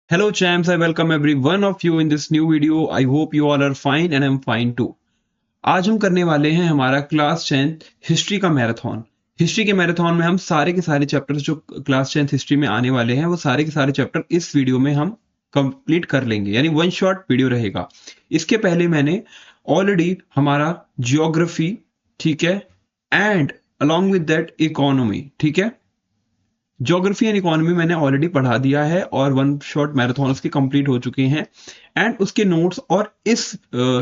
Hello champs, I welcome every one of you in this new video. I hope you all are fine and I'm fine too. आज हम करने वाले हैं हमारा class 10th history का marathon. History के marathon में हम सारे के सारे चैप्टर्स जो क्लास 10th हिस्ट्री में आने वाले हैं वो सारे के सारे चैप्टर इस वीडियो में हम कंप्लीट कर लेंगे, यानी वन शॉट वीडियो रहेगा। इसके पहले मैंने ऑलरेडी हमारा जियोग्राफी, ठीक है, and along with that economy, ठीक है, ज्योग्राफी एंड इकोनॉमी मैंने ऑलरेडी पढ़ा दिया है और वन शॉट मैराथन उसके कंप्लीट हो चुके हैं। एंड उसके नोट्स और इस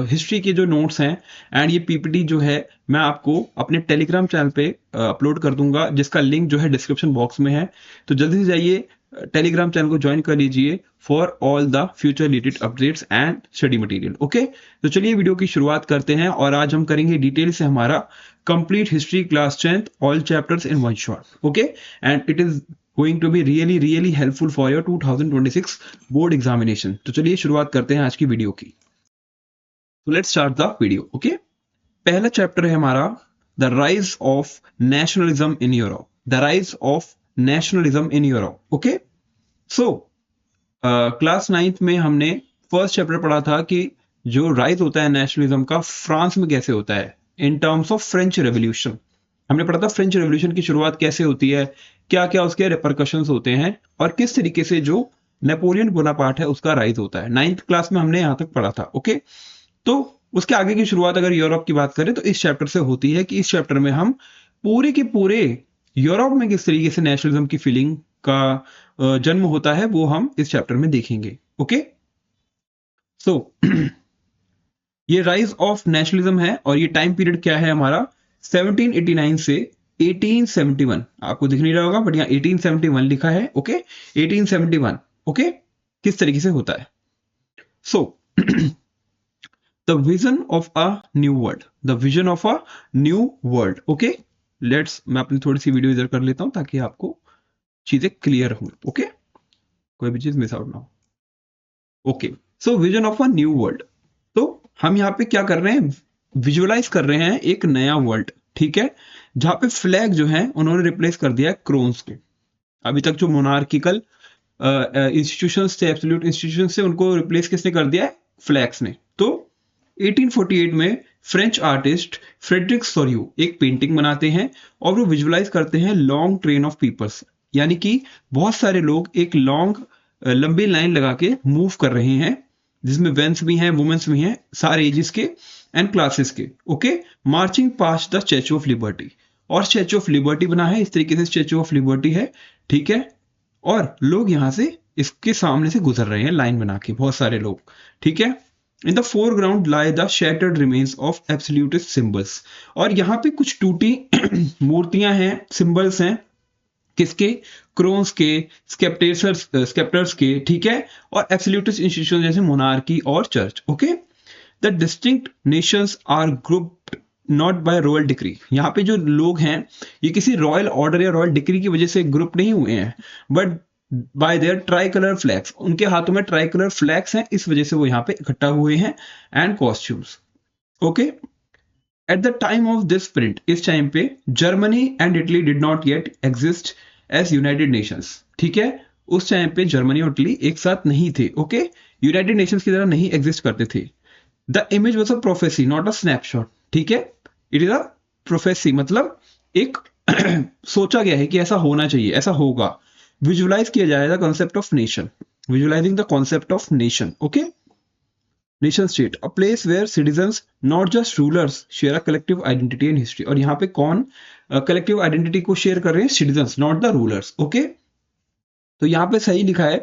हिस्ट्री के जो नोट्स हैं एंड ये पीपीटी जो है मैं आपको अपने टेलीग्राम चैनल पे अपलोड कर दूंगा, जिसका लिंक जो है डिस्क्रिप्शन बॉक्स में है। तो जल्दी से जाइए टेलीग्राम चैनल को ज्वाइन कर लीजिए for all the future related updates and study material. Okay, तो चलिए वीडियो की शुरुआत करते हैं और आज हम करेंगे डिटेल से हमारा complete history class 10th all chapters in one shot. Okay, and it is going to be really helpful for your 2026 board examination. तो चलिए शुरुआत करते हैं आज की वीडियो की। तो let's start the video. Okay, पहला चैप्टर है हमारा the rise of nationalism in Europe. The rise of nationalism in Europe. Okay, so class 9th में हमने फर्स्ट चैप्टर पढ़ा था कि जो राइज होता है नेशनलिज्म का फ्रांस में कैसे होता है in terms of French revolution. हमने पढ़ा था फ्रेंच रेवोल्यूशन की शुरुआत कैसे होती है, क्या क्या उसके रिपरकशंस होते हैं और किस तरीके से जो नेपोलियन बोनापार्ट है उसका राइज होता है। 9th क्लास में हमने यहां तक पढ़ा था। ओके, तो उसके आगे की शुरुआत अगर यूरोप की बात करें तो इस चैप्टर से होती है कि इस चैप्टर में हम पूरे के पूरे यूरोप में किस तरीके से नेशनलिज्म की फीलिंग का जन्म होता है वो हम इस चैप्टर में देखेंगे। ओके, सो ये राइज ऑफ नेशनलिज्म है और ये टाइम पीरियड क्या है हमारा 1789 से 1871। आपको दिख नहीं रहा होगा बट यहाँ 1871 लिखा है। ओके, 1871। ओके, किस तरीके से होता है। So the vision of a new world, the vision of a new world. Okay, let's, मैं अपनी थोड़ी सी वीडियो इधर कर लेता हूं ताकि आपको चीजें क्लियर हो। ओके, कोई भी चीज मिस आउट ना हो। Okay, so vision of a new world, तो हम यहाँ पे क्या कर रहे हैं, विजुअलाइज कर रहे हैं एक नया वर्ल्ड, ठीक है, जहां पे फ्लैग जो है उन्होंने रिप्लेस कर दिया है क्रोन्स के। अभी तक जो मोनार्किकल इंस्टीट्यूशंस थे, एब्सोल्यूट इंस्टीट्यूशंस थे, उनको रिप्लेस किसने कर दिया है, फ्लैग्स ने। तो 1848 में फ्रेंच आर्टिस्ट फ्रेडरिक सोरियो एक पेंटिंग बनाते हैं और वो विजुअलाइज करते हैं लॉन्ग ट्रेन ऑफ पीपल्स, यानी कि बहुत सारे लोग एक लॉन्ग लंबी लाइन लगा के मूव कर रहे हैं, जिसमें वेंस भी हैं, वुमेन्स भी हैं, सारे एजेस के एंड क्लासेस के। Okay, marching past the statue of liberty, और स्टैचू ऑफ लिबर्टी बना है, इस तरीके से स्टैचू ऑफ लिबर्टी है, ठीक है, और लोग यहां से इसके सामने से गुजर रहे हैं लाइन बना के, बहुत सारे लोग, ठीक है। In the foreground lie the shattered remains of absolutist symbols, और यहाँ पे कुछ टूटी मूर्तियां हैं, सिंबल्स हैं, किसके, क्रोन्स के, स्केप्टर्स के, ठीक है, और एब्सोल्यूटिस्ट इंस्टीट्यूशन जैसे मोनार्की और church. Okay, the distinct nations are grouped not by royal decree, यहाँ पे जो लोग हैं ये किसी रॉयल ऑर्डर या रॉयल डिक्री की वजह से ग्रुप नहीं हुए हैं, but by their tricolour flags, उनके हाथों में ट्राई कलर फ्लैग्स हैं, इस वजह से वो यहाँ पे इकट्ठा हुए हैं, and costumes. Okay, at the time of this print, इस टाइम पे Germany and Italy did not yet exist as united nations, ठीक है, उस टाइम पे जर्मनी और इटली एक साथ नहीं थे। ओके, यूनाइटेड नेशंस की तरह नहीं एग्जिस्ट करते थे। The image was a prophecy not a snapshot, ठीक है, इट इज अ प्रोफेसी, मतलब एक सोचा गया है कि ऐसा होना चाहिए, ऐसा होगा, विजुअलाइज किया जाएगा concept of nation, visualising the concept of nation. Okay, nation state, a place where citizens not just rulers share a collective identity and history, और यहाँ पे कौन कलेक्टिव आइडेंटिटी को शेयर कर रहे हैं, citizens, not the rulers. Okay, तो यहाँ पे सही लिखा है,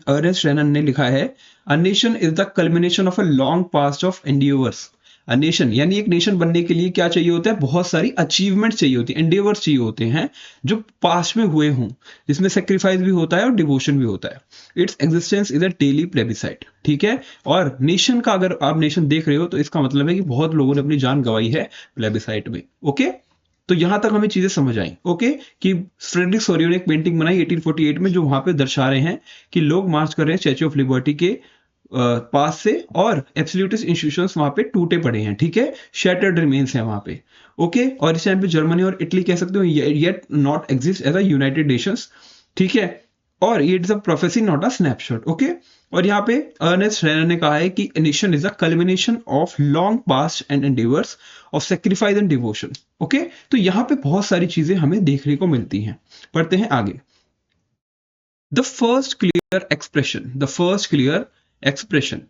अर्नेस्ट रेनन ने लिखा है, a nation is the culmination of a long past of endeavours. A nation यानी एक नेशन बनने के लिए क्या चाहिए होता है, बहुत सारी अचीवमेंट्स चाहिए होती है, एंडिवर्स चाहिए होते हैं जो पास्ट में हुए हों, जिसमें सेक्रीफाइस भी होता है और डिवोशन भी होता है। Its existence is a daily plebiscite, ठीक है, और नेशन का अगर आप नेशन देख रहे हो तो इसका मतलब है कि बहुत लोगों ने अपनी जान गंवाई है प्लेबिसाइट में। ओके, तो यहां तक हमें चीजें समझ आई। ओके, कि फ्रेडरिक सोरियो ने एक पेंटिंग बनाई 1848 में जो वहां पे दर्शा रहे हैं कि लोग मार्च कर रहे हैं स्टैच्यू ऑफ लिबर्टी के पास से, और एब्सोल्यूटिस्ट इंस्टीट्यूशंस वहां पे टूटे पड़े हैं, ठीक है, शैटर्ड रिमेन्स है वहां पे। ओके, और इस टाइम पे जर्मनी और इटली कह सकते हो yet not exist as a united nations, ठीक है, और ये it's a prophecy not a snapshot, okay. और यहाँ पे अर्नेस्ट रेनर ने कहा है कि a nation is a culmination of long past and endeavours of sacrifice and devotion, okay. तो यहाँ पे बहुत सारी चीजें हमें देखने को मिलती हैं। पढ़ते हैं आगे। The first clear expression, the first clear expression.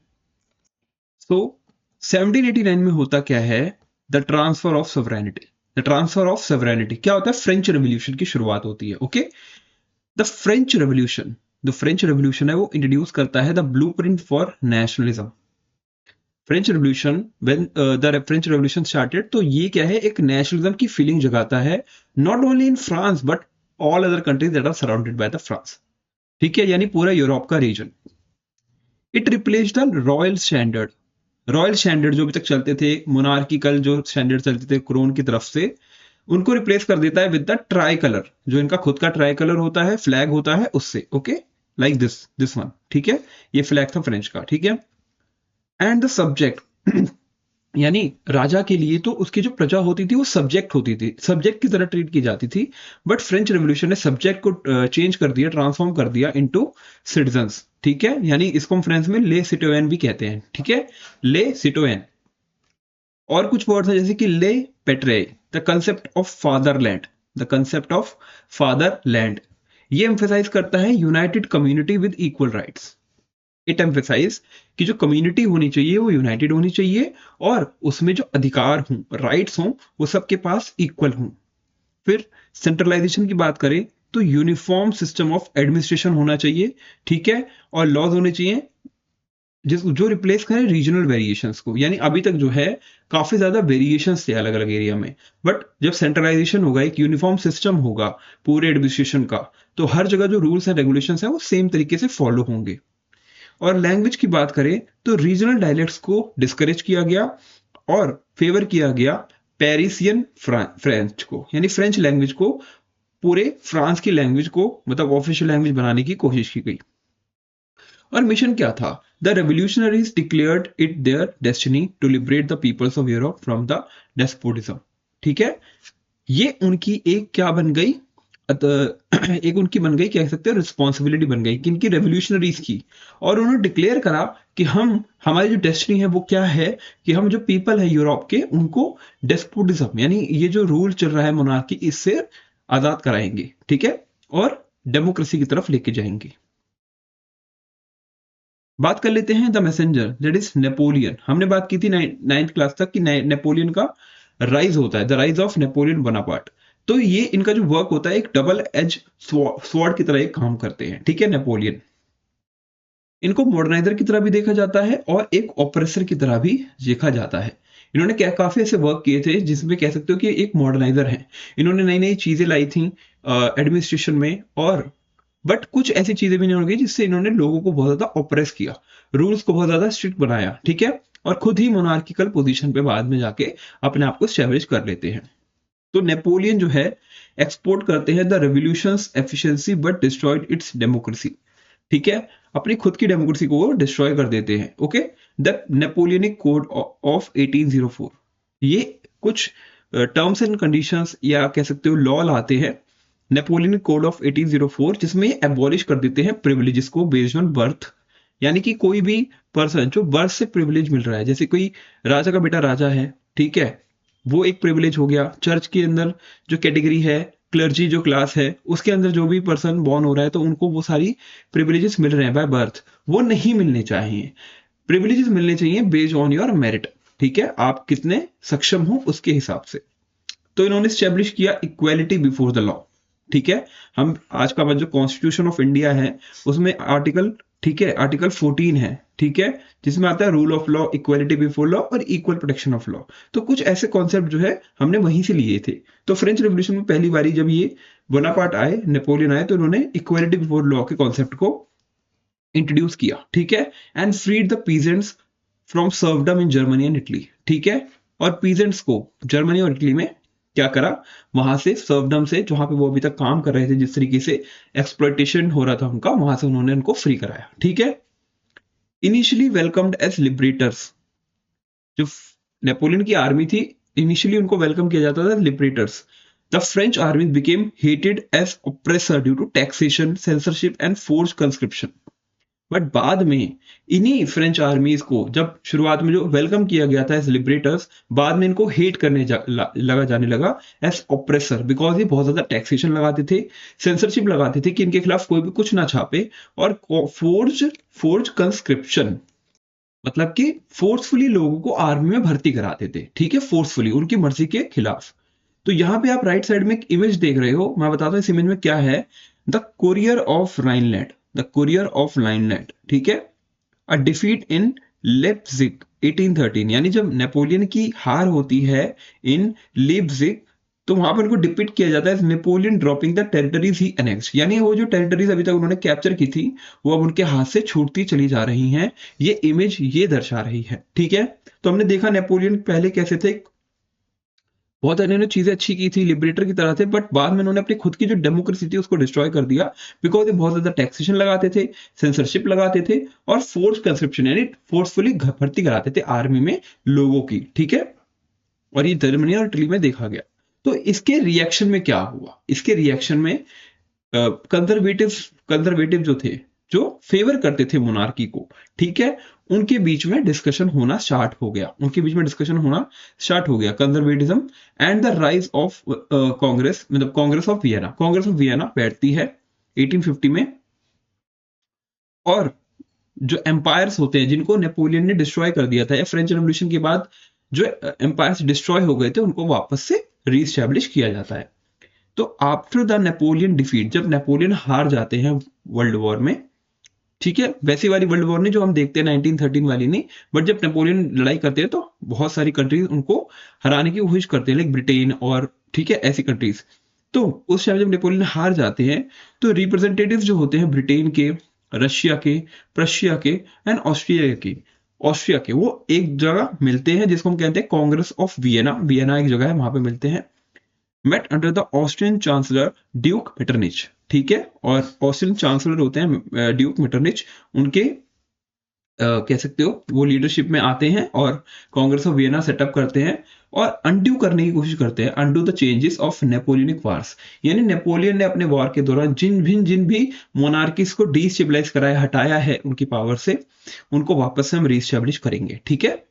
So 1789 में होता क्या है? The transfer of sovereignty. The transfer of sovereignty क्या होता है? फ्रेंच रेवोल्यूशन की शुरुआत होती है, ओके। द फ्रेंच रेवोल्यूशन, जो फ्रेंच रेवोल्यूशन है वो इंट्रोड्यूस करता है the blueprint for nationalism. French revolution, when the French revolution started, तो ये क्या है? एक नेशनलिज्म की फीलिंग जगाता है, not only in France but all other countries that are surrounded by the France, ठीक है, यानी पूरा यूरोप का region. It replace the royal standard. Royal standard जो अभी तक चलते थे, मोनार्किकल जो स्टैंडर्ड चलते थे क्रोन की तरफ से, उनको रिप्लेस कर देता है विद द ट्राई कलर, जो इनका खुद का ट्राई कलर होता है, फ्लैग होता है उससे, ओके, लाइक दिस वन, ठीक है। ये फ्लैग था फ्रेंच का, ठीक है। एंड द सब्जेक्ट, यानी राजा के लिए तो उसकी जो प्रजा होती थी वो सब्जेक्ट होती थी, सब्जेक्ट की तरह ट्रीट की जाती थी। बट फ्रेंच रेवोल्यूशन ने सब्जेक्ट को चेंज कर दिया, ट्रांसफॉर्म कर दिया इनटू सिटीजन्स, ठीक है। यानी इसको हम फ्रेंच में ले सिटोयन भी कहते हैं, ठीक है, ले सिटोयन। और कुछ वर्ड्स हैं जैसे कि la patrie, the concept of fatherland, the concept of fatherland. ये एम्फेसाइज करता है united community with equal rights. It emphasise कि जो कम्युनिटी होनी चाहिए वो यूनाइटेड होनी चाहिए, और उसमें जो अधिकार हों, राइट्स हों, वो सबके पास इक्वल हों। फिर सेंट्रलाइजेशन की बात करें तो यूनिफॉर्म सिस्टम ऑफ एडमिनिस्ट्रेशन होना चाहिए, ठीक है, और लॉज होने चाहिए जो रिप्लेस करें रीजनल वेरिएशंस को। यानी अभी तक जो है काफी ज्यादा वेरिएशंस थे अलग अलग एरिया में, बट जब सेंट्रलाइजेशन होगा, एक यूनिफॉर्म सिस्टम होगा पूरे एडमिनिस्ट्रेशन का, तो हर जगह जो रूल्स एंड रेगुलेशंस हैं वो सेम तरीके से फॉलो होंगे। और लैंग्वेज की बात करें तो रीजनल डायलेक्ट्स को डिस्करेज किया गया और फेवर किया गया पेरिसियन फ्रेंच को, यानी फ्रेंच लैंग्वेज को पूरे फ्रांस की लैंग्वेज को, मतलब ऑफिशियल लैंग्वेज बनाने की कोशिश की गई। और मिशन क्या था? The revolutionaries declared it their destiny to liberate the peoples of Europe from the despotism, ठीक है। ये उनकी एक क्या बन गई? एक उनकी बन गई, कह सकते हैं रिस्पॉन्सिबिलिटी बन गई, किनकी? रेवोल्यूशनरीज की। और उन्होंने डिक्लेयर करा कि हमारी जो डेस्टिनी है वो क्या है, कि हम जो पीपल है यूरोप के, उनको डेस्पोटिज्म यानी ये जो रूल चल रहा है मोनार्की, इससे आजाद कराएंगे, ठीक है, और डेमोक्रेसी की तरफ लेके जाएंगे। बात कर लेते हैं the messenger, that is Napoleon. हमने बात की थी 9th क्लास तक कि नेपोलियन का राइज होता है, the rise of Napoleon Bonaparte. तो ये इनका जो वर्क होता है एक डबल एज स्वॉर्ड की तरह एक काम करते हैं, ठीक है, नेपोलियन। इनको मॉडर्नाइजर की तरह भी देखा जाता है और एक ऑपरेसर की तरह भी देखा जाता है। इन्होंने क्या काफी ऐसे वर्क किए थे जिसमें कह सकते हो कि एक मॉडर्नाइजर है। इन्होंने नई नई चीजें लाई थी एडमिनिस्ट्रेशन में, और बट कुछ ऐसी चीजें भी नहीं हो गई जिससे इन्होंने लोगों को बहुत ज्यादा ऑपरेस किया, रूल्स को बहुत ज्यादा स्ट्रिक्ट बनाया, ठीक है, और खुद ही मोनार्किकल पोजीशन पे बाद में जाके अपने आप को स्टैब्लिश कर लेते हैं। तो नेपोलियन जो है एक्सपोर्ट करते हैं the revolutions efficiency but destroyed it's democracy, ठीक है, अपनी खुद की डेमोक्रेसी को वो डिस्ट्रॉय कर देते हैं, okay. The Napoleonic code of 1804, ये कुछ टर्म्स एंड कंडीशंस या कह सकते हो लॉ लाते हैं, नेपोलियन कोड ऑफ 1804, जिसमें ये एबॉलिश कर देते हैं प्रिविलेजेस को बेस्ड ऑन बर्थ। यानी कि कोई भी पर्सन जो बर्थ से प्रिविलेज मिल रहा है, जैसे कोई राजा का बेटा राजा है, ठीक है, वो एक प्रिविलेज हो गया। चर्च के अंदर जो कैटेगरी है, क्लर्जी जो क्लास है, उसके अंदर जो भी पर्सन बॉर्न हो रहा है, तो उनको वो सारी प्रिविलेजेस मिल रहे हैं बाय बर्थ, वो नहीं मिलने चाहिए। प्रिविलेजेस मिलने चाहिए बेस्ड ऑन योर मेरिट, ठीक है, आप कितने सक्षम हो उसके हिसाब से। तो इन्होंने स्टैब्लिश किया इक्वालिटी बिफोर द लॉ, ठीक है। हम आज का जो कॉन्स्टिट्यूशन ऑफ इंडिया है उसमें आर्टिकल, ठीक है, आर्टिकल 14 है, ठीक है, जिसमें आता है rule of law, equality before law और इक्वल प्रोटेक्शन ऑफ लॉ। तो कुछ ऐसे कॉन्सेप्ट जो है हमने वहीं से लिए थे। तो फ्रेंच रेवोल्यूशन में पहली बारी जब ये बोनापार्ट आए, नेपोलियन आए, तो उन्होंने इक्वालिटी बिफोर लॉ के कॉन्सेप्ट को इंट्रोड्यूस किया, ठीक है, and freed the peasants from serfdom in Germany and Italy, ठीक है। और पीजेंट्स को जर्मनी और इटली में क्या करा, वहां से सर्वडम से, जहां पे वो अभी तक काम कर रहे थे, जिस तरीके से एक्सप्लॉइटेशन हो रहा था उनका, वहां से उन्होंने उनको फ्री कराया, ठीक है। इनिशियली वेलकम्ड एज लिबरेटर्स, जो नेपोलियन की आर्मी थी, इनिशियली उनको वेलकम किया जाता था liberators. The French army became hated as oppressor due to taxation, censorship and force conscription. But बाद में इन्हीं फ्रेंच आर्मीज को जब शुरुआत में जो वेलकम किया गया था एज लिबरेटर्स, बाद में इनको हेट करने जाने लगा एज ऑप्रेसर, बिकॉज ये बहुत ज्यादा टैक्सेशन लगाते थे, सेंसरशिप लगाते थे कि इनके खिलाफ कोई भी कुछ ना छापे, और फोर्ज कंस्क्रिप्शन मतलब कि फोर्सफुली लोगों को आर्मी में भर्ती कराते थे, ठीक है, फोर्सफुली उनकी मर्जी के खिलाफ। तो यहाँ पे आप राइट साइड में एक इमेज देख रहे हो, मैं बताता हूँ इस इमेज में क्या है। The courier of Rhineland, the courier of Rhineland, ठीक है, अ डिफीट इन लेप्जिग 1813, यानी जब नेपोलियन की हार होती है इन लेप्जिग, तो वहां पर उनको डिपिक्ट किया जाता है Napoleon dropping the territories he annexed, यानी वो जो टेरिटरीज अभी तक उन्होंने कैप्चर की थी वो अब उनके हाथ से छूटती चली जा रही हैं। ये इमेज ये दर्शा रही है, ठीक है। तो हमने देखा नेपोलियन पहले कैसे थे, बहुत इन्होंने चीजें अच्छी की थी, लिबरेटर की तरह थे, बट बाद में उन्होंने अपनी खुद की जो डेमोक्रेसी थी उसको डिस्ट्रॉय कर दिया, बिकॉज ये बहुत ज्यादा टैक्सेशन लगाते थे, सेंसरशिप लगाते थे, और फोर्स कंस्क्रिप्शन यानी फोर्सफुली भर्ती कराते थे आर्मी में लोगों की, ठीक है। और ये जर्मनी और इटली में देखा गया। तो इसके रिएक्शन में क्या हुआ, इसके रिएक्शन में कंजर्वेटिव कंजर्वेटिव जो थे, जो फेवर करते थे मोनार्की को, ठीक है, उनके बीच में डिस्कशन होना स्टार्ट हो गया, उनके बीच में डिस्कशन होना स्टार्ट हो गया, conservatism and the rise of Congress, मतलब Congress of Vienna, Congress of Vienna बैठती है 1850 में। और जो एम्पायर्स होते हैं जिनको नेपोलियन ने डिस्ट्रॉय कर दिया था, या फ्रेंच रेवोल्यूशन के बाद जो एम्पायर्स डिस्ट्रॉय हो गए थे उनको वापस से रीस्टैब्लिश किया जाता है। तो आफ्टर द नेपोलियन डिफीट, जब नेपोलियन हार जाते हैं वर्ल्ड वॉर में, ठीक है, वैसी वाली वर्ल्ड वॉर नहीं जो हम देखते हैं 1913 वाली नहीं, बट जब नेपोलियन लड़ाई करते हैं तो बहुत सारी कंट्रीज उनको हराने की कोशिश करते हैं, लाइक ब्रिटेन और, ठीक है, ऐसी कंट्रीज। तो उस टाइम जब नेपोलियन हार जाते हैं तो रिप्रेजेंटेटिव जो होते हैं ब्रिटेन के, रशिया के, प्रशिया के एंड ऑस्ट्रिया के वो एक जगह मिलते हैं जिसको हम कहते हैं कांग्रेस ऑफ वियना, वियना एक जगह है वहां पे मिलते हैं, met under the Austrian chancellor duke Metternich, ठीक है, और ऑस्ट्रियन चांसलर होते हैं ड्यूक मेटरनिच, उनके कह सकते हो वो लीडरशिप में आते हैं और कांग्रेस ऑफ वियना सेटअप करते हैं और अनड्यू करने की कोशिश करते हैं, undo the changes of Napoleonic wars, यानी नेपोलियन ने अपने वॉर के दौरान जिन भी मोनार्कीज को डीस्टेबलाइज कराया, हटाया है उनकी पावर से, उनको वापस से हम रीस्टेब्लिश करेंगे, ठीक है।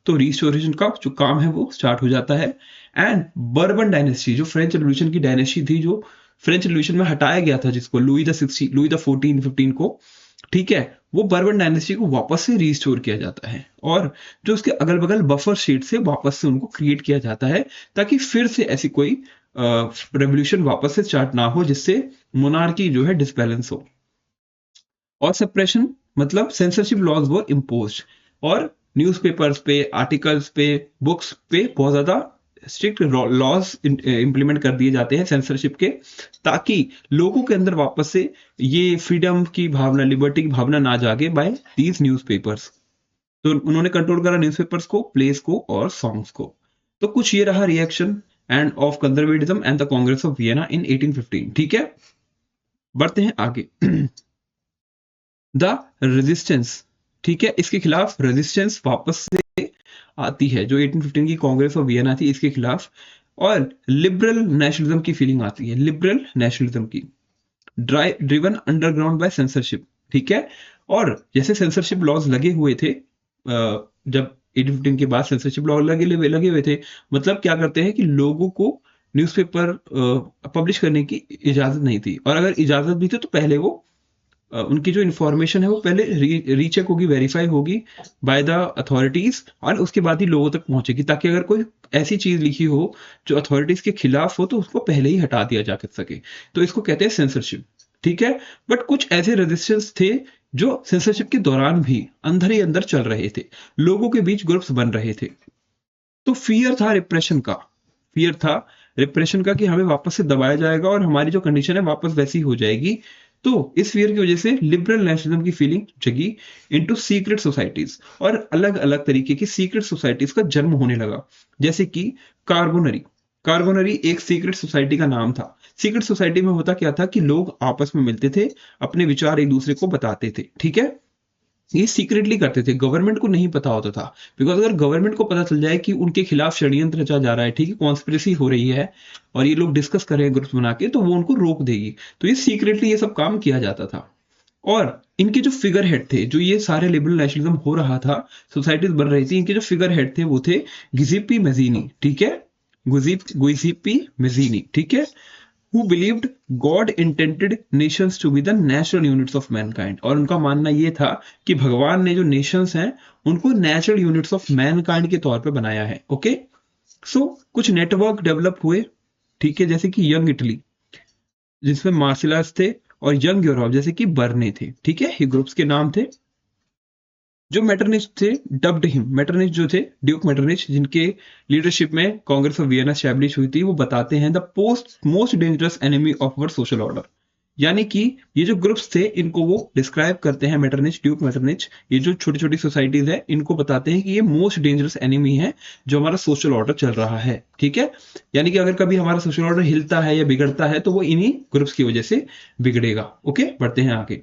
तो रिस्टोरेशन का जो काम है वो स्टार्ट हो जाता है। एंड बर्बन डायनेस्टी, जो फ्रेंच रेवोल्यूशन की डायनेस्टी थी, जो फ्रेंच रेवोल्यूशन में हटाया गया था, जिसको लुई द 14 को, ठीक है, वो बर्बन डायनेस्टी को वापस से रिस्टोर किया जाता है, और जो उसके अगल बगल बफर स्टेट से वापस से उनको क्रिएट किया जाता है, ताकि फिर से ऐसी कोई रेवोल्यूशन वापस से स्टार्ट ना हो जिससे मोनार्की जो है डिसबैलेंस हो। और सप्रेशन मतलब सेंसरशिप लॉज वो इम्पोज, और न्यूज़पेपर्स पे, आर्टिकल्स पे, बुक्स पे बहुत ज्यादा स्ट्रिक्ट लॉज इंप्लीमेंट कर दिए जाते हैं सेंसरशिप के, ताकि लोगों के अंदर वापस से ये फ्रीडम की भावना, लिबर्टी की भावना ना जागे बाय दीज न्यूज़पेपर्स। तो उन्होंने कंट्रोल करा न्यूज़पेपर्स को, प्लेस को और सॉन्ग्स को। तो कुछ ये रहा reaction and of conservatism and the Congress of Vienna in 1815, ठीक है। बढ़ते हैं आगे। द रेजिस्टेंस, ठीक है, इसके खिलाफ रेजिस्टेंस वापस से आती है, जो 1815 की कांग्रेस ऑफ वियना थी इसके खिलाफ, और लिबरल नेशनलिज्म की फीलिंग आती है, लिबरल नेशनलिज्म की, ड्रिवन अंडरग्राउंड बाय सेंसरशिप, ठीक है। और जैसे सेंसरशिप लॉज लगे हुए थे, जब 1815 के बाद सेंसरशिप लॉ लगे हुए थे, मतलब क्या करते हैं कि लोगों को न्यूज़पेपर पब्लिश करने की इजाजत नहीं थी, और अगर इजाजत भी थी तो पहले वो उनकी जो इन्फॉर्मेशन है वो पहले रीचेक होगी, वेरीफाई होगी बाय द अथॉरिटीज, और उसके बाद ही लोगों तक पहुंचेगी, ताकि अगर कोई ऐसी चीज लिखी हो जो अथॉरिटीज के खिलाफ हो तो उसको पहले ही हटा दिया जा सके। तो इसको कहते हैं सेंसरशिप, ठीक है। बट कुछ ऐसे रेजिस्टेंस थे जो सेंसरशिप के दौरान भी अंदर ही अंदर चल रहे थे, लोगों के बीच ग्रुप्स बन रहे थे। तो फियर था रिप्रेशन का, फियर था रिप्रेशन का कि हमें वापस से दबाया जाएगा और हमारी जो कंडीशन है वापस वैसी हो जाएगी। तो इस फियर की वजह से लिबरल नेशनलिज्म की फीलिंग जगी इनटू सीक्रेट सोसाइटीज, और अलग अलग तरीके की सीक्रेट सोसाइटीज का जन्म होने लगा, जैसे कि कार्बोनरी। कार्बोनरी एक सीक्रेट सोसाइटी का नाम था। सीक्रेट सोसाइटी में होता क्या था कि लोग आपस में मिलते थे, अपने विचार एक दूसरे को बताते थे, ठीक है। ये सीक्रेटली करते थे, गवर्नमेंट को नहीं पता होता था। बिकॉज अगर गवर्नमेंट को पता चल जाए कि उनके खिलाफ षड्यंत्र रचा जा रहा है, ठीक है, कॉन्स्पिरेसी हो रही है और ये लोग डिस्कस कर रहे हैं ग्रुप्स बना के, तो वो उनको रोक देगी। तो ये सीक्रेटली ये सब काम किया जाता था। और इनके जो फिगर हेड थे, जो ये सारे लिबरल नेशनलिज्म हो रहा था, सोसाइटीज बन रही थी, इनके जो फिगर हेड थे वो थे गिजिप्पी मेजीनी, ठीक है, गुइजिप्पी मेजीनी, ठीक है, who believed God intended nations to be the natural units of mankind। और उनका मानना ये था कि भगवान ने जो नेशंस हैं उनको नेचुरल यूनिट्स ऑफ मैनकाइंड के तौर पे बनाया है। ओके, सो कुछ नेटवर्क डेवलप हुए, ठीक है, जैसे कि यंग इटली जिसमें मार्शल थे, और यंग यूरोप जैसे कि बर्ने थे, ठीक है, ये ग्रुप्स के नाम थे। जो मेटरनिच थे, डब्ड हिम, मेटरनिच जो थे, ड्यूक मेटरनिच, जिनके लीडरशिप में कांग्रेस ऑफ वियना एस्टैब्लिश हुई थी, वो बताते हैं the most dangerous enemy of our social order. यानी कि ये जो ग्रुप्स थे इनको वो डिस्क्राइब करते हैं, मेटरनिच, ड्यूक मेटरनिच, ये जो छोटी छोटी सोसाइटीज है इनको बताते हैं कि ये मोस्ट डेंजरस एनिमी है जो हमारा सोशल ऑर्डर चल रहा है, ठीक है। यानी कि अगर कभी हमारा सोशल ऑर्डर हिलता है या बिगड़ता है तो वो इन्हीं ग्रुप्स की वजह से बिगड़ेगा। ओके, बढ़ते हैं आगे।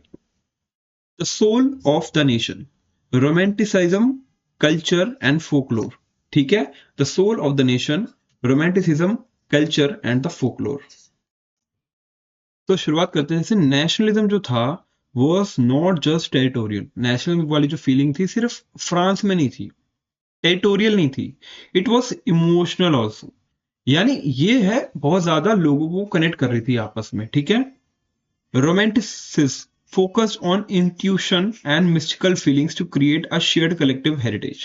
The soul of the nation, romanticism, culture and folklore, ठीक है, the soul of the nation, romanticism, culture and the folklore. तो शुरुआत करते हैं। जैसे नेशनलिज्म जो था was not just territorial, nationalism वाली जो फीलिंग थी सिर्फ फ्रांस में नहीं थी, टेरिटोरियल नहीं थी, इट वॉज इमोशनल ऑल्सो। यानी ये है बहुत ज्यादा लोगों को कनेक्ट कर रही थी आपस में, ठीक है। Romanticism focused on intuition and mystical feelings to create a shared collective heritage।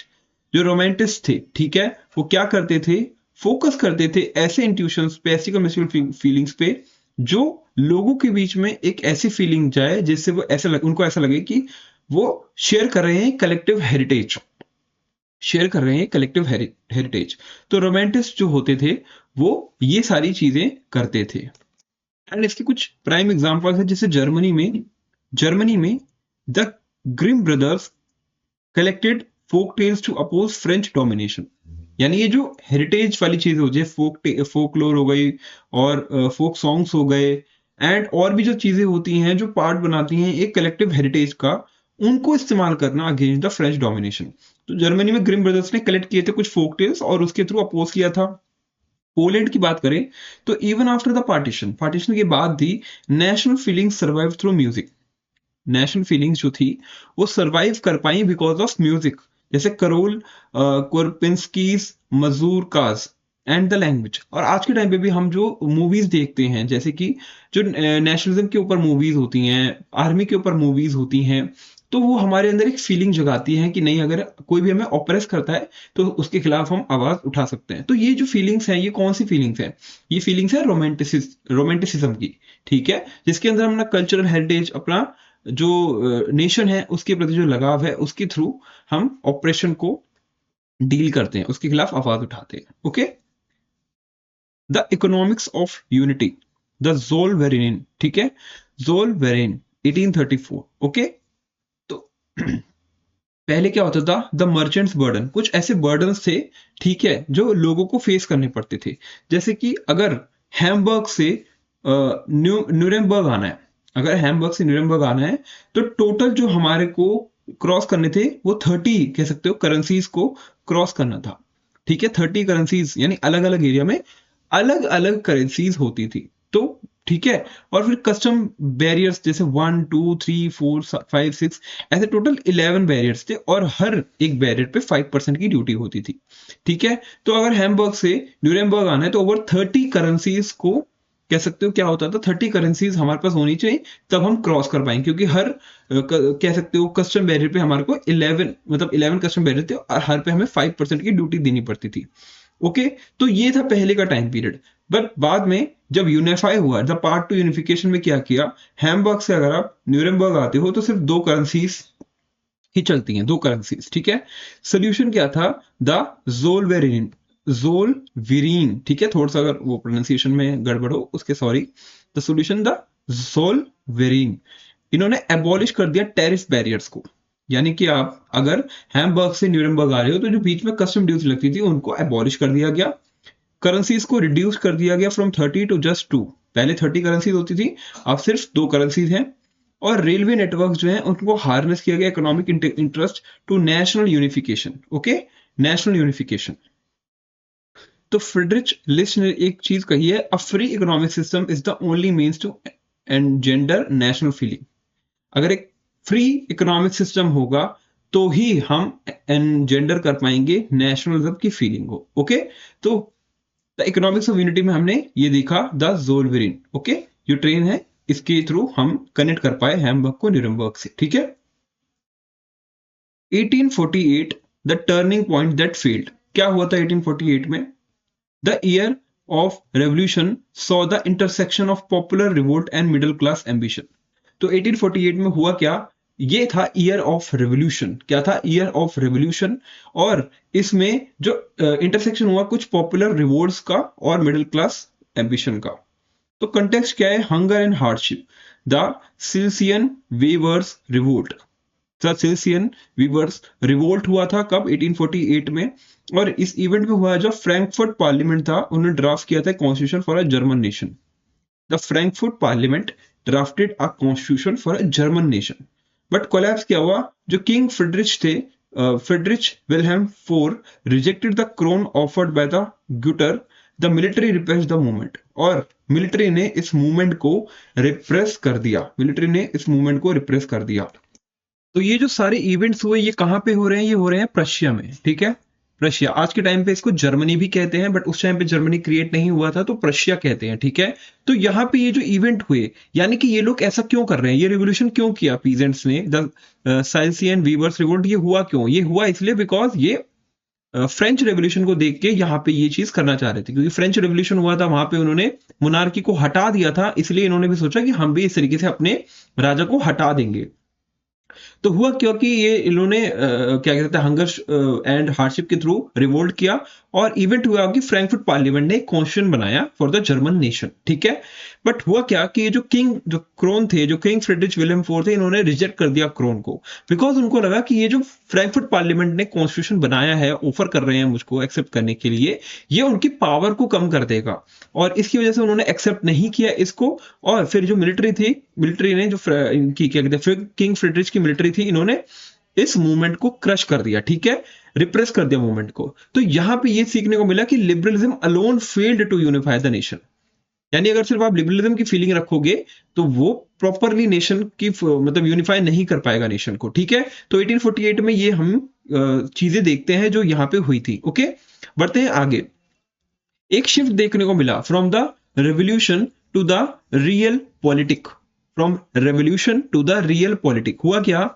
जो रोमांटिस्ट थे, ठीक है, वो क्या करते थे, फोकस करते थे ऐसे इंट्यूशंस पे, ऐसी मिस्टिकल फीलिंग्स पे जो लोगों के बीच में एक ऐसी फीलिंग जाए जिससे वो उनको ऐसा लगे कि वो शेयर कर रहे हैं कलेक्टिव हेरिटेज, शेयर कर रहे हैं कलेक्टिव हेरिटेज। तो रोमांटिस्ट जो होते थे वो ये सारी चीजें करते थे। एंड इसके कुछ प्राइम एग्जांपल्स है, जैसे जर्मनी में the Grimm brothers collected folk tales to oppose French domination. यानी ये जो हेरिटेज वाली चीजें हो, जैसे फोकलोर हो गई और फोक सॉन्ग्स हो गए, एंड और भी जो चीजें होती हैं जो पार्ट बनाती हैं एक कलेक्टिव हेरिटेज का, उनको इस्तेमाल करना अगेंस्ट द फ्रेंच डोमिनेशन। तो जर्मनी में ग्रिम ब्रदर्स ने कलेक्ट किए थे कुछ फोक टेल्स और उसके थ्रू अपोज किया था। पोलैंड की बात करें तो इवन आफ्टर द पार्टीशन के बाद भी national feelings survive through music. National feelings जो थी वो सरवाइव कर पाई बिकॉज ऑफ म्यूजिक, जैसे करोल कोरपिंस्कीज मजूरकाज एंड द लैंग्वेज। और आज के टाइम पे भी हम जो मूवीज देखते हैं, जैसे कि जो नेशनलिज्म के ऊपर मूवीज होती हैं, आर्मी के ऊपर मूवीज होती हैं, तो वो हमारे अंदर एक फीलिंग जगाती है कि नहीं, अगर कोई भी हमें ऑपरेस करता है तो उसके खिलाफ हम आवाज उठा सकते हैं। तो ये जो फीलिंग्स हैं, ये कौन सी फीलिंग्स है, ये फीलिंग्स है रोमांटिसिज्म की, ठीक है, जिसके अंदर अपना कल्चरल हेरिटेज, अपना जो नेशन है उसके प्रति जो लगाव है, उसके थ्रू हम ऑपरेशन को डील करते हैं, उसके खिलाफ आवाज उठाते हैं। Okay, the economics of unity, the जोल वेरिन, ठीक है, जोल वेरिन 1834। ओके, तो पहले क्या होता था, द मर्चेंट्स बर्डन, कुछ ऐसे बर्डन्स थे, ठीक है, जो लोगों को फेस करने पड़ते थे। जैसे कि अगर हैम्बर्ग से न्यूरेमबर्ग आना है, अगर हैम्बर्ग से न्यूरेमबर्ग आना है तो टोटल जो हमारे को क्रॉस करने थे वो 30 कह सकते हो करेंसीज को क्रॉस करना था, ठीक है, 30 करेंसीज, यानी अलग अलग एरिया में अलग अलग करेंसीज होती थी। तो ठीक है, और फिर कस्टम बैरियर्स जैसे 1 2 3 4 5 6 ऐसे टोटल 11 बैरियर्स थे, और हर एक बैरियर पे 5% की ड्यूटी होती थी, ठीक है। तो अगर हैम्बर्ग से न्यूरेमबर्ग आना है तो ओवर 30 करेंसीज को कह सकते हो क्या होता था, 30 करेंसीज हमारे पास होनी चाहिए तब हम क्रॉस कर पाएंगे, क्योंकि हर कह सकते हो कस्टम बैरियर पे हमारे को 11 कस्टम बैरियर थे और हर पे हमें 5% की ड्यूटी देनी पड़ती थी। ओके, तो ये था पहले का टाइम पीरियड। बट बाद में जब यूनिफाई हुआ, द पार्ट 2 यूनिफिकेशन में क्या किया, हैम्बर्ग से अगर आप न्यूरेमबर्ग आते हो तो सिर्फ 2 करेंसीज ही चलती हैं, 2 करेंसीज, ठीक है। सोल्यूशन क्या था, द जोलवेरिन, ठीक है, थोड़ा सा अगर वो प्रोनाउंसिएशन में गड़बड़ हो उसके सॉरी। द सोल्यूशन द जोलवेरिन, इन्होंने एबॉलिश कर दिया टैरिफ बैरियर्स को। यानी कि आप अगर हैम्बर्ग से न्यूरेमबर्ग आ रहे हो तो जो बीच में कस्टम ड्यूज लगती थी उनको एबॉलिश कर दिया गया, करेंसीज को रिड्यूस कर दिया गया फ्रॉम 30 टू जस्ट 2। पहले 30 करेंसीज होती थी, अब सिर्फ 2 करेंसीज हैं। और रेलवे नेटवर्क जो है उनको हार्नेस किया गया economic interest to national unification. Okay, national unification. तो फ्रेडरिच लिस्ट ने एक चीज कही है, a free economic system is the only means to engender national feeling. अगर एक फ्री इकोनॉमिक सिस्टम होगा तो ही हम एनजेंडर कर पाएंगे नेशनलिज्म की फीलिंग को। ओके, तो द इकोनॉमिक्स ऑफ यूनिटी में हमने ये देखा द ज़ोलवेरिन। ओके, जो ट्रेन है इसके थ्रू हम कनेक्ट कर पाए हैम्बर्ग को न्यूरमबर्ग से। ठीक है, 1848 the turning point that failed. क्या हुआ था 1848 में? The year of revolution saw the intersection of popular revolt and middle class ambition. तो 1848 में हुआ क्या? ये था ईयर ऑफ रेवोल्यूशन। क्या था? Year of revolution. और इसमें जो इंटरसेक्शन हुआ कुछ पॉपुलर रिवोल्ट्स का और मिडिल क्लास एम्बिशन का। तो कंटेक्स्ट क्या है? Hunger and hardship. The Silesian weavers revolt. The Silesian weavers revolt हुआ था कब? 1848 में। और इस इवेंट में हुआ जो फ्रैंकफर्ट पार्लियामेंट था उन्होंने ड्राफ्ट किया था constitution for a German nation. The Frankfurt parliament drafted a constitution for a German nation. But collapse क्या हुआ? जो किंग फ्रेडरिच थे, Friedrich Wilhelm IV rejected the crown offered by the ग्यूटर। The military repress the movement. और military ने इस movement को repress कर दिया। मिलिट्री ने इस मूवमेंट को रिप्रेस कर दिया। तो ये जो सारे इवेंट्स हुए ये कहाँ पे हो रहे हैं? ये हो रहे हैं प्रशिया में। ठीक है, प्रशिया। आज के टाइम पे इसको जर्मनी भी कहते हैं, बट उस टाइम पे जर्मनी क्रिएट नहीं हुआ था तो प्रशिया कहते हैं। ठीक है, तो यहाँ पे ये जो इवेंट हुए, यानी कि ये लोग ऐसा क्यों कर रहे हैं, ये रिवोल्यूशन क्यों किया पीजेंट्स ने, द साइल्सियन वीवर्स रिवोल्ट, ये हुआ क्यों? ये हुआ इसलिए बिकॉज ये फ्रेंच रेवोल्यूशन को देख के यहाँ पे ये चीज करना चाह रहे थे, क्योंकि फ्रेंच रेवोल्यूशन हुआ था वहां पे उन्होंने मोनार्की को हटा दिया था, इसलिए इन्होंने भी सोचा कि हम भी इस तरीके से अपने राजा को हटा देंगे। तो हुआ क्योंकि ये इन्होंने क्या कहते हैं हंगर एंड हार्डशिप के थ्रू रिवोल्ट किया और इवेंट हुआ कि फ्रैंकफर्ट पार्लियामेंट ने एक कॉन्स्टिट्यूशन बनाया फॉर द जर्मन नेशन। ठीक है, बट हुआ क्या कि ये जो क्रोन थे, जो किंग फ्रेडरिच विलियम IV थे, इन्होंने रिजेक्ट कर दिया क्रोन को, बिकॉज उनको लगा कि ये जो फ्रैंकफर्ट पार्लियामेंट ने कॉन्स्टिट्यूशन बनाया है, ऑफर कर रहे हैं मुझको एक्सेप्ट करने के लिए, ये उनकी पावर को कम कर देगा, और इसकी वजह से उन्होंने एक्सेप्ट नहीं किया इसको। और फिर जो मिलिट्री थी, मिलिट्री ने जो इनकी क्या कहते हैं किंग फ्रेडरिच की मिलिट्री थी, इन्होंने इस मूवमेंट को क्रश कर दिया। ठीक है, रिप्रेस कर दिया मूवमेंट को। तो यहां पे ये सीखने को मिला कि liberalism alone failed to unify the nation. यानी अगर सिर्फ आप लिबरलिज्म की फीलिंग रखोगे तो वो प्रॉपरली नेशन की मतलब यूनिफाई नहीं कर पाएगा नेशन को। ठीक है, तो 1848 में ये हम चीजें देखते हैं जो यहाँ पे हुई थी। ओके, बढ़ते हैं आगे। एक शिफ्ट देखने को मिला from the revolution to the realpolitik. From revolution to the realpolitik हुआ क्या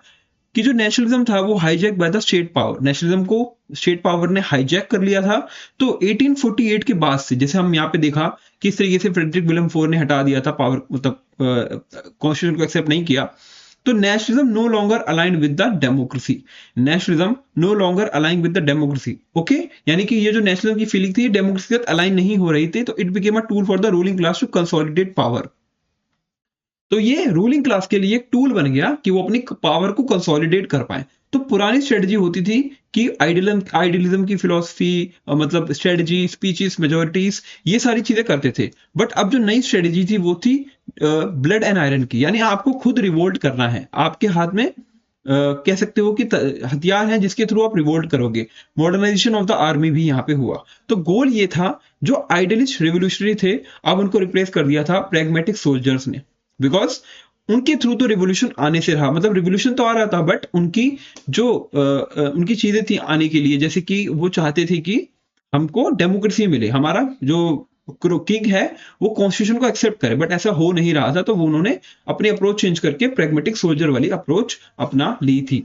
कि जो नेशनलिज्म था वो hijack by the state power, nationalism को स्टेट पावर ने हाईजैक कर लिया था। तो 1848 के बाद से, जैसे हम यहाँ पे देखा किस तरीके से फ्रेडरिक विलियम IV ने हटा दिया था पावर, मतलब कॉन्स्टिट्यूशन को एक्सेप्ट नहीं किया, तो nationalism no longer align with the democracy. Nationalism no longer align with the democracy. Okay, यानी कि ये जो नेशनलिज्म की फीलिंग थी डेमोक्रेसी के साथ अलाइन नहीं हो रही थी, तो it became a tool for the ruling class to consolidate power. तो ये रूलिंग क्लास के लिए एक टूल बन गया कि वो अपनी पावर को कंसोलिडेट कर पाए। तो पुरानी स्ट्रेटजी होती थी कि आइडियलिज्म की फिलॉसफी, मतलब स्ट्रेटजी, स्पीचेस, मेजोरिटीज, ये सारी चीजें करते थे। बट अब जो नई स्ट्रेटजी थी वो थी ब्लड एंड आयरन की, यानी आपको खुद रिवोल्ट करना है। आपके हाथ में कह सकते हो कि हथियार है जिसके थ्रू आप रिवोल्ट करोगे। मॉडर्नाइजेशन ऑफ द आर्मी भी यहाँ पे हुआ। तो गोल ये था, जो आइडियलिस्ट रिवोल्यूशनरी थे अब उनको रिप्लेस कर दिया था प्रैग्मेटिक सोल्जर्स ने, बिकॉज उनके थ्रू तो रिवोल्यूशन आने से रहा, मतलब रिवोल्यूशन तो आ रहा था बट उनकी जो उनकी चीजें थी आने के लिए, जैसे कि वो चाहते थे कि हमको डेमोक्रेसी मिले, हमारा जो किंग है वो कॉन्स्टिट्यूशन को एक्सेप्ट करे, बट ऐसा हो नहीं रहा था। तो वो उन्होंने अपनी अप्रोच चेंज करके प्रैग्मेटिक सोल्जर वाली अप्रोच अपना ली थी।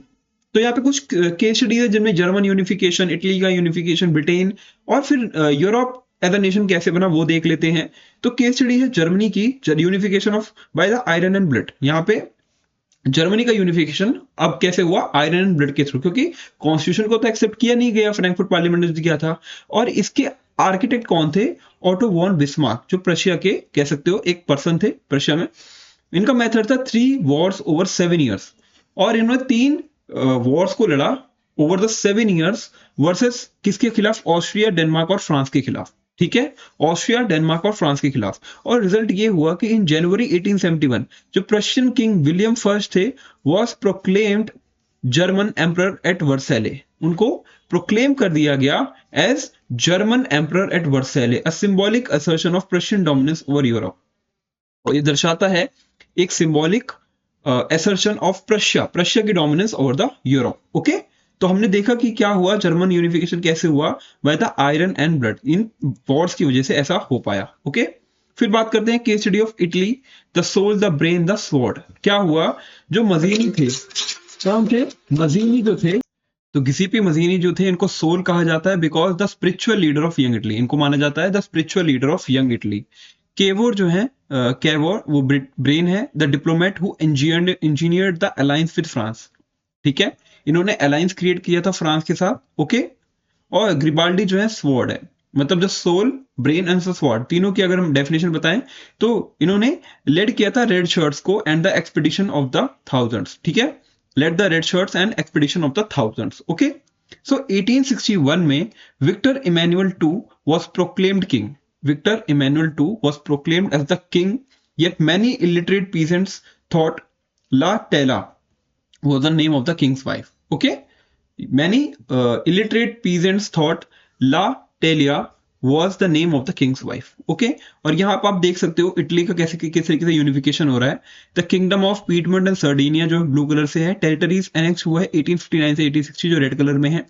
तो यहाँ पे कुछ केस स्टडीज है जिनमें जर्मन यूनिफिकेशन, इटली का यूनिफिकेशन, ब्रिटेन, और फिर यूरोप एज अ नेशन कैसे बना वो देख लेते हैं। तो केस स्टडी है जर्मनी की, unification of by the iron and blood. यहाँ पे जर्मनी का यूनिफिकेशन अब कैसे हुआ? आयरन एंड ब्लड के थ्रू, क्योंकि कॉन्स्टिट्यूशन को तो एक्सेप्ट किया नहीं गया, फ्रैंकफर्ट पार्लियामेंट ने किया था। और इसके आर्किटेक्ट कौन थे? ऑटो वॉन बिस्मार्क, जो प्रशिया के कह सकते हो एक पर्सन थे प्रशिया में। इनका मेथड था 3 वॉर्स ओवर 7 ईयर्स, और इन्होंने 3 वॉर्स को लड़ा ओवर द 7 ईयर्स वर्सेस किसके खिलाफ? ऑस्ट्रिया, डेनमार्क और फ्रांस के खिलाफ। ठीक है, ऑस्ट्रिया, डेनमार्क और फ्रांस के खिलाफ। और रिजल्ट ये हुआ कि इन जनवरी 1871 जो प्रशियन किंग विलियम फर्स्ट थे was proclaimed German emperor at Versailles, उनको प्रोक्लेम कर दिया गया as German emperor at Versailles, a symbolic assertion of Prussian dominance over Europe. और ये दर्शाता है एक सिंबॉलिक असर्शन ऑफ प्रशिया की dominance over the Europe. Okay, तो हमने देखा कि क्या हुआ, जर्मन यूनिफिकेशन कैसे हुआ, by the iron and blood, in Wars की वजह से ऐसा हो पाया। ओके, फिर बात करते हैं case study of Italy, the soul, the brain, the sword. क्या हुआ, जो मजीनी थे, कौन थे, मजीनी जो थे, तो गिसिपी मजीनी जो थे इनको सोल कहा जाता है because the spiritual leader of young Italy, इनको माना जाता है the spiritual leader of young Italy. Cavour जो है, केवोर वो ब्रेन है, the diplomat who engineered the alliance with France, ठीक है, इन्होंने अलायंस क्रिएट किया था फ्रांस के साथ। ओके, और ग्रिबाल्डी जो है स्वॉर्ड है, मतलब जो सोल, ब्रेन एंड स्वॉर्ड तीनों की अगर हम डेफिनेशन बताएं तो इन्होंने लेड किया था रेड शर्ट्स को and the expedition of the thousands, ठीक है, led the red shirts and expedition of the thousands. Okay, so 1861 में Victor Emmanuel two was proclaimed king. Victor Emmanuel II was proclaimed as the king, yet many illiterate peasants thought La Tella was the name of the king's wife. Okay, many illiterate peasants thought La Telia was the name of the king's wife. Okay, और यहाँ पर आप देख सकते हो Italy का कैसे किस तरीके से यूनिफिकेशन हो रहा है। The kingdom of Piedmont and Sardinia जो ब्लू कलर से है, टेरिटरीज एनेक्स हुआ है 1859 से 1860 जो रेड कलर में है।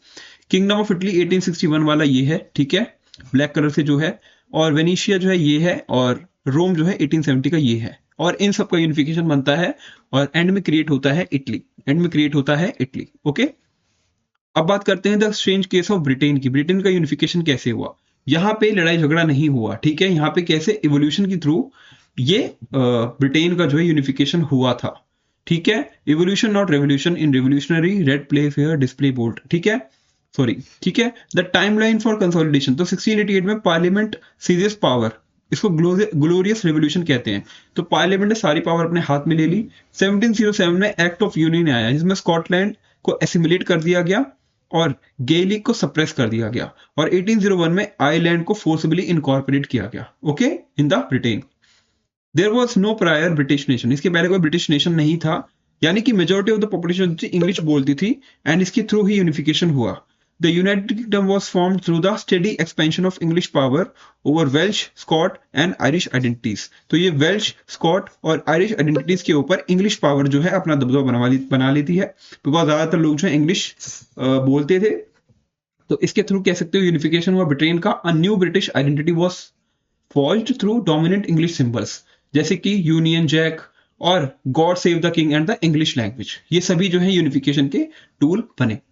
किंगडम ऑफ इटली 1861 वाला ये है, ठीक है, ब्लैक कलर से जो है, और वेनिशिया जो है ये है, और रोम जो है 1870 का ये है, और इन सब का यूनिफिकेशन बनता है और एंड में क्रिएट होता है इटली, एंड में क्रिएट होता है इटली। ओके, अब बात करते हैं the strange case of Britain की। ब्रिटेन का यूनिफिकेशन कैसे हुआ, यहाँ पे लड़ाई झगड़ा नहीं हुआ, ठीक है, यहाँ पे कैसे इवोल्यूशन के थ्रू ये ब्रिटेन का जो है यूनिफिकेशन हुआ था, ठीक है, evolution not revolution, in revolutionary red place here display bolt, ठीक है, सॉरी, ठीक है। द टाइमलाइन फॉर कंसोलिडेशन, तो 1688 में पार्लियामेंट सीजियस पावर, इसको ग्लोरियस रेवोल्यूशन कहते हैं, तो पार्लियामेंट ने सारी पावर अपने हाथ में ले ली। 1707 में एक्ट ऑफ यूनियन आया जिसमें स्कॉटलैंड को एसिमिलेट कर दिया गया और गेलिक को सप्रेस कर दिया गया, और 1801 में आयरलैंड को फोर्सबली इनकॉर्पोरेट किया गया, okay, in the Britain. There was no prior British nation, इसके पहले कोई ब्रिटिश नेशन नहीं था, यानी कि majority of the population English बोलती थी, एंड इसके थ्रू ही यूनिफिकेशन हुआ। The United Kingdom was formed through the steady expansion of English power over Welsh, Scot and Irish identities. तो ये Welsh, Scot और Irish identities के ऊपर English power जो है अपना दबदबा बना लेती है, बिकॉज ज्यादातर लोग जो है इंग्लिश बोलते थे, तो इसके थ्रू कह सकते हो यूनिफिकेशन हुआ ब्रिटेन का। A new British identity was forged through dominant English symbols, जैसे कि यूनियन जैक और God save the king and the English language, ये सभी जो है यूनिफिकेशन के टूल बने।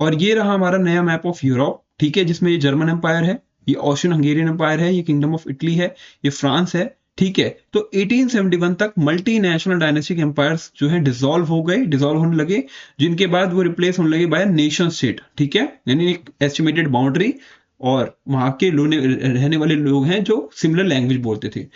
और ये रहा हमारा नया मैप ऑफ यूरोप, ठीक है, जिसमें ये जर्मन एम्पायर है, ये ऑस्ट्रियन हंगेरियन एम्पायर है, ये किंगडम ऑफ इटली है, ये फ्रांस है, ठीक है। तो 1871 तक मल्टीनेशनल डायनेस्टिक एम्पायर्स जो है डिसॉल्व होने लगे, जिनके बाद वो रिप्लेस होने लगे बाय नेशन स्टेट, ठीक है, यानी एक एस्टिमेटेड बाउंड्री, और वहां के रहने वाले लोग हैं जो सिमिलर लैंग्वेज बोलते थे,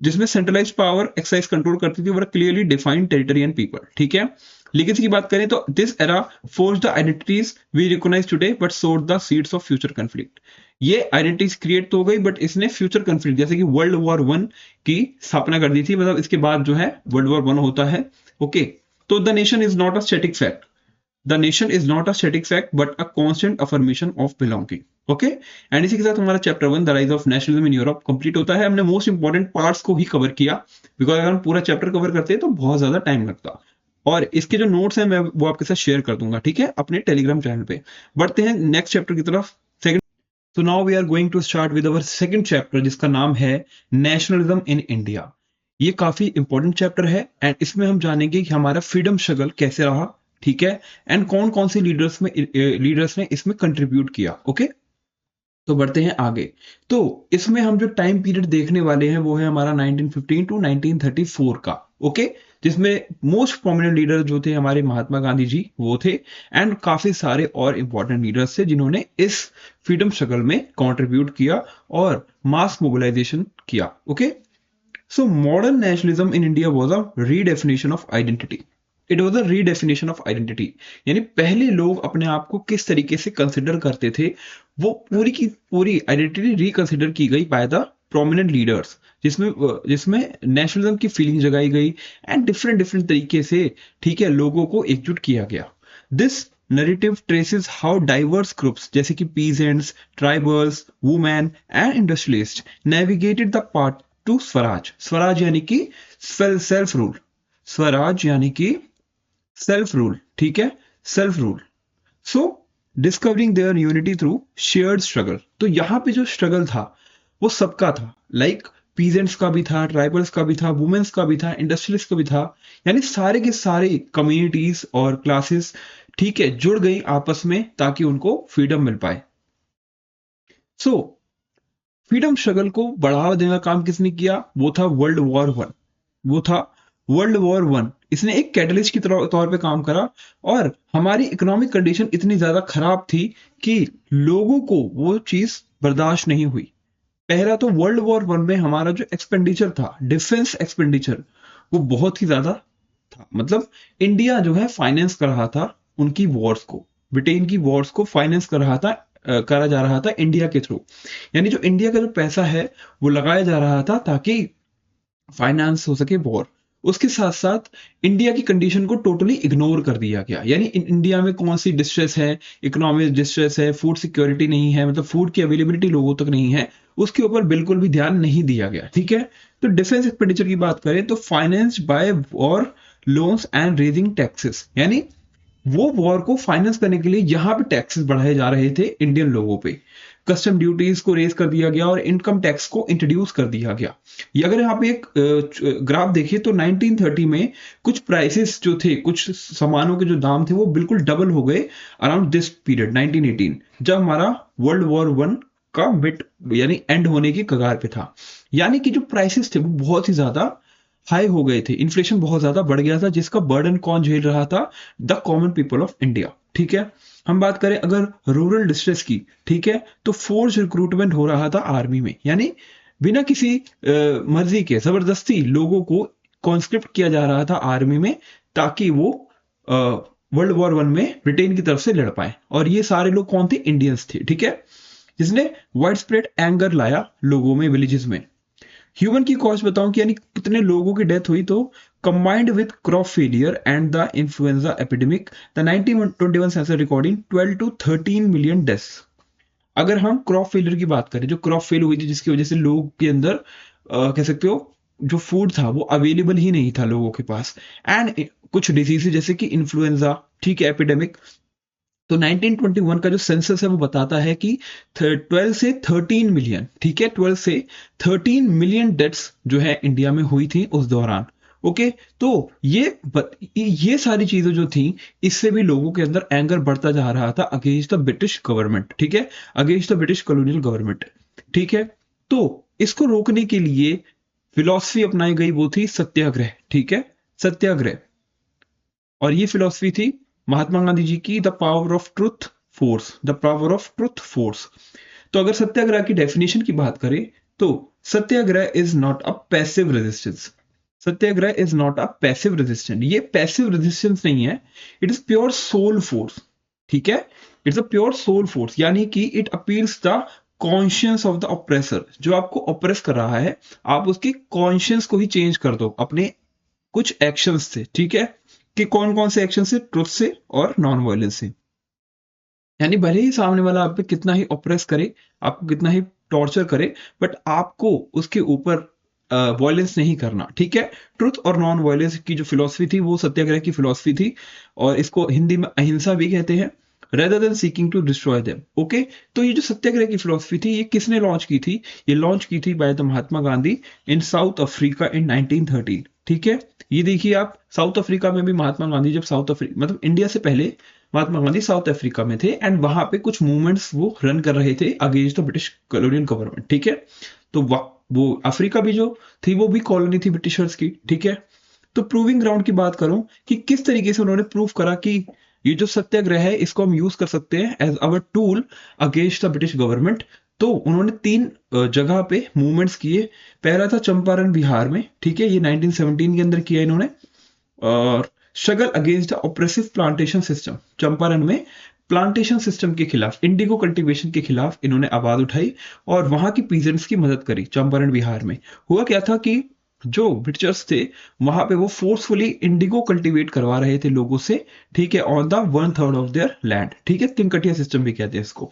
जिसमें सेंट्रलाइज्ड पावर एक्साइज कंट्रोल करती थी और clearly defined territory and people, ठीक है। लीगेसी की बात करें तो this era forged the identities we recognise today but sowed the seeds of future conflict. ये आइडेंटिटीज क्रिएट तो हो गई बट इसने फ्यूचर कॉन्फ्लिक्ट, जैसे कि वर्ल्ड वॉर 1 की स्थापना कर दी थी, मतलब इसके बाद जो है वर्ल्ड वॉर 1 होता है। ओके, तो the nation is not a static fact, the nation is not a static fact but a constant affirmation of belonging. Okay, and इसी के साथ हमारा chapter 1 the rise of nationalism in Europe complete होता है। हमने most important parts को ही cover किया, because अगर हम पूरा चैप्टर कवर करते हैं तो बहुत ज्यादा टाइम लगता, और इसके जो नोट्स हैं मैं वो आपके साथ शेयर कर दूंगा, ठीक है, अपने टेलीग्राम चैनल पे। बढ़ते हैं नेक्स्ट चैप्टर की तरफ, सेकंड। तो now we are going to start with our second chapter, जिसका नाम है नेशनलिज्म इन इंडिया। ये काफी इंपॉर्टेंट चैप्टर है, एंड इसमें हम जानेंगे कि हमारा फ्रीडम स्ट्रगल कैसे रहा, ठीक है, एंड कौन कौन से लीडर्स ने इसमें कंट्रीब्यूट किया। ओके, तो बढ़ते हैं आगे। तो इसमें हम जो टाइम पीरियड देखने वाले हैं वो है हमारा 1915 टू 1934 का, ओके, जिसमें मोस्ट प्रोमिनेंट लीडर जो थे हमारे महात्मा गांधी जी वो थे, एंड काफी सारे और इंपॉर्टेंट लीडर्स थे जिन्होंने इस फ्रीडम स्ट्रगल में कंट्रीब्यूट किया और मास मोबिलाइजेशन किया। Okay, so modern nationalism in India was a redefinition of identity. It was a redefinition of identity. यानी पहले लोग अपने आप को किस तरीके से कंसिडर करते थे, वो पूरी की पूरी आइडेंटिटी रिकंसिडर की गई बाय द प्रोमिनेंट लीडर्स, जिसमें जिसमें नेशनलिज्म की फीलिंग जगाई गई एंड डिफरेंट डिफरेंट तरीके से, ठीक है, लोगों को एकजुट किया गया। This narrative traces how diverse groups जैसे कि peasants, tribals, women and industrialist navigated the path to swaraj. Swaraj यानी कि सेल्फ रूल, स्वराज यानी कि सेल्फ रूल, ठीक है, self rule. So discovering there unity through shared struggle. तो यहाँ पे जो स्ट्रगल था वो सबका था, लाइक पीजेंट्स का भी था, ट्राइबल्स का भी था, वुमेन्स का भी था, इंडस्ट्रियलिस्ट का भी था। यानी सारे के सारे कम्युनिटीज और क्लासेस, ठीक है, जुड़ गई आपस में ताकि उनको फ्रीडम मिल पाए। सो फ्रीडम स्ट्रगल को बढ़ावा देने का काम किसने किया? वो था वर्ल्ड वॉर वन। वो था वर्ल्ड वॉर वन। इसने एक कैटलिस्ट की तौर पे काम करा, और हमारी इकोनॉमिक कंडीशन इतनी ज्यादा खराब थी कि लोगों को वो चीज बर्दाश्त नहीं हुई। पहला तो वर्ल्ड वॉर वन में हमारा जो एक्सपेंडिचर था, डिफेंस एक्सपेंडिचर, वो बहुत ही ज्यादा था। मतलब इंडिया जो है फाइनेंस कर रहा था उनकी वॉर्स को, ब्रिटेन की वॉर्स को फाइनेंस कर रहा था, करा जा रहा था इंडिया के थ्रू। यानी जो इंडिया का जो पैसा है वो लगाया जा रहा था ताकि फाइनेंस हो सके वॉर। उसके साथ साथ इंडिया की कंडीशन को टोटली इग्नोर कर दिया गया। यानी इंडिया में कौन सी डिस्ट्रेस है, इकोनॉमिक डिस्ट्रेस है, फूड सिक्योरिटी नहीं है, मतलब फूड की अवेलेबिलिटी लोगों तक नहीं है, उसके ऊपर बिल्कुल भी ध्यान नहीं दिया गया। ठीक है, तो डिफेंस एक्सपेंडिचर की बात करें तो finance by war, loans and raising taxes. यानी वो वॉर को फाइनेंस करने के लिए यहाँ पे टैक्सेस बढ़ाए जा रहे थे इंडियन लोगों पे। कस्टम ड्यूटीज को रेज कर दिया गया और इनकम टैक्स को इंट्रोड्यूस कर दिया गया। ये अगर यहाँ पे एक ग्राफ देखें तो 1930 में कुछ प्राइसेस जो थे, कुछ सामानों के जो दाम थे वो बिल्कुल डबल हो गए अराउंड दिस पीरियड 1918, जब हमारा वर्ल्ड वॉर वन का मिड यानी एंड होने की कगार पे था। यानी कि जो प्राइसेस थे वो बहुत ही ज्यादा हाई हो गए थे, इन्फ्लेशन बहुत ज्यादा बढ़ गया था, जिसका बर्डन कौन झेल रहा था? The common people of India. ठीक है, हम बात करें अगर रूरल डिस्ट्रेस की, ठीक है, तो फोर्स रिक्रूटमेंट हो रहा था आर्मी में। यानी बिना किसी मर्जी के जबरदस्ती लोगों को कॉन्स्क्रिप्ट किया जा रहा था आर्मी में, ताकि वो वर्ल्ड वॉर वन में ब्रिटेन की तरफ से लड़ पाए। और ये सारे लोग कौन थे? इंडियंस थे। ठीक है, जिसने वाइड स्प्रेड एंगर लाया लोगों में, विलेजेस में। ह्यूमन की कॉस्ट बताऊं कि यानी कितने लोगों की डेथ हुई, तो combined with crop failure and the influenza epidemic the 1921 census recording 12 to 13 million deaths. अगर हम क्रॉप फेलियर की बात करें, जो क्रॉप फेल हुई थी जिसकी वजह से लोग के अंदर कह सकते हो जो फूड था वो अवेलेबल ही नहीं था लोगों के पास, एंड कुछ डिजीज जैसे कि इन्फ्लुएंजा, ठीक है, एपिडेमिक। तो 1921 का जो सेंसस है वो बताता है कि 12 से 13 मिलियन, ठीक है, 12 से 13 मिलियन डेथ्स जो है इंडिया में हुई थी उस दौरान। ओके, तो ये सारी चीजें जो थी, इससे भी लोगों के अंदर एंगर बढ़ता जा रहा था अगेंस्ट द ब्रिटिश गवर्नमेंट। ठीक है, against the British colonial government. ठीक है, तो इसको रोकने के लिए फिलॉसफी अपनाई गई, वो थी सत्याग्रह। ठीक है, सत्याग्रह। और ये फिलॉसफी थी महात्मा गांधी जी की, the power of truth force, the power of truth force. तो अगर सत्याग्रह की डेफिनेशन की बात करें तो Satyagraha is not a passive resistance. Satyagraha is not a passive resistance. ये पैसिव रेजिस्टेंस नहीं है, it is pure soul force. ठीक है, it's a pure soul force, यानी कि it appeals the conscience of the oppressor. जो आपको ऑप्रेस कर रहा है, आप उसके कॉन्शियंस को ही चेंज कर दो अपने कुछ एक्शंस से। ठीक है, कि कौन कौन से एक्शन से? ट्रुथ से और नॉन वायलेंस से। यानी भले ही सामने वाला आप पे कितना ही ऑप्रेस करे, आपको कितना ही टॉर्चर करे, बट आपको उसके ऊपर वायलेंस नहीं करना। ठीक है, ट्रुथ और नॉन वायलेंस की जो फिलॉसफी थी वो सत्याग्रह की फिलॉसफी थी, और इसको हिंदी में अहिंसा भी कहते हैं, rather than seeking to destroy them. Okay, तो ये जो सत्याग्रह की फिलॉसफी थी, ये किसने लॉन्च की थी? ये लॉन्च की थी by the Mahatma Gandhi in south Africa in 1913। ठीक है, ये देखिए आप, साउथ अफ्रीका में भी महात्मा गांधी जब साउथ अफ्रीका मतलब इंडिया से पहले महात्मा गांधी साउथ अफ्रीका में थे, एंड वहां पे कुछ मूवमेंट्स वो रन कर रहे थे against the British colonial government. ठीक है, तो वो अफ्रीका भी जो थी वो भी कॉलोनी थी ब्रिटिशर्स की। ठीक है, तो प्रूविंग ग्राउंड की बात करूं कि किस तरीके से उन्होंने प्रूव करा कि ये जो सत्याग्रह है इसको हम यूज कर सकते हैं as our tool against the British government. तो उन्होंने 3 जगह पे मूवमेंट्स किए। पहला था चंपारण बिहार में, ठीक है, ये 1917 के अंदर किया इन्होंने, और struggle against the oppressive plantation system. Champaran में प्लांटेशन सिस्टम के खिलाफ, इंडिगो कल्टीवेशन के खिलाफ इन्होंने आवाज उठाई और वहां की पीजेंट्स की मदद करी। चंपारण बिहार में हुआ क्या था कि जो ब्रिटिशर्स थे वहां पे वो फोर्सफुली इंडिगो कल्टीवेट करवा रहे थे लोगों से, ठीक है, on the 1/3 of their land, ठीक है, तिनकटिया सिस्टम भी कहते हैं इसको,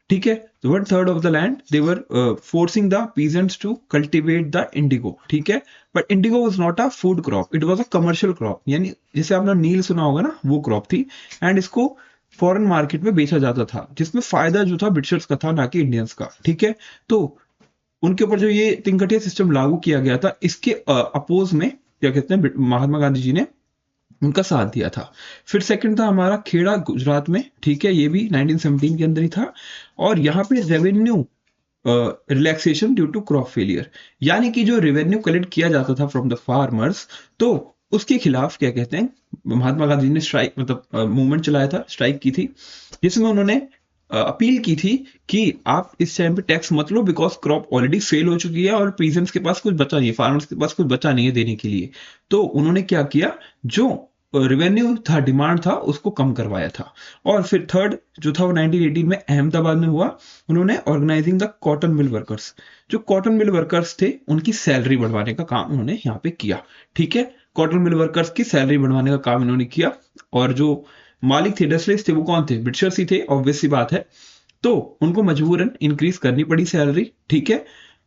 ठीक है। 1/3 of the land they were forcing the peasants to cultivate the indigo, ठीक है। But indigo was not a food crop, it was a commercial crop, यानी जैसे आपने नील सुना होगा ना, वो क्रॉप थी। एंड इसको फॉरेन मार्केट में बेचा जाता था, जिसमें फायदा जो था ब्रिटिशर्स का था, ना कि इंडियंस का, ठीक है। तो उनके ऊपर जो ये तिनकटिया सिस्टम लागू किया गया था, इसके अपोज में क्या कहते हैं, महात्मा गांधी जी ने उनका साथ दिया था। फिर सेकंड था हमारा खेड़ा गुजरात में, ठीक है, ये भी 1917 के अंदर ही था। और यहाँ पे revenue relaxation due to crop failure, यानी कि जो रेवेन्यू कलेक्ट किया जाता था फ्रॉम द फार्मर्स, तो उसके खिलाफ क्या कहते हैं, महात्मा गांधी ने स्ट्राइक मतलब मूवमेंट चलाया था, स्ट्राइक की थी, जिसमें उन्होंने अपील की थी कि आप इस टाइम पे टैक्स मत लो, बिकॉज क्रॉप ऑलरेडी फेल हो चुकी है और पीजेंट्स के पास कुछ बचा नहीं है, फार्मर्स के पास कुछ बचा नहीं है देने के लिए। तो उन्होंने क्या किया, जो रेवेन्यू था, डिमांड था, उसको कम करवाया था। और फिर थर्ड जो था वो 1918 में अहमदाबाद में हुआ। उन्होंने organising the cotton mill workers, जो कॉटन मिल वर्कर्स थे उनकी सैलरी बढ़वाने का काम उन्होंने यहाँ पे किया, ठीक है। कॉटन मिल वर्कर्स की सैलरी बढ़वाने का काम इन्होंने किया। और जो मालिक थे, इंडस्ट्रियलिस्ट थे, वो कौन थे, ब्रिटिशर्स ही थे, ऑब्वियस सी बात है। तो उनको मजबूरन इंक्रीज करनी पड़ी सैलरी, ठीक है।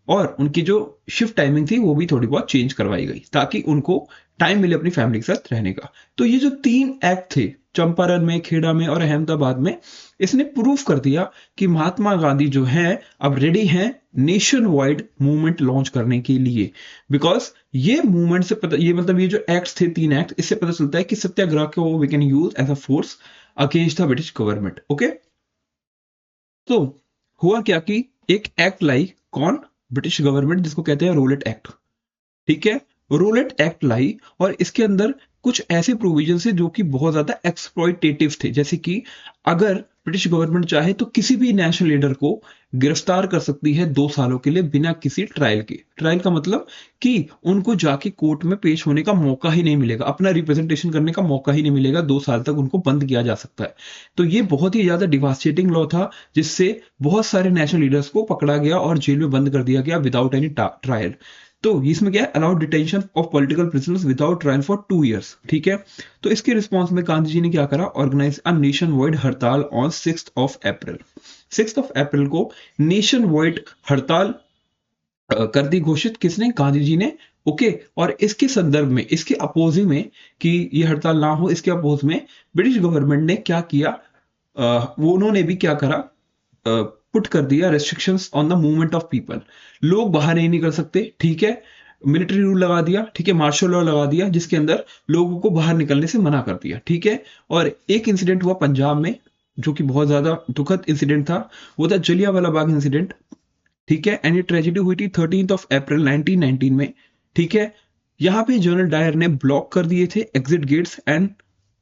और उनकी जो शिफ्ट टाइमिंग थी वो भी थोड़ी बहुत चेंज करवाई गई, ताकि उनको टाइम मिले अपनी फैमिली के साथ रहने का। तो ये जो 3 एक्ट थे, चंपारण में, खेड़ा में और अहमदाबाद में, इसने प्रूफ कर दिया कि महात्मा गांधी जो हैं अब रेडी हैं नेशन वाइड मूवमेंट लॉन्च करने के लिए। बिकॉज ये मूवमेंट से पता, ये मतलब ये जो एक्ट थे, 3 एक्ट, इससे पता चलता है कि सत्याग्रह को we can use as a force against the British government, okay. तो हुआ क्या कि एक एक्ट लाई, कौन, ब्रिटिश गवर्नमेंट, जिसको कहते हैं रोलेट एक्ट, ठीक है। रोलेट एक्ट लाई और इसके अंदर कुछ ऐसे प्रोविजन है जो कि बहुत ज्यादा एक्सप्लॉइटेटिव थे, जैसे कि अगर ब्रिटिश गवर्नमेंट चाहे तो किसी भी नेशनल लीडर को गिरफ्तार कर सकती है 2 सालों के लिए बिना किसी ट्रायल के। ट्रायल का मतलब कि उनको जाके कोर्ट में पेश होने का मौका ही नहीं मिलेगा, अपना रिप्रेजेंटेशन करने का मौका ही नहीं मिलेगा, 2 साल तक उनको बंद किया जा सकता है। तो ये बहुत ही ज्यादा डिवास्टेटिंग लॉ था, जिससे बहुत सारे नेशनल लीडर्स को पकड़ा गया और जेल में बंद कर दिया गया विदाउट एनी ट्रायल। तो इसमें क्या है, allowed detention of political prisoners without trial for 2 years, ठीक है। तो इसके रिस्पॉन्स में गांधी जी ने क्या करा, ऑर्गेनाइज अ नेशन वाइड हड़ताल on 6th of April। 6th of April को नेशन वाइड हड़ताल कर दी घोषित, किसने, गांधी जी ने, ओके। और इसके संदर्भ में, इसके अपोजिंग में, कि ये हड़ताल ना हो, इसके अपोज में ब्रिटिश गवर्नमेंट ने क्या किया, वो उन्होंने भी क्या करा, पुट कर दिया restrictions on the movement of people. लोग बाहर नहीं निकल सकते, ठीक है। मिलिट्री रूल लगा दिया, ठीक है, मार्शल लॉ लगा दिया, जिसके अंदर लोगों को बाहर निकलने से मना कर दिया, ठीक है। और एक इंसिडेंट हुआ पंजाब में, जो कि बहुत ज्यादा दुखद इंसिडेंट था, वो था जलियांवाला बाग इंसिडेंट, ठीक है। एंड ये ट्रेजेडी हुई थी 13th of April 1919 में, ठीक है। यहाँ पे जनरल डायर ने ब्लॉक कर दिए थे exit gates and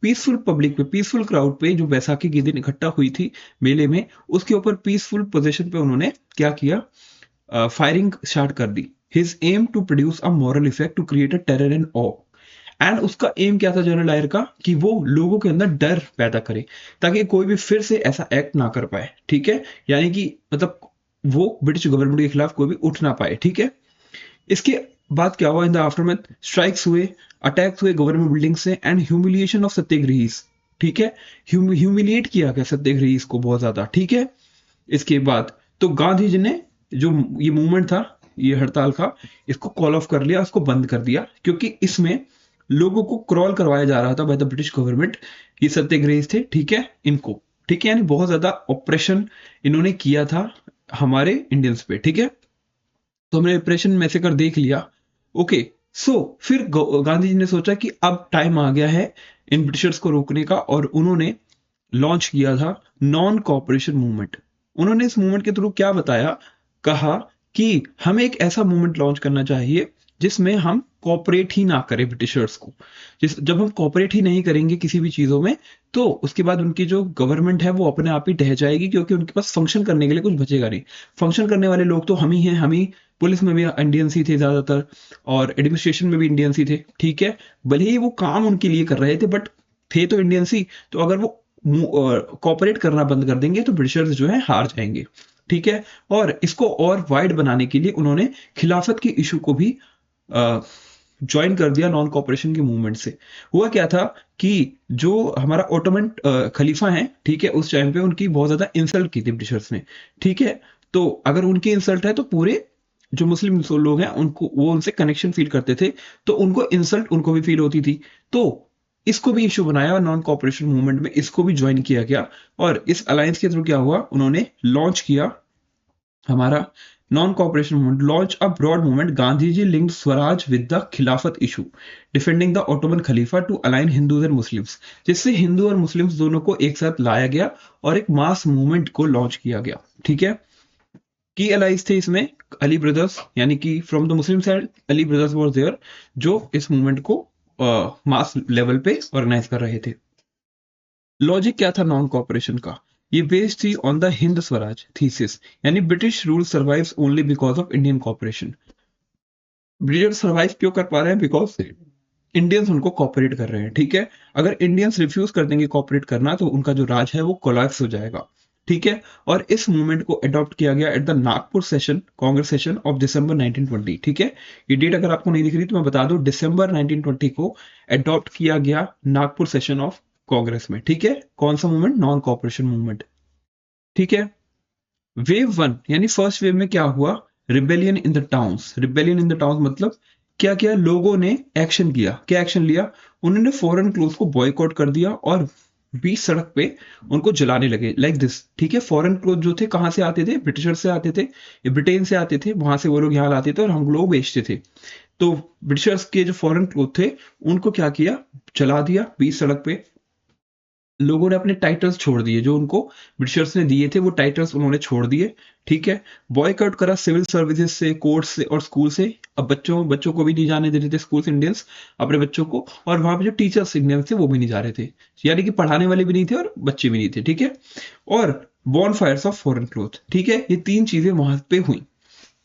peaceful public पे, पीसफुल क्राउड पे, जो बैसाखी के दिन इकट्ठा हुई थी मेले में, उसके ऊपर पीसफुल पोजीशन पे उन्होंने क्या किया, फायरिंग स्टार्ट कर दी। His aim to produce a moral effect to create a terror and awe. And उसका एम क्या था जनरल डायर का, कि वो लोगों के अंदर डर पैदा करे, ताकि कोई भी फिर से ऐसा एक्ट ना कर पाए, ठीक है। यानी कि मतलब वो ब्रिटिश गवर्नमेंट के खिलाफ कोई भी उठ ना पाए, ठीक है। इसके बाद क्या हुआ, इन द आफ्टरमैथ स्ट्राइक्स हुए, अटैक्स हुए गवर्नमेंट बिल्डिंग से, एंड ह्यूमिलिएशन ऑफ सत्याग्रहीज, ठीक है। ह्यूमिलिएट किया गया सत्याग्रहीज को बहुत ज्यादा, ठीक है। इसके बाद तो गांधी जी ने जो ये मूवमेंट था, ये हड़ताल का, इसको कॉल ऑफ कर लिया, उसको बंद कर दिया, क्योंकि इसमें लोगों को क्रॉल करवाया जा रहा था बाय द ब्रिटिश गवर्नमेंट। ये सत्याग्रहीज थे, ठीक है, इनको, ठीक है, यानी बहुत ज्यादा ऑपरेशन इन्होंने किया था हमारे इंडियंस पे, ठीक है। तो हमने ऑपरेशन में से कर देख लिया, ओके। सो फिर गांधी जी ने सोचा कि अब टाइम आ गया है इन ब्रिटिशर्स को रोकने का, और उन्होंने लॉन्च किया था नॉन कॉपरेशन मूवमेंट। उन्होंने इस मूवमेंट के थ्रू क्या बताया, कहा कि हमें एक ऐसा मूवमेंट लॉन्च करना चाहिए जिसमें हम कॉपरेट ही ना करें ब्रिटिशर्स को। जब हम कॉपरेट ही नहीं करेंगे किसी भी चीजों में, तो उसके बाद उनकी जो गवर्नमेंट है वो अपने आप ही ढह जाएगी, क्योंकि उनके पास फंक्शन करने के लिए कुछ बचेगा नहीं। फंक्शन करने वाले लोग तो हम ही हैं, हम ही। पुलिस में भी इंडियंस ही थे ज्यादातर, और एडमिनिस्ट्रेशन में भी इंडियंस ही थे, ठीक है। भले ही वो काम उनके लिए कर रहे थे, बट थे तो इंडियंस ही। तो अगर वो कॉपरेट करना बंद कर देंगे तो ब्रिटिशर्स जो है हार जाएंगे, ठीक है। और इसको और वाइड बनाने के लिए उन्होंने खिलाफत की इशू को भी ज्वाइन कर दिया नॉन कॉपरेशन के मूवमेंट से। हुआ क्या था कि जो हमारा ओटोमन खलीफा है, ठीक है, उस टाइम पे उनकी बहुत ज्यादा इंसल्ट की थी ब्रिटिशर्स ने, ठीक है। तो अगर उनकी इंसल्ट है तो पूरे जो मुस्लिम लोग हैं उनको, वो उनसे कनेक्शन फील करते थे, तो उनको इंसल्ट उनको भी फील होती थी। तो इसको भी इशू बनाया और नॉन कॉपरेशन मूवमेंट में इसको भी ज्वाइन किया गया। और इस अलायंस के थ्रू क्या हुआ, उन्होंने लॉन्च किया हमारा non cooperation movement, launch a broad movement Gandhi ji linked Swaraj with the Khilafat issue, defending the Ottoman Khalifa to align Hindus and Muslims, जिससे हिंदू और मुस्लिम्स दोनों को एक साथ लाया गया और एक मास मूवमेंट को लॉन्च किया गया, ठीक है। की अलाइज थे इसमें अली ब्रदर्स, यानी कि from the Muslim side Ali brothers was there, जो इस मूवमेंट को मास लेवल पे ऑर्गेनाइज कर रहे थे। लॉजिक क्या था नॉन कॉपरेशन का, ये बेस्ड थी on the Hind Swaraj thesis, यानी British rule survives only because of Indian cooperation. British survive क्यों कर पा रहे हैं, बिकॉज इंडियंस उनको कॉपरेट कर रहे हैं, ठीक है। अगर इंडियंस रिफ्यूज कर देंगे कॉपरेट करना तो उनका जो राज है वो कोलैप्स हो जाएगा, ठीक है। और इस मूवमेंट को अडॉप्ट किया गया at the Nagpur session, Congress session of December 1920, ठीक है। ये डेट अगर आपको नहीं दिख रही तो मैं बता दूं, दिसंबर 1920 को अडॉप्ट किया गया नागपुर सेशन ऑफ कांग्रेस में, ठीक है। कौन सा मूवमेंट, नॉन कॉपरेशन मूवमेंट, ठीक है। वेव वन यानी फर्स्ट वेव में क्या हुआ, rebellion in the towns. Rebellion in the towns मतलब क्या किया, लोगों ने एक्शन किया। क्या एक्शन लिया, उन्होंने फॉरेन क्लोथ को बॉयकॉट कर दिया और बीच सड़क पे उनको जलाने लगे, लाइक दिस, ठीक है। फॉरेन क्लोथ जो थे कहां से आते थे, ब्रिटिशर से आते थे, ये ब्रिटेन से आते थे, वहां से वो लोग यहाँ लाते थे और हम लोग बेचते थे। तो ब्रिटिशर्स के जो फॉरेन क्लोथ थे उनको क्या किया, जला दिया बीच सड़क पे। लोगों ने अपने टाइटल्स छोड़ दिए, जो उनको ब्रिटिशर्स ने दिए थे वो टाइटल्स उन्होंने छोड़ दिए, ठीक है। बॉयकआउट करा सिविल सर्विसेज से, कोर्ट से और स्कूल से। अब बच्चों बच्चों को भी नहीं जाने दे रहे थे स्कूल इंडियंस, अपने बच्चों को। और वहां पे जो टीचर्स इंडियंस थे वो भी नहीं जा रहे थे, यानी कि पढ़ाने वाले भी नहीं थे और बच्चे भी नहीं थे, ठीक है। और बॉन फायर्स ऑफ फॉरेन क्लोथ, ठीक है। ये तीन चीजें वहां पे हुई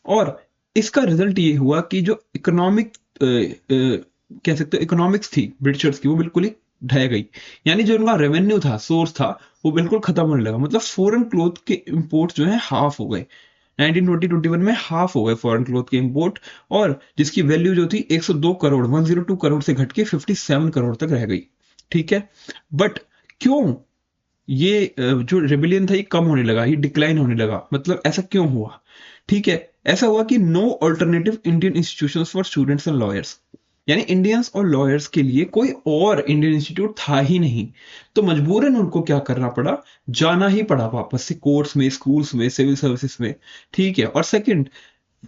और इसका रिजल्ट ये हुआ कि जो इकोनॉमिक कह सकते हो इकोनॉमिक्स थी ब्रिटिशर्स की, वो बिल्कुल ही ढह गई। यानी जो उनका रेवेन्यू था, सोर्स था, वो बिल्कुल खत्म होने लगा। मतलब फॉरेन क्लोथ के इंपोर्ट जो है हाफ हो गए। 1920-21 में हाफ हो गए फॉरेन क्लोथ के इंपोर्ट, और जिसकी वैल्यू जो थी 102 करोड़ 102 करोड़ से घट के 57 करोड़ तक रह गई, ठीक है। बट क्यों ये जो रेबिलियन था ये कम होने लगा, ये डिक्लाइन होने लगा, मतलब ऐसा क्यों हुआ, ठीक है। ऐसा हुआ कि no alternative Indian institutions for students and lawyers, यानी इंडियंस और लॉयर्स के लिए कोई और इंडियन इंस्टीट्यूट था ही नहीं। तो मजबूरन उनको क्या करना पड़ा, जाना ही पड़ा वापस से कोर्ट्स में, स्कूल्स में, सिविल सर्विसेज में, ठीक है। और सेकंड,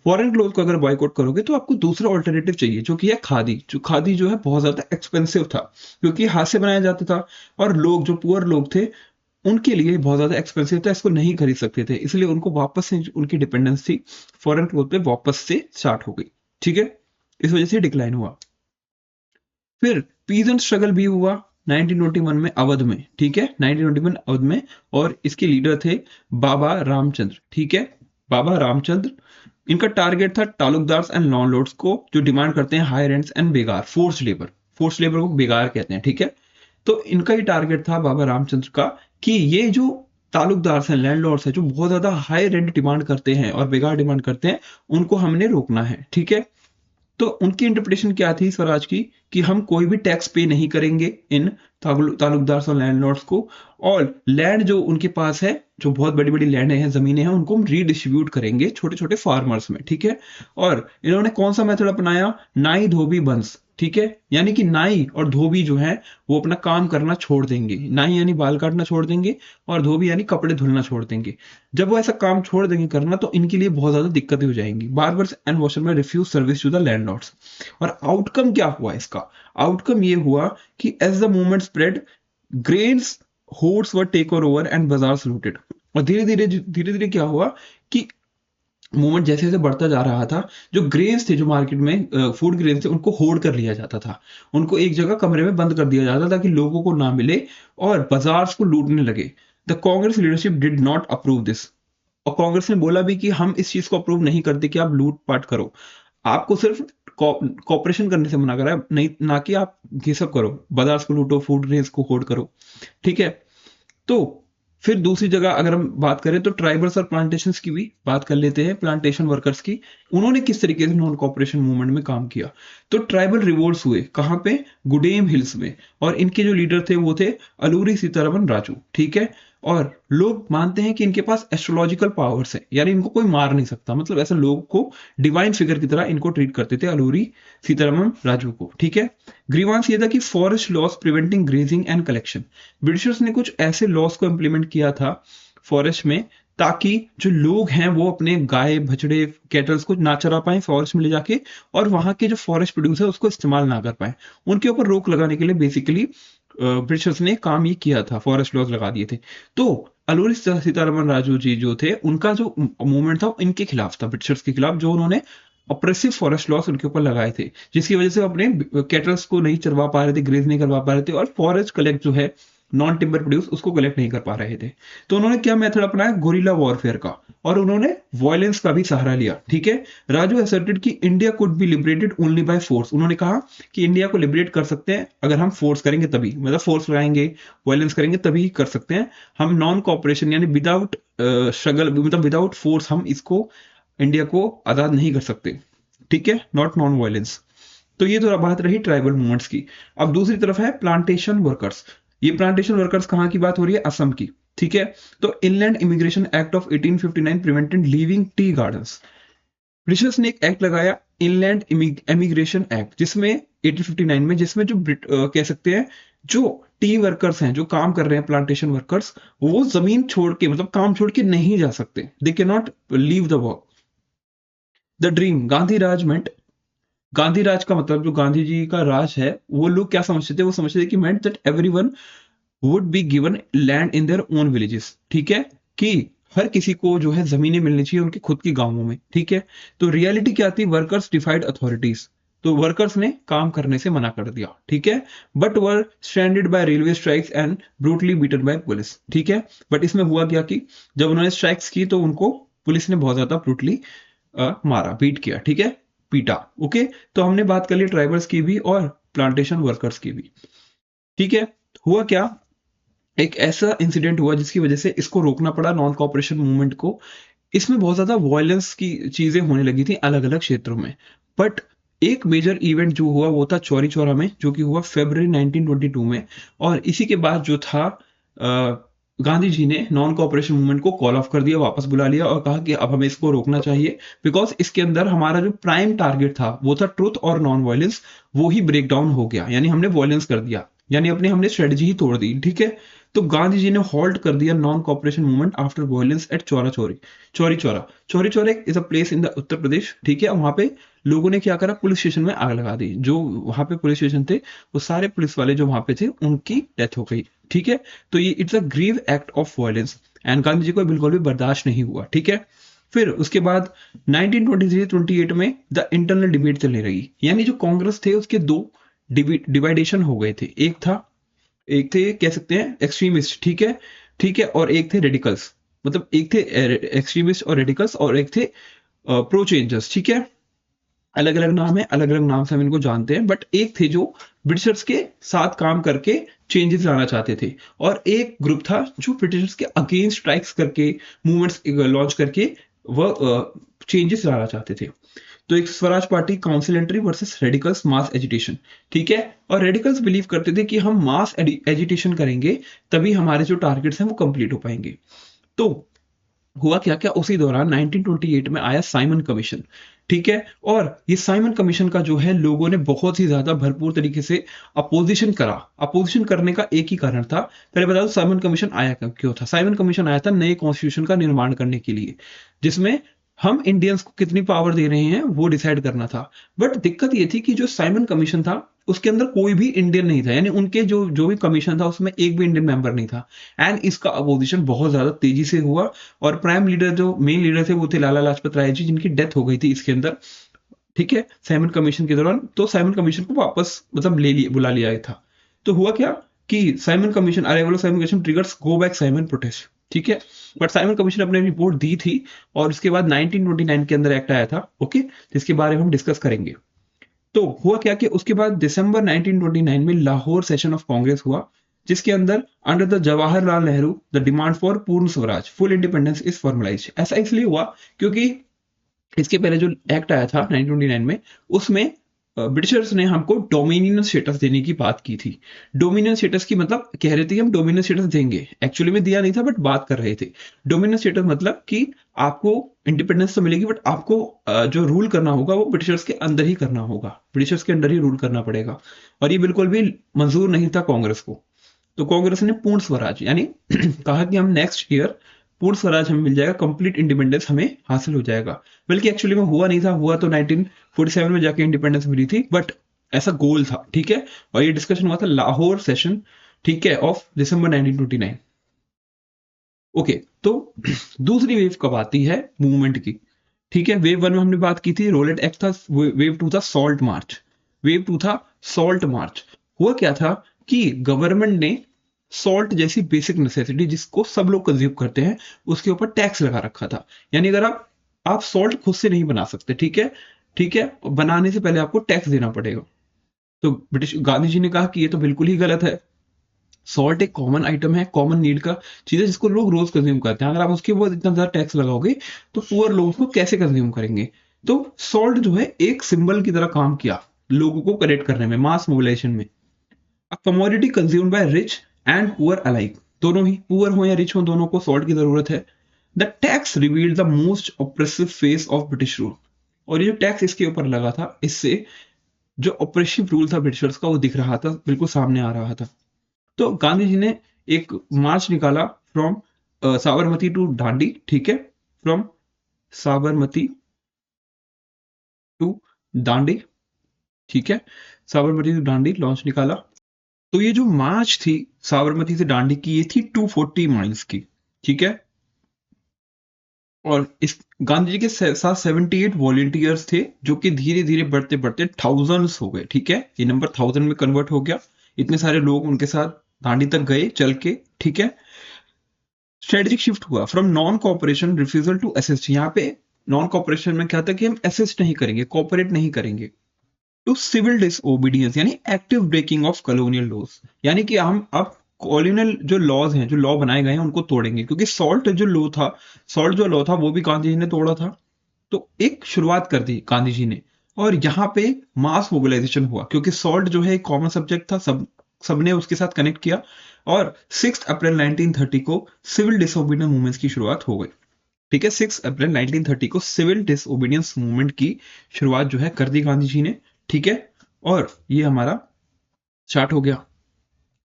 फॉरेन क्लोथ को अगर बॉयकॉट करोगे तो आपको दूसरा ऑल्टरनेटिव चाहिए, जो कि है खादी। जो खादी जो है बहुत ज्यादा एक्सपेंसिव था, क्योंकि हाथ से बनाया जाता था, और लोग जो पुअर लोग थे उनके लिए बहुत ज्यादा एक्सपेंसिव था, इसको नहीं खरीद सकते थे, इसलिए उनको वापस से उनकी डिपेंडेंस थी फॉरेन क्लोथ पे वापस से स्टार्ट हो गई, ठीक है। इस वजह से डिक्लाइन हुआ। फिर पीजेंट स्ट्रगल भी हुआ 1921 में अवध में, ठीक है। 1921 अवध में, और इसके लीडर थे बाबा रामचंद्र, ठीक है। बाबा रामचंद्र, इनका टारगेट था तालुकदार्स एंड लॉन्डलॉर्ड्स को, जो डिमांड करते हैं high rents and begar, force labour. Force labour को बेगार कहते हैं, ठीक है। तो इनका ही टारगेट था बाबा रामचंद्र का कि ये जो तालुकदार्स हैं, लैंडलॉर्ड्स हैं, जो बहुत ज्यादा हाई रेंट डिमांड करते हैं और बेगार डिमांड करते हैं, उनको हमने रोकना है, ठीक है। तो उनकी इंटरप्रिटेशन क्या थी स्वराज की, कि हम कोई भी टैक्स पे नहीं करेंगे इन तालुकदार और लैंडलॉर्ड्स को, और लैंड जो उनके पास है, जो बहुत बड़ी बड़ी लैंड है, जमीनें हैं, उनको हम रीडिस्ट्रीब्यूट करेंगे छोटे छोटे फार्मर्स में, ठीक है। और इन्होंने कौन सा मेथड अपनाया, नाई धोबी बंस, ठीक है। यानी कि नाई और धोबी जो है वो अपना काम करना छोड़ देंगे। नाई यानी बाल काटना छोड़ देंगे, और धोबी यानी कपड़े धुलना छोड़ देंगे। जब वो ऐसा काम छोड़ देंगे करना, तो इनके लिए बहुत ज्यादा दिक्कतें हो जाएंगी। Barbers and washerman refuse service to the landlords. और आउटकम क्या हुआ इसका, आउटकम ये हुआ कि as the movement spread, grains hoards were take over and bazaar looted. और धीरे धीरे क्या हुआ कि मूवमेंट जैसे जैसे बढ़ता जा रहा था, जो ग्रेन्स थे, जो मार्केट में फूड ग्रेन्स थे, उनको होल्ड कर लिया जाता था। उनको एक जगह कमरे में बंद कर दिया जाता था कि लोगों को ना मिले और बाजार को लूटने लगे। The Congress leadership did not approve this. और कांग्रेस ने बोला भी कि हम इस चीज को अप्रूव नहीं करते कि आप लूट पाट करो, आपको सिर्फ कॉपरेशन करने से मना करा है, नहीं ना कि आप ये सब करो, बाजार को लूटो, फूड ग्रेन्स को होल्ड करो। ठीक है। तो फिर दूसरी जगह अगर हम बात करें तो ट्राइबल्स और प्लांटेशंस की भी बात कर लेते हैं, प्लांटेशन वर्कर्स की। उन्होंने किस तरीके से नॉन कॉपरेशन मूवमेंट में काम किया। तो ट्राइबल रिवोल्ट्स हुए कहाँ पे, गुडेम हिल्स में। और इनके जो लीडर थे वो थे अलूरी सीतारमन राजू। ठीक है। और लोग मानते हैं कि इनके पास एस्ट्रोलॉजिकल पावर्स है, यानी इनको कोई मार नहीं सकता, मतलब ऐसे लोगों को डिवाइन फिगर की तरह इनको ट्रीट करते थे अलूरी सीतारमन राजू को। ठीक है। ग्रीवांस ये था कि forest loss preventing grazing and collection. Britishers ने कुछ ऐसे लॉस को इंप्लीमेंट किया था फॉरेस्ट में, ताकि जो लोग हैं वो अपने गाय बछड़े कैटल्स को ना चरा पाए फॉरेस्ट में ले जाके, और वहां के जो फॉरेस्ट प्रोड्यूस है उसको इस्तेमाल ना कर पाए। उनके ऊपर रोक लगाने के लिए बेसिकली ब्रिटिशर्स ने काम ये किया था, फॉरेस्ट लॉज लगा दिए थे। तो अलूरी सीतारमन राजू जी जो थे, उनका जो मूवमेंट था इनके खिलाफ था, ब्रिटिशर्स के खिलाफ, जो उन्होंने ऑपरेसिव फॉरेस्ट लॉस उनके ऊपर लगाए थे, जिसकी वजह से वो अपने कैटल्स को नहीं चरवा पा रहे थे, ग्रेज नहीं करवा पा रहे थे, और फॉरेस्ट कलेक्ट जो है नॉन टिम्बर प्रोड्यूस उसको कलेक्ट नहीं कर पा रहे थे। तो उन्होंने क्या मेथड अपनाया, गोरिल्ला वॉरफेयर का, और उन्होंने वायलेंस का भी सहारा लिया। ठीक है। राजू असर्टेड कि India could be liberated only by force. उन्होंने कहा कि इंडिया को लिबरेट कर सकते हैं अगर हम फोर्स करेंगे, तभी, मतलब फोर्स लगाएंगे, वायलेंस करेंगे तभी कर सकते हैं। हम नॉन कॉपरेशन यानी विदाउट स्ट्रगल, मतलब विदाउट फोर्स हम इसको इंडिया को आजाद नहीं कर सकते। ठीक है। Not non violence. तो ये तो बात रही ट्राइबल मूवमेंट्स की। अब दूसरी तरफ है प्लांटेशन वर्कर्स। ये प्लांटेशन वर्कर्स कहाँ की बात हो रही है, असम की। ठीक है। तो inland immigration act of 1859 prevented leaving tea gardens. Britishers ने एक एक्ट लगाया, इनलैंड इमिग्रेशन एक्ट, जिसमें 1859 में, जिसमें जो कह सकते हैं जो टी वर्कर्स हैं, जो काम कर रहे हैं प्लांटेशन वर्कर्स, वो जमीन छोड़ के, मतलब काम छोड़ के नहीं जा सकते, they can not leave the work. The dream Gandhi Raj मेंट, गांधी राज का मतलब, जो गांधी जी का राज है, वो लोग क्या समझते थे, वो समझते थे कि meant that everyone would be given land in their own villages. ठीक है। कि हर किसी को जो है जमीनें मिलनी चाहिए उनके खुद की गांवों में। ठीक है। तो रियलिटी क्या थी, वर्कर्स डिफाइड अथॉरिटीज। तो वर्कर्स ने काम करने से मना कर दिया। ठीक है। But were stranded by railway strikes and brutally beaten by police. ठीक है। बट इसमें हुआ क्या कि जब उन्होंने स्ट्राइक्स की तो उनको पुलिस ने बहुत ज्यादा ब्रूटली मारा, बीट किया। ठीक है। पीटा। ओके। तो हमने बात कर ली ट्राइबल्स की भी और प्लांटेशन वर्कर्स की भी। ठीक है। हुआ क्या, एक ऐसा इंसिडेंट हुआ जिसकी वजह से इसको रोकना पड़ा, नॉन कॉपरेशन मूवमेंट को। इसमें बहुत ज्यादा वायलेंस की चीजें होने लगी थी अलग अलग क्षेत्रों में। बट एक मेजर इवेंट जो हुआ वो था चौरी चौरा में, जो कि हुआ फरवरी 1922 में। और इसी के बाद जो था, गांधी जी ने नॉन कॉपरेशन मूवमेंट को कॉल ऑफ कर दिया, वापस बुला लिया, और कहा कि अब हमें इसको रोकना चाहिए, बिकॉज इसके अंदर हमारा जो प्राइम टारगेट था वो था ट्रुथ और नॉन वायलेंस, वो ही ब्रेक डाउन हो गया, यानी हमने वायलेंस कर दिया, यानी हमने स्ट्रेटजी ही तोड़ दी। ठीक है। तो गांधी जी ने हॉल्ट कर दिया non cooperation movement after violence at Chaura Chauri. Chauri Chaura, Chauri Chaura is a place in the Uttar Pradesh. ठीक है। वहां पे लोगों ने क्या करा, पुलिस स्टेशन में आग लगा दी। जो वहां पे पुलिस स्टेशन थे, वो सारे पुलिस वाले जो वहां पे थे उनकी डेथ हो गई। ठीक है। तो ये it's a grave act of violence, and Gandhi ji को बिल्कुल भी बर्दाश्त नहीं हुआ। ठीक है। फिर उसके बाद 1923-28 में द इंटरनल डिबेट चलने लगी, यानी जो कांग्रेस थे उसके दो डिवाइडेशन हो गए थे। एक थे कह सकते हैं एक्सट्रीमिस्ट। ठीक है। ठीक है। और एक थे रेडिकल्स, मतलब एक थे एक्सट्रीमिस्ट और रेडिकल्स, और एक थे प्रो चेंजर्स। ठीक है। अलग अलग नाम है, अलग अलग नाम से हम इनको जानते हैं, बट एक थे जो ब्रिटिशर्स के साथ काम करके चेंजेस लाना चाहते थे, और एक ग्रुप था जो ब्रिटिशर्स के अगेंस्ट स्ट्राइक्स करके, मूवमेंट्स लॉन्च करके वह चेंजेस लाना चाहते थे। तो एक Swaraj party, council entry versus radicals mass agitation. ठीक है। और रेडिकल्स बिलीव करते थे कि हम मास एजिटेशन करेंगे तभी हमारे जो टारगेट्स हैं वो कंप्लीट हो पाएंगे। तो हुआ क्या क्या, उसी दौरान 1928 में आया साइमन कमीशन। ठीक है। और ये साइमन कमीशन का जो है लोगों ने बहुत ही ज्यादा भरपूर तरीके से अपोजिशन करा। अपोजिशन करने का एक ही कारण था, पहले बता दो साइमन कमीशन आया क्यों था। साइमन कमीशन आया था नए कॉन्स्टिट्यूशन का निर्माण करने के लिए, जिसमें हम इंडियंस को कितनी पावर दे रहे हैं वो डिसाइड करना था। बट दिक्कत ये थी कि जो साइमन कमीशन था उसके अंदर कोई भी इंडियन नहीं था, यानी उनके जो जो भी कमीशन था उसमें एक भी इंडियन मेंबर नहीं था। एंड इसका अपोजिशन बहुत ज्यादा तेजी से हुआ, और प्राइम लीडर जो मेन लीडर थे वो थे लाला लाजपत राय जी, जिनकी डेथ हो गई थी इसके अंदर, ठीक है, साइमन कमीशन के दौरान। तो साइमन कमीशन को वापस मतलब ले लिया, बुला लिया था। तो हुआ क्या कि Simon commission, arrival of Simon commission triggers go back Simon protest, ठीक है। बट साइमन कमीशन अपने रिपोर्ट दी थी, और उसके बाद 1929 के अंदर एक्ट आया था, ओके, जिसके बारे में हम डिस्कस करेंगे। तो हुआ क्या कि उसके बाद दिसंबर 1929 में लाहौर सेशन ऑफ कांग्रेस हुआ, जिसके अंदर under the Jawaharlal Nehru the demand for Purna Swaraj full independence is formalised. ऐसा इसलिए हुआ क्योंकि इसके पहले जो एक्ट आया था 1929 में, उसमें ब्रिटिशर्स ने हमको डोमिनियन स्टेटस देने की बात की थी। डोमिनियन स्टेटस की मतलब कह रहे थे कि हम डोमिनियन स्टेटस देंगे, एक्चुअली में दिया नहीं था बट बात कर रहे थे। डोमिनियन स्टेटस मतलब कि आपको इंडिपेंडेंस तो मिलेगी, बट आपको जो रूल करना होगा वो ब्रिटिशर्स के अंदर ही करना होगा, ब्रिटिशर्स के अंदर ही रूल करना पड़ेगा। और ये बिल्कुल भी मंजूर नहीं था कांग्रेस को। तो कांग्रेस ने पूर्ण स्वराज यानी कहा कि हम नेक्स्ट ईयर पूर्ण स्वराज हमें मिल जाएगा, कंप्लीट इंडिपेंडेंस हमें हासिल हो जाएगा। बल्कि एक्चुअली में हुआ नहीं था, हुआ तो 1947 में जाके इंडिपेंडेंस मिली थी, बट ऐसा गोल था, ठीक है। और ये डिस्कशन हुआ था लाहौर सेशन, ठीक है, ऑफ दिसंबर 1929। ओके, तो दूसरी वेव कब आती है मूवमेंट की, ठीक है। वेव वन में हमने बात की थी रोलेट एक्ट था, वेव टू था सॉल्ट मार्च, वेव टू था सॉल्ट मार्च। हुआ क्या था कि गवर्नमेंट ने सॉल्ट जैसी बेसिक नेसेसिटी जिसको सब लोग कंज्यूम करते हैं उसके ऊपर टैक्स लगा रखा था। यानी अगर आप सॉल्ट खुद से नहीं बना सकते, ठीक है, ठीक है, बनाने से पहले आपको टैक्स देना पड़ेगा। तो ब्रिटिश गांधी जी ने कहा कि ये तो बिल्कुल ही गलत है। सॉल्ट एक कॉमन आइटम है, कॉमन नीड का चीज है जिसको लोग रोज कंज्यूम करते हैं। अगर आप उसके ऊपर इतना ज्यादा टैक्स लगाओगे तो पुअर लोग उसको कैसे कंज्यूम करेंगे। तो सॉल्ट जो है एक सिंबल की तरह काम किया लोगों को कनेक्ट करने में, मास मोबिलाइजेशन में। A commodity consumed by rich and poor alike, दोनों ही पुअर हो या रिच हो, दोनों को सॉल्ट की जरूरत है। The tax revealed the most oppressive face of British rule. और ये जो टैक्स इसके ऊपर लगा था, इससे जो ऑपरेसिव रूल था ब्रिटिशर्स का वो दिख रहा था, बिल्कुल सामने आ रहा था। तो गांधी जी ने एक मार्च निकाला फ्रॉम साबरमती टू दांडी, ठीक है, फ्रॉम साबरमती टू दांडी, ठीक है, साबरमती टू दांडी लॉन्च निकाला। तो ये जो मार्च थी साबरमती से दांडी की, ये थी 240 माइल्स की, ठीक है। और इस गांधी जी के साथ 78 वॉलेंटियर्स थे, जो कि धीरे धीरे बढ़ते बढ़ते थाउजेंड्स हो गए, ठीक है, ये नंबर थाउजेंड में कन्वर्ट हो गया। इतने सारे लोग उनके साथ दांडी तक गए चल के, ठीक है। स्ट्रेटेजिक शिफ्ट हुआ from non cooperation refusal to assist. यहाँ पे नॉन कॉपरेशन में क्या था कि हम असिस्ट नहीं करेंगे, कॉपरेट नहीं करेंगे, टू सिविल डिसओबीडियंस यानी active breaking of colonial laws. यानी कि हम अब कॉलोनियल जो लॉज हैं, जो लॉ बनाए गए हैं, उनको तोड़ेंगे, क्योंकि सॉल्ट जो लॉ था वो भी गांधी जी ने तोड़ा था। तो एक शुरुआत कर दी गांधी जी ने, और यहाँ पे मास मोबिलाइजेशन हुआ, क्योंकि सॉल्ट जो है एक कॉमन सब्जेक्ट था, सबने उसके साथ कनेक्ट किया। और 6 अप्रैल 1930 को सिविल डिसोबीडियंस मूवमेंट की शुरुआत हो गई, ठीक है। 6 अप्रैल 1930 को सिविल डिसोबीडियंस मूवमेंट की शुरुआत जो है कर दी गांधी जी ने, ठीक है। और ये हमारा स्टार्ट हो गया।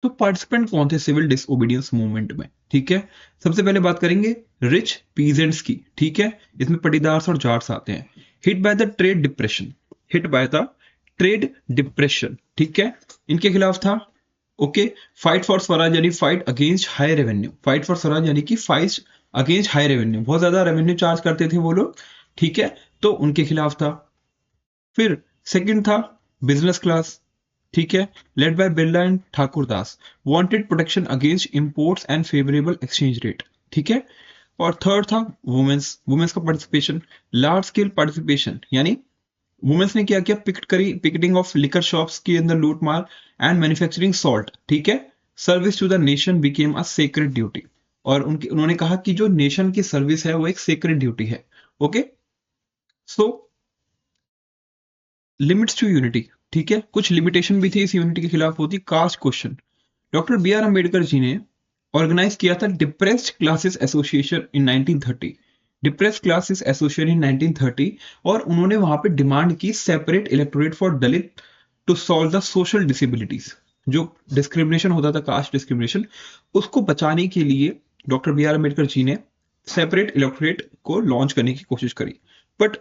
तो पार्टिसिपेंट कौन थे सिविल डिसओबीडियंस मूवमेंट में, ठीक है। सबसे पहले बात करेंगे रिच पीजेंट्स की, ठीक है। इसमें पटीदार्स और जाट्स आते हैं। Hit by the trade depression, hit by the trade depression, ठीक है, इनके खिलाफ था। ओके, फाइट फॉर स्वराज यानी fight against high revenue, fight for Swaraj यानी कि फाइट अगेंस्ट हाई रेवेन्यू, बहुत ज्यादा रेवेन्यू चार्ज करते थे वो लोग, ठीक है, तो उनके खिलाफ था। फिर सेकंड था बिजनेस क्लास, ठीक है, led by Birla and Thakur Das, wanted protection against imports and favourable exchange rate, ठीक है। और थर्ड था वुमेन्स, वुमेन्स का पार्टिसिपेशन, लार्ज स्केल पार्टिसिपेशन, यानी वुमेन्स ने क्या किया, पिकेटिंग ऑफ लिकर शॉप्स के अंदर लूट मार एंड मैन्युफैक्चरिंग सॉल्ट, ठीक है। Service to the nation became a sacred duty, और उन्होंने कहा कि जो नेशन की सर्विस है वो एक सेक्रेड ड्यूटी है। Okay, so limits to unity, ठीक है, कुछ लिमिटेशन भी थी इस यूनिटी के खिलाफ होती। Caste question, doctor B R Ambedkar ji ने ऑर्गेनाइज किया था depressed classes association in 1930, depressed classes association in 1930, और उन्होंने वहां पे डिमांड की separate electorate for Dalit to solve the social disabilities. जो डिस्क्रिमिनेशन होता था, कास्ट डिस्क्रिमिनेशन, उसको बचाने के लिए doctor B R Ambedkar ji ने सेपरेट इलेक्टोरेट को लॉन्च करने की कोशिश करी। बट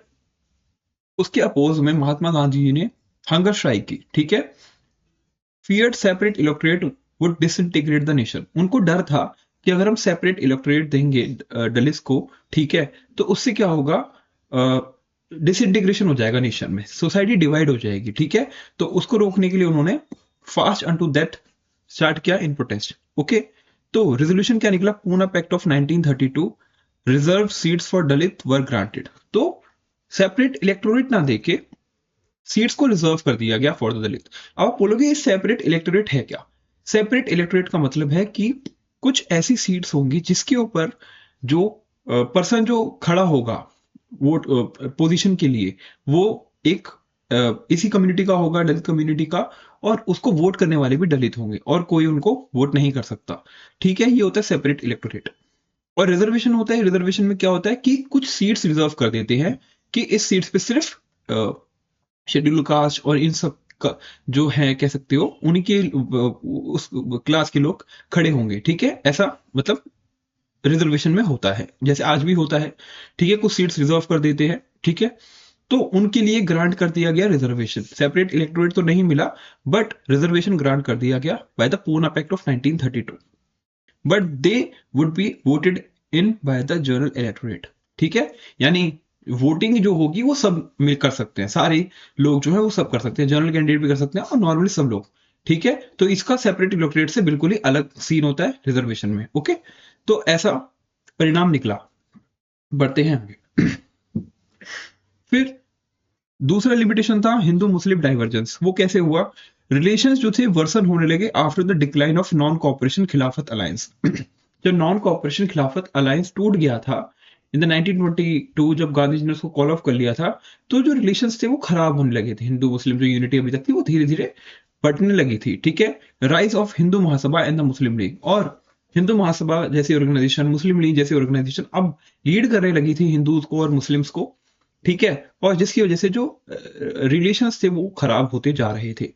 उसके अपोज में महात्मा गांधी जी ने हंगर स्ट्राइक की, ठीक है। feared separate electorate would disintegrate the nation. उनको डर था कि अगर हम सेपरेट इलेक्टोरेट देंगे दलित को, ठीक है, तो उससे क्या होगा, डिसइंटीग्रेशन हो जाएगा नेशन में, सोसाइटी डिवाइड हो जाएगी, ठीक है। तो उसको रोकने के लिए उन्होंने फास्ट अनटू दैट स्टार्ट किया इन प्रोटेस्ट। ओके, तो रेजोल्यूशन क्या निकला, Poona pact of 1932, reserve seats for Dalit were granted. तो सेपरेट इलेक्टोरेट ना देके सीट्स को रिजर्व कर दिया गया फॉर द दलित। अब आप बोलोगे ये सेपरेट इलेक्टोरेट है क्या? सेपरेट इलेक्टोरेट का मतलब है कि कुछ ऐसी सीट्स होंगी जिसके ऊपर जो पर्सन जो खड़ा होगा वोट पोजीशन के लिए, वो एक इसी कम्युनिटी का होगा, दलित कम्युनिटी का, और उसको वोट करने वाले भी दलित होंगे और कोई उनको वोट नहीं कर सकता, ठीक है। ये होता है सेपरेट इलेक्टोरेट। और रिजर्वेशन होता है, रिजर्वेशन में क्या होता है कि कुछ सीट्स रिजर्व कर देते हैं कि इस सीट्स पे सिर्फ शेड्यूल कास्ट और इन सब का जो है, कह सकते हो, उनके उस क्लास के लोग खड़े होंगे, ठीक है। ऐसा मतलब रिजर्वेशन में होता है, जैसे आज भी होता है, ठीक है। कुछ सीट्स रिजर्व कर देते हैं, ठीक है, तो उनके लिए ग्रांट कर दिया गया रिजर्वेशन। सेपरेट इलेक्टोरेट तो नहीं मिला, बट रिजर्वेशन ग्रांट कर दिया गया by the Poona pact of 1932, but they would be voted in by the general electorate, ठीक है। यानी वोटिंग जो होगी वो सब मिल कर सकते हैं, सारे लोग जो है वो सब कर सकते हैं, जनरल कैंडिडेट भी कर सकते हैं और नॉर्मली सब लोग, ठीक है। तो इसका सेपरेट इलेक्टोरेट से बिल्कुल ही अलग सीन होता है रिजर्वेशन में। ओके, तो ऐसा परिणाम निकला। बढ़ते हैं आगे। फिर दूसरा लिमिटेशन था हिंदू मुस्लिम डाइवर्जेंस। वो कैसे हुआ, रिलेशंस जो थे वर्सन होने लगे after the decline of non cooperation खिलाफत अलायंस। जब नॉन कॉपरेशन खिलाफत अलायंस टूट गया था इन द 1922, जब गांधी जी ने उसको कॉल ऑफ कर लिया था, तो जो रिलेशंस थे वो खराब होने लगे थे। हिंदू मुस्लिम जो यूनिटी अभी तक थी वो धीरे धीरे बटने लगी थी, ठीक है। Rise of Hindu Mahasabha and the Muslim league, और हिंदू महासभा जैसी ऑर्गेनाइजेशन, मुस्लिम लीग जैसी ऑर्गेनाइजेशन अब लीड करने लगी थी हिंदूज को और मुस्लिम्स को, ठीक है। और जिसकी वजह से जो रिलेशंस थे वो खराब होते जा रहे थे।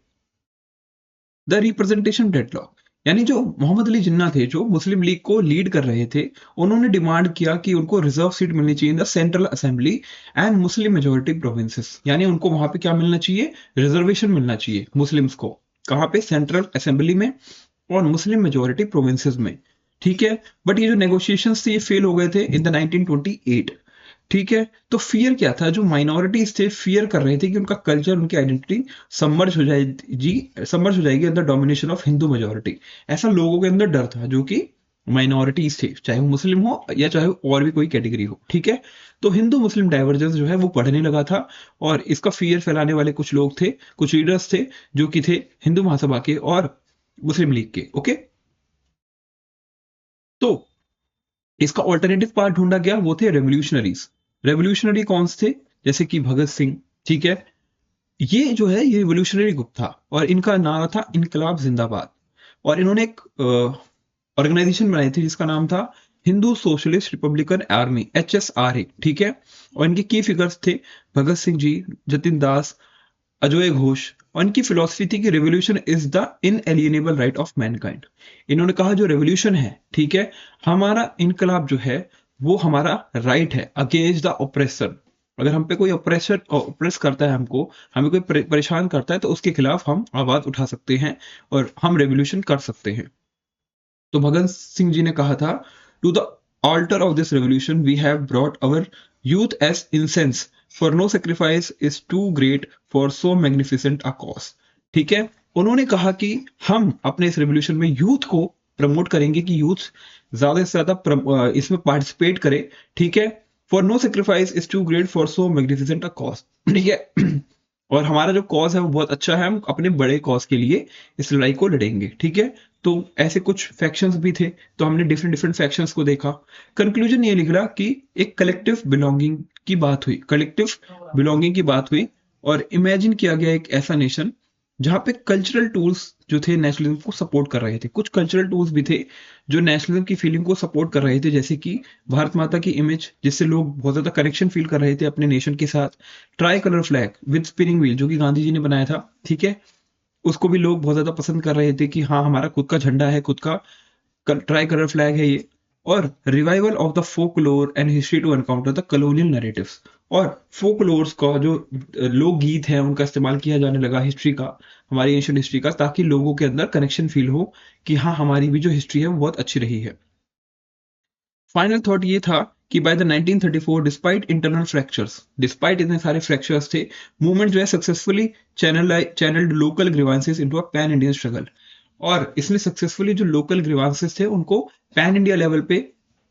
द रिप्रेजेंटेशन डेडलॉक, यानी जो मोहम्मद अली जिन्ना थे जो मुस्लिम लीग को लीड कर रहे थे, उन्होंने डिमांड किया कि उनको रिजर्व सीट मिलनी चाहिए in the central assembly and Muslim majority provinces. यानी उनको वहां पे क्या मिलना चाहिए, रिजर्वेशन मिलना चाहिए मुस्लिम्स को। कहाँ पे, सेंट्रल असेंबली में और मुस्लिम मेजोरिटी प्रोविंसेस में, ठीक है। बट ये जो नेगोशिएशंस थे ये फेल हो गए थे इन द 1928, ठीक है। तो फियर क्या था, जो माइनॉरिटीज थे फियर कर रहे थे कि उनका कल्चर, उनकी आइडेंटिटी सबमर्ज हो जाएगी, सबमर्ज हो जाएगी अंदर डोमिनेशन ऑफ हिंदू मेजोरिटी। ऐसा लोगों के अंदर डर था, जो कि माइनॉरिटीज थे, चाहे वो मुस्लिम हो या चाहे और भी कोई कैटेगरी हो, ठीक है। तो हिंदू मुस्लिम डाइवर्जेंस जो है वो बढ़ने लगा था, और इसका फियर फैलाने वाले कुछ लोग थे, कुछ लीडर्स थे, जो कि थे हिंदू महासभा के और मुस्लिम लीग के। ओके, तो इसका ऑल्टरनेटिव पार्ट ढूंढा गया, वो थे रेवोल्यूशनरीज। रेवोल्यूशनरी कौन से, जैसे कि भगत सिंह, ठीक है। ये जो है ये रिवोल्यूशनरी ग्रुप था और इनका नारा था इनकलाब जिंदाबाद। और इन्होंने एक ऑर्गेनाइजेशन बनाई थी जिसका नाम था Hindu socialist Republican army, HSRA, ठीक है। और इनके की फिगर्स थे भगत सिंह जी, जतिन दास, अजय घोष। और इनकी फिलॉसफी थी कि revolution is the inalienable right of mankind. इन्होंने कहा जो रेवोल्यूशन है, ठीक है, हमारा इनकलाब जो है वो हमारा राइट है अगेंस्ट द ऑपरेसर। अगर हम पे कोई ऑपरेसर ऑपरेस करता है, हमको हमें कोई परेशान करता है, तो उसके खिलाफ हम आवाज उठा सकते हैं और हम रेवोल्यूशन कर सकते हैं। तो भगत सिंह जी ने कहा था, to the altar of this revolution we have brought our youth as incense, for no sacrifice is too great for so magnificent a cause। ठीक है, उन्होंने कहा कि हम अपने इस रेवोल्यूशन में यूथ को प्रमोट करेंगे कि यूथ ज्यादा से ज्यादा इसमें पार्टिसिपेट करे, ठीक है। For no sacrifice is too great for so magnificent a cause, ठीक है। और हमारा जो कॉज है वो बहुत अच्छा है, हम अपने बड़े कॉज के लिए इस लड़ाई को लड़ेंगे, ठीक है। तो ऐसे कुछ फैक्शंस भी थे, तो हमने डिफरेंट डिफरेंट फैक्शंस को देखा। कंक्लूजन ये निकला कि एक कलेक्टिव बिलोंगिंग की बात हुई, कलेक्टिव बिलोंगिंग की बात हुई, और इमेजिन किया गया एक ऐसा नेशन जहां पे कल्चरल टूल्स जो थे नेशनलिज्म को सपोर्ट कर रहे थे। कुछ कल्चरल टूल्स भी थे जो नेशनलिज्म की फीलिंग को सपोर्ट कर रहे थे, जैसे कि भारत माता की इमेज, जिससे लोग बहुत ज्यादा कनेक्शन फील कर रहे थे अपने नेशन के साथ। Try colour flag with spinning wheel जो कि गांधी जी ने बनाया था, ठीक है, उसको भी लोग बहुत ज्यादा पसंद कर रहे थे कि हाँ हमारा खुद का झंडा है, खुद का ट्राई कलर फ्लैग है ये। और revival of the folklore and history to encounter the colonial narratives, और फोकलोर्स का जो लोकगीत है उनका इस्तेमाल किया जाने लगा हिस्ट्री का, हमारी एंशिएंट हिस्ट्री का, ताकि लोगों के अंदर कनेक्शन फील हो कि हाँ हमारी भी जो हिस्ट्री है वो बहुत अच्छी रही है। फाइनल थॉट ये था कि by the 1934 despite internal fractures, despite इतने सारे फ्रैक्चर्स थे, मूवमेंट जो है successfully channelled local grievances into a pan Indian struggle. और इसने सक्सेसफुली जो लोकल ग्रीवांसेस थे उनको पैन इंडिया लेवल पे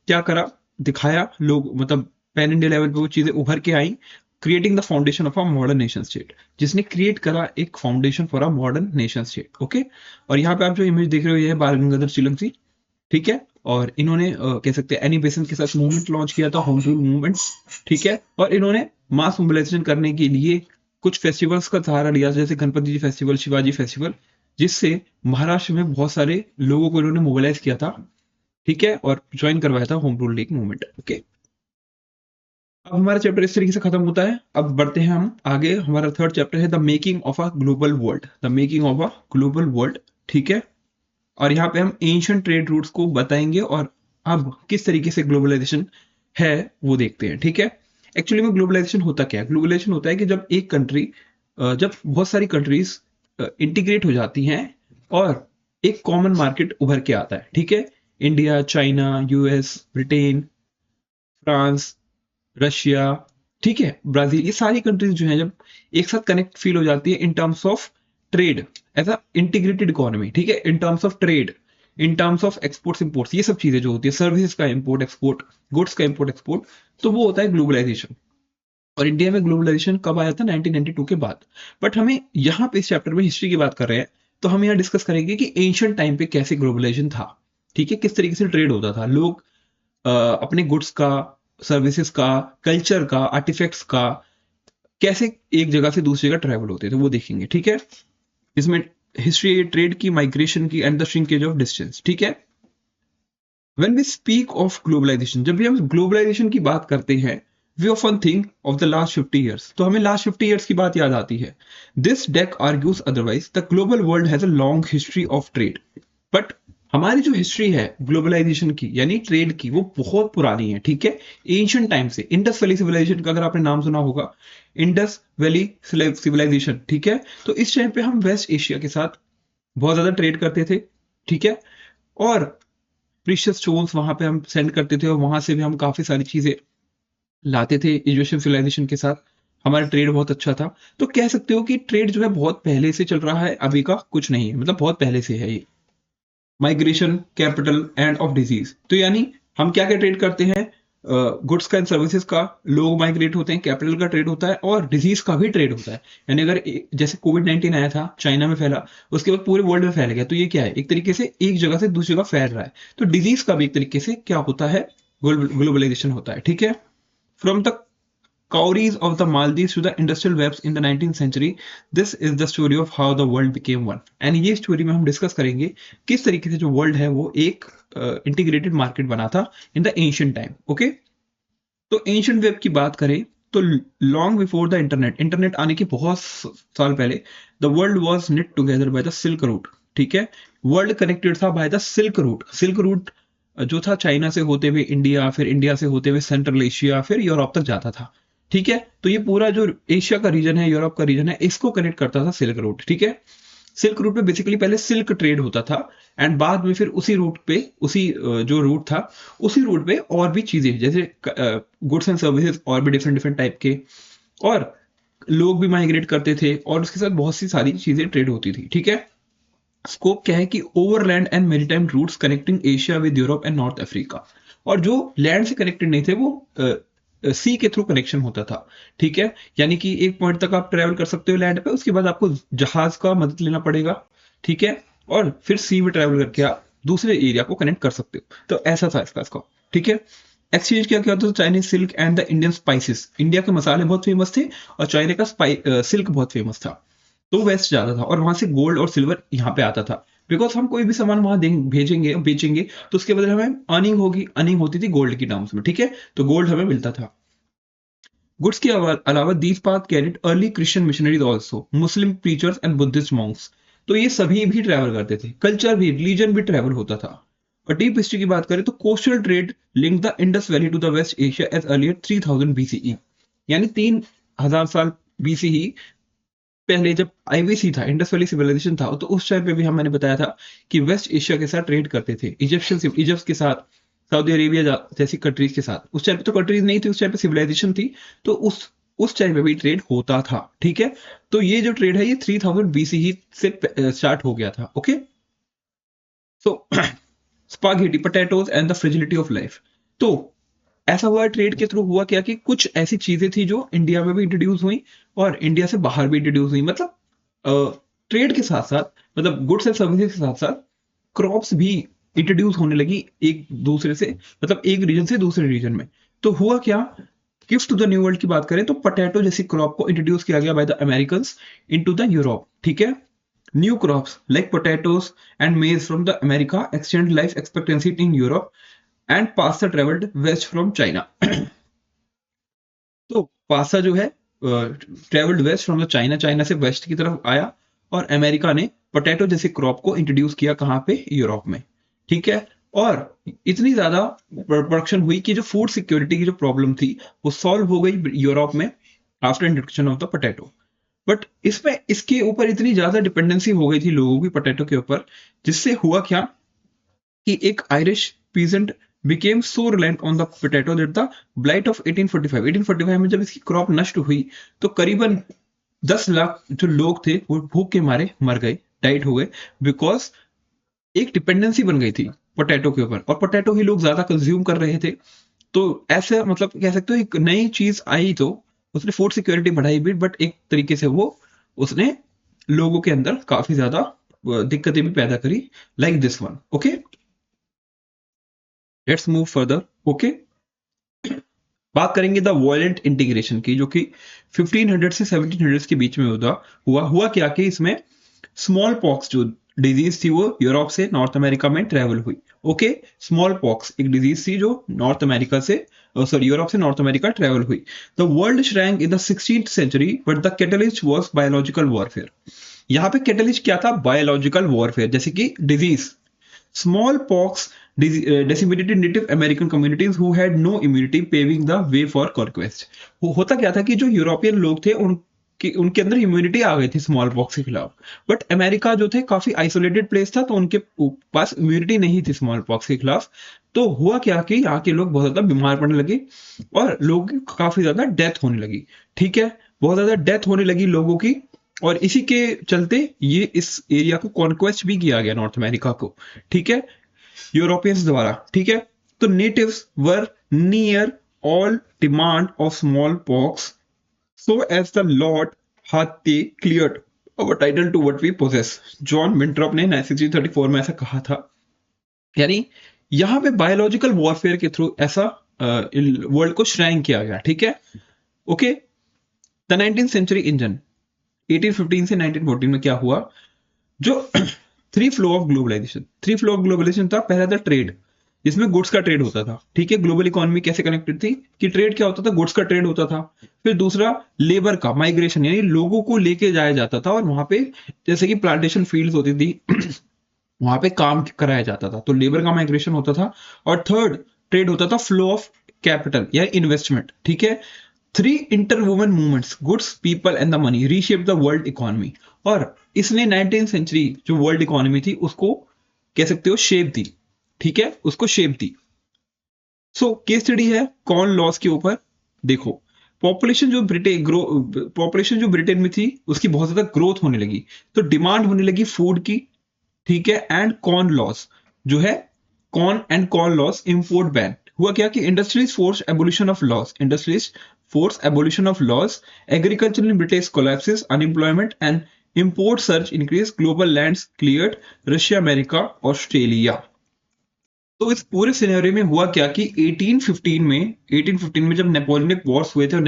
क्या करा, दिखाया, लोग मतलब पैन इंडिया लेवल पे वो चीजें उभर के आई, creating the foundation of a modern nation state, जिसने क्रिएट करा एक foundation for a modern nation state. Okay, और यहाँ पे आप जो इमेज देख रहे हो ये है बाल गंगाधर तिलक जी, ठीक है। और इन्होंने कह सकते हैं एनी बेसेंट के साथ मूवमेंट लॉन्च किया था, होम रूल मूवमेंट, ठीक है। और इन्होंने मास मोबिलाइजेशन करने के लिए कुछ फेस्टिवल्स का सहारा लिया, जैसे गणपति जी फेस्टिवल, शिवाजी फेस्टिवल, जिससे महाराष्ट्र में बहुत सारे लोगों को इन्होंने मोबिलाइज किया था, ठीक है, और ज्वाइन करवाया था home rule league movement. Okay, अब हमारा चैप्टर इस तरीके से खत्म होता है। अब बढ़ते हैं हम आगे, हमारा थर्ड चैप्टर है the making of a global world, the making of a global world, ठीक है। और यहाँ पे हम एंशियंट ट्रेड रूट्स को बताएंगे और अब किस तरीके से ग्लोबलाइजेशन है वो देखते हैं, ठीक है। एक्चुअली में ग्लोबलाइजेशन होता क्या है? ग्लोबलाइजेशन होता है कि जब एक कंट्री, जब बहुत सारी कंट्रीज इंटीग्रेट हो जाती हैं और एक कॉमन मार्केट उभर के आता है, ठीक है। India, China, US, Britain, France, Russia, ठीक है, ब्राजील, ये सारी कंट्रीज जो है जब एक साथ कनेक्ट फील हो जाती है in terms of trade, as a integrated economy, ठीक है, in terms of trade, in terms of exports imports, ये सब चीजें जो होती है, सर्विसेज का इंपोर्ट एक्सपोर्ट, गुड्स का इंपोर्ट एक्सपोर्ट, तो वो होता है ग्लोबलाइजेशन। और इंडिया में ग्लोबलाइजेशन कब आया था? 1992 के बाद। बट हमें यहाँ पे इस चैप्टर में हिस्ट्री की बात कर रहे हैं, तो हम यहाँ डिस्कस करेंगे कि एंशियंट टाइम पे कैसे ग्लोबलाइजेशन था, ठीक है, किस तरीके से ट्रेड होता था, लोग अपने गुड्स का, सर्विसेज का, कल्चर का, आर्टिफैक्ट्स का कैसे एक जगह से दूसरी जगह ट्रैवल होते थे वो देखेंगे, ठीक है। इसमें हिस्ट्री ट्रेड की, माइग्रेशन की and the shrinkage of distance, ठीक है। When we speak of globalisation, जब भी हम ग्लोबलाइजेशन की बात करते हैं, we often think of the last 50 years, तो हमें लास्ट 50 ईयर्स की बात याद आती है। This deck argues otherwise, the global world has a long history of trade. But हमारी जो हिस्ट्री है ग्लोबलाइजेशन की यानी ट्रेड की, वो बहुत पुरानी है, ठीक है। एंशियंट टाइम से, इंडस वैली सिविलाइजेशन का अगर आपने नाम सुना होगा, इंडस वैली सिविलाइजेशन, ठीक है। तो इस टाइम पे हम वेस्ट एशिया के साथ बहुत ज्यादा ट्रेड करते थे, ठीक है। और प्रीशियस स्टोन्स वहां पे हम सेंड करते थे और वहां से भी हम काफी सारी चीजें लाते थे इजिप्शियन सिविलाइजेशन के साथ, हमारा ट्रेड बहुत अच्छा था। तो कह सकते हो कि ट्रेड जो है बहुत पहले से चल रहा है, अभी का कुछ नहीं है, मतलब बहुत पहले से है ये। Migration, capital end of disease, तो यानी हम क्या क्या ट्रेड करते हैं? गुड्स का एंड सर्विसेज का, लोग माइग्रेट होते हैं, कैपिटल का ट्रेड होता है और डिजीज का भी ट्रेड होता है। यानी अगर जैसे कोविड-19 आया था, चाइना में फैला, उसके बाद पूरे वर्ल्ड में फैल गया, तो ये क्या है? एक तरीके से एक जगह से दूसरी जगह फैल रहा है। तो डिजीज का भी एक तरीके से क्या होता है? ग्लोबलाइजेशन होता है, ठीक है। From the cowries of the Maldives to the industrial webs in the 19th century, this is the story of how the world became one. And ये स्टोरी में हम डिस्कस करेंगे किस तरीके से जो वर्ल्ड है वो एक इंटीग्रेटेड मार्केट बना था in the ancient time. Okay, तो एंशियंट वेब की बात करें तो long before the internet, internet आने के बहुत साल पहले, the world was knit together by the silk root, ठीक है। वर्ल्ड कनेक्टेड था by the silk root. Silk route जो था चाइना से होते हुए इंडिया, फिर इंडिया से होते हुए सेंट्रल एशिया, फिर यूरोप तक जाता था, ठीक है। तो ये पूरा जो एशिया का रीजन है, यूरोप का रीजन है, इसको कनेक्ट करता था सिल्क रूट, ठीक है। सिल्क रूट पे बेसिकली पहले सिल्क ट्रेड होता था एंड बाद में फिर उसी रूट पे, उसी जो रूट था उसी रूट पे और भी चीजें जैसे गुड्स एंड सर्विसेज और भी डिफरेंट डिफरेंट टाइप के, और लोग भी माइग्रेट करते थे और उसके साथ बहुत सी सारी चीजें ट्रेड होती थी, ठीक है। स्कोप क्या है कि overland and maritime routes connecting Asia with Europe and North Africa, और जो लैंड से कनेक्टेड नहीं थे वो सी के थ्रू कनेक्शन होता था, ठीक है। यानी कि एक पॉइंट तक आप ट्रेवल कर सकते हो लैंड पे, उसके बाद आपको जहाज का मदद लेना पड़ेगा, ठीक है, और फिर सी में ट्रेवल करके आप दूसरे एरिया को कनेक्ट कर सकते हो। तो ऐसा था इसका स्कोप, ठीक है। एक्सचेंज क्या क्या होता था? Chinese silk and the Indian spices, India के मसाले बहुत फेमस थे और चाइना का सिल्क बहुत फेमस था, तो वेस्ट जाता था और वहां से गोल्ड और सिल्वर यहाँ पे आता था। बिकॉज हम कोई भी सामान वहां भेजेंगे बेचेंगे तो उसके बदले हमें अर्निंग होगी, अर्निंग होती थी गोल्ड की टर्म्स में, ठीक है। तो गोल्ड हमें मिलता था। गुड्स के अलावा these path carried early Christian missionaries also, Muslim preachers and Buddhist Monks, तो ये सभी भी ट्रैवल करते थे। कल्चर भी, रिलीजन भी ट्रैवल होता था। और डीप हिस्ट्री की बात करें तो coastal trade link the Indus valley to the West Asia as early 3000 BCE। यानी 3000 साल बीसी ही पहले जब आईवीसी था, इंडस वैली सिविलाइजेशन था, तो उस टाइम पे भी मैंने बताया था कि वेस्ट एशिया के साथ ट्रेड करते थे, इजिप्ट के साथ, सऊदी अरेबिया जैसी कंट्रीज के साथ। उस टाइम पे तो कंट्रीज नहीं थी, उस टाइम पे सिविलाइजेशन थी, तो उस टाइम पे भी ट्रेड होता था। ठीक है, तो ये जो ट्रेड है ये 3000 बीसी ही से स्टार्ट हो गया था। Okay, so spaghetti potatoes and the fragility of life. तो ऐसा हुआ ट्रेड के थ्रू, हुआ क्या कि कुछ ऐसी चीजें थी जो इंडिया में भी इंट्रोड्यूस हुई और इंडिया से बाहर भी इंट्रोड्यूस हुई। मतलब ट्रेड के साथ साथ, मतलब गुड्स एंड सर्विसेज के साथ साथ क्रॉप्स भी इंट्रोड्यूस होने लगी एक दूसरे से, मतलब एक रीजन से दूसरे रीजन में। तो हुआ क्या, gift to the new world की बात करें तो पोटैटो जैसी क्रॉप को इंट्रोड्यूस किया गया by the American into the Europe. ठीक है, new crops like potatoes and maize from the America extend life expectancy in Europe and pasta travelled west from China. तो पास्ता जो है travelled west from the China, China से west की तरफ आया और अमेरिका ने पोटैटो जैसे क्रॉप को इंट्रोड्यूस किया कहाँ पे, यूरोप में। ठीक है, और इतनी ज्यादा प्रोडक्शन हुई कि जो फूड सिक्योरिटी की जो प्रॉब्लम थी वो सॉल्व हो गई यूरोप में after introduction of the potato. But इसमें इसके ऊपर इतनी ज्यादा डिपेंडेंसी हो गई थी लोगों की पोटैटो के ऊपर, जिससे हुआ क्या कि एक Irish peasant became so reliant on the potato that the blight of 1845 में जब इसकी क्रॉप नष्ट हुई तो करीबन 10 लाख जो लोग थे वो भूख के मारे मर गए, डाइट हो गए, बिकॉज एक डिपेंडेंसी बन गई थी पोटैटो के ऊपर और पोटैटो ही लोग ज्यादा कंज्यूम कर रहे थे। तो ऐसे मतलब कह सकते हो एक नई चीज आई तो उसने फूड सिक्योरिटी बढ़ाई भी, बट एक तरीके से वो उसने लोगों के अंदर काफी ज्यादा दिक्कतें भी पैदा करी, like this one. Okay, let's move further. Okay, बात करेंगे द वायलेंट इंटीग्रेशन की, जो कि 1500 से 1700 के बीच में हुआ क्या कि इसमें स्मॉल पॉक्स जो डिजीज थी वो यूरोप से नॉर्थ अमेरिका में ट्रेवल हुई। ओके, स्मॉल पॉक्स एक डिजीज थी जो नॉर्थ अमेरिका से यूरोप से नॉर्थ अमेरिका ट्रेवल हुई। The world shrank in the 16th century but the catalyst was biological warfare. यहाँ पे कैटलिस्ट क्या था, बायोलॉजिकल वॉरफेयर, जैसे कि disease smallpox decimated native American communities who had no immunity, paving the way for conquest। होता क्या था कि जो यूरोपियन लोग थे उनके अंदर इम्यूनिटी आ गई थी स्मॉल पॉक्स के खिलाफ, बट अमेरिका जो थे काफी आइसोलेटेड प्लेस था तो उनके पास इम्यूनिटी नहीं थी स्मॉल पॉक्स के खिलाफ। तो हुआ क्या कि यहाँ के लोग बहुत ज्यादा बीमार पड़ने लगे और लोगों की काफी ज्यादा डेथ होने लगी। ठीक है, बहुत ज्यादा डेथ होने लगी लोगों की, और इसी के चलते ये इस एरिया को कॉन्क्वेस्ट भी किया गया, नॉर्थ अमेरिका को। ठीक है, यूरोपियंस द्वारा। ठीक है, तो natives were near all demand of smallpox so as the lord hath they cleared our title to what we possess. John Winthrop ने 1634 में ऐसा कहा था। यानी यहाँ पे बायोलॉजिकल वॉरफेयर के थ्रू ऐसा वर्ल्ड को श्रैंक किया गया। ठीक है, okay, the 19th century engine 1815 से 1914 में क्या हुआ, जो थ्री फ्लो ऑफ ग्लोबलाइजेशन था। पहला था ट्रेड, जिसमें गुड्स का ट्रेड होता था। ठीक है, ग्लोबल इकोनॉमी कैसे कनेक्टेड थी कि ट्रेड क्या होता था, गुड्स का ट्रेड होता था। फिर दूसरा लेबर का माइग्रेशन, यानी लोगों को लेके जाया जाता था और वहां पे जैसे कि प्लांटेशन फील्ड्स होती थी वहां पे काम कराया जाता था, तो लेबर का माइग्रेशन होता था। और थर्ड ट्रेड होता था फ्लो ऑफ कैपिटल या इन्वेस्टमेंट। ठीक है, three interwoven movements, goods, people and the money reshape the world economy. और इसने 19th सेंचुरी जो वर्ल्ड इकोनॉमी थी उसको कह सकते हो शेप दी। ठीक है, उसको शेप दी। सो केस स्टडी है कॉर्न लॉस के ऊपर। देखो, पॉपुलेशन जो ब्रिटेन में थी उसकी बहुत ज्यादा ग्रोथ होने लगी, तो डिमांड होने लगी फूड की। ठीक है, एंड कॉर्न लॉस जो है, corn and corn loss, import ban. हुआ क्या कि industries force abolition of loss, agriculture in British collapses, unemployment and import search increase, global lands cleared, Russia, America, Australia. तो इस पूरे सिनेरियो में हुआ क्या कि 1815 में जब नेपोलियनिक वॉर्स हुए थे और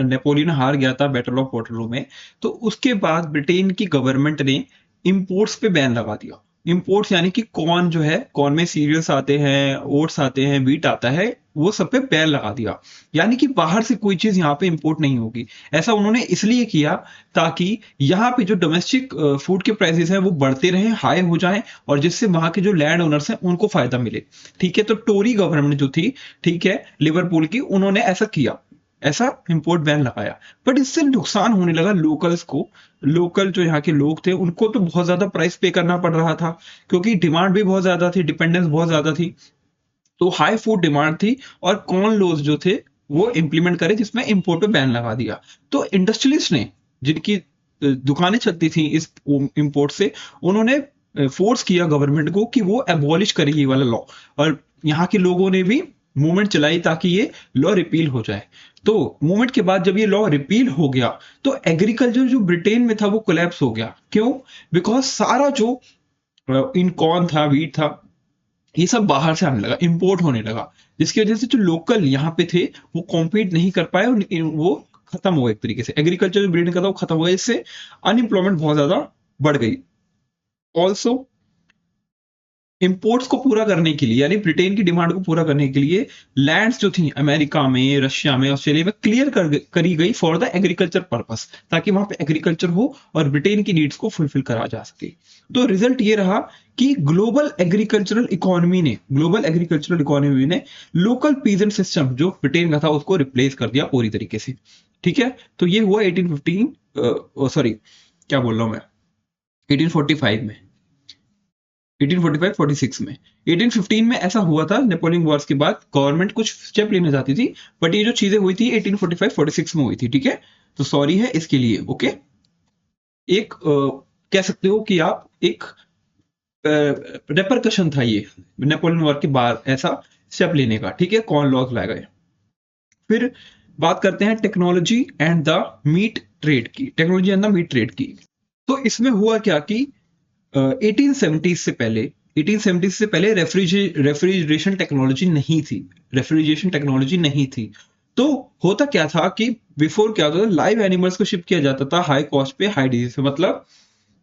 नेपोलियन हार गया था बैटल ऑफ वाटरलू में, तो उसके बाद ब्रिटेन की गवर्नमेंट ने इंपोर्ट्स पे बैन लगा दिया। इंपोर्ट्स यानी कि कॉर्न जो है, कॉर्न में सीरियल्स आते हैं, ओट्स आते हैं, व्हीट आता है, वो सब पे बैन लगा दिया। यानी कि बाहर से कोई चीज यहाँ पे इंपोर्ट नहीं होगी। ऐसा उन्होंने इसलिए किया ताकि यहाँ पे जो डोमेस्टिक फूड के प्राइसेस हैं वो बढ़ते रहें, हाई हो जाएं, और जिससे वहां के जो लैंड ओनर्स हैं उनको फायदा मिले। ठीक है, तो टोरी गवर्नमेंट जो थी, ठीक है, लिवरपूल की, उन्होंने ऐसा किया। ऐसा इंपोर्ट बैन लगाया। बट इससे नुकसान होने लगा लोकल्स को। लोकल जो यहाँ के लोग थे उनको तो बहुत ज्यादा प्राइस पे करना पड़ रहा था, क्योंकि डिमांड भी बहुत ज्यादा थी, डिपेंडेंस बहुत ज्यादा थी। तो हाई फूड डिमांड थी और कॉर्न लॉज जो थे वो इम्प्लीमेंट करे, जिसमें इंपोर्ट पे बैन लगा दिया। तो इंडस्ट्रियलिस्ट ने, जिनकी दुकानें चलती थी इस इंपोर्ट से, उन्होंने फोर्स किया गवर्नमेंट को कि वो एबॉलिश करे ये वाला लॉ। और यहाँ के लोगों ने भी मूवमेंट चलाई ताकि ये लॉ रिपील हो जाए। तो मूवमेंट के बाद जब ये लॉ रिपील हो गया तो एग्रीकल्चर जो ब्रिटेन में था वो कोलैप्स हो गया। क्यों? बिकॉज सारा जो इन कॉर्न था, वीट था, ये सब बाहर से आने लगा, इंपोर्ट होने लगा, जिसकी वजह से जो लोकल यहाँ पे थे वो कॉम्पीट नहीं कर पाए और वो खत्म हो गए। एक तरीके से एग्रीकल्चर जो ब्रीडिंग का था वो खत्म हो गया, इससे अनएम्प्लॉयमेंट बहुत ज्यादा बढ़ गई। ऑल्सो इंपोर्ट्स को पूरा करने के लिए, यानी ब्रिटेन की डिमांड को पूरा करने के लिए, लैंड्स जो थी अमेरिका में, रशिया में, ऑस्ट्रेलिया में क्लियर करी गई फॉर द एग्रीकल्चर पर्पस, ताकि वहां पे एग्रीकल्चर हो और ब्रिटेन की नीड्स को फुलफिल करा जा सके। तो रिजल्ट ये रहा कि ग्लोबल एग्रीकल्चरल इकोनॉमी ने लोकल पीजेंट सिस्टम जो ब्रिटेन का था उसको रिप्लेस कर दिया पूरी तरीके से। ठीक है, तो ये हुआ 1815, सॉरी क्या बोल रहा हूं मैं, 1845 में, 1845-46 में। 1815 में ऐसा हुआ था, नेपोलियन वॉर्स के बाद गवर्नमेंट कुछ स्टेप लेना चाहती थी, बट ये जो चीजें हुई थी 1845-46 में हुई थी। ठीक है, तो सॉरी है इसके लिए। ओके, एक कह सकते हो कि आप एक रेपरकशन था ये नेपोलियन वॉर के बाद ऐसा स्टेप लेने का। ठीक है, कॉर्न लॉज लाए गए। फिर बात करते हैं technology and the meat trade की, technology and the meat trade की। तो इसमें हुआ क्या कि 1870 से पहले, 1870 से पहले रेफ्रिजरेशन टेक्नोलॉजी नहीं थी, रेफ्रिजरेशन टेक्नोलॉजी नहीं थी। तो होता क्या था कि बिफोर क्या होता था, लाइव एनिमल्स को शिप किया जाता था हाई कॉस्ट पे, हाई डिजीज पे। मतलब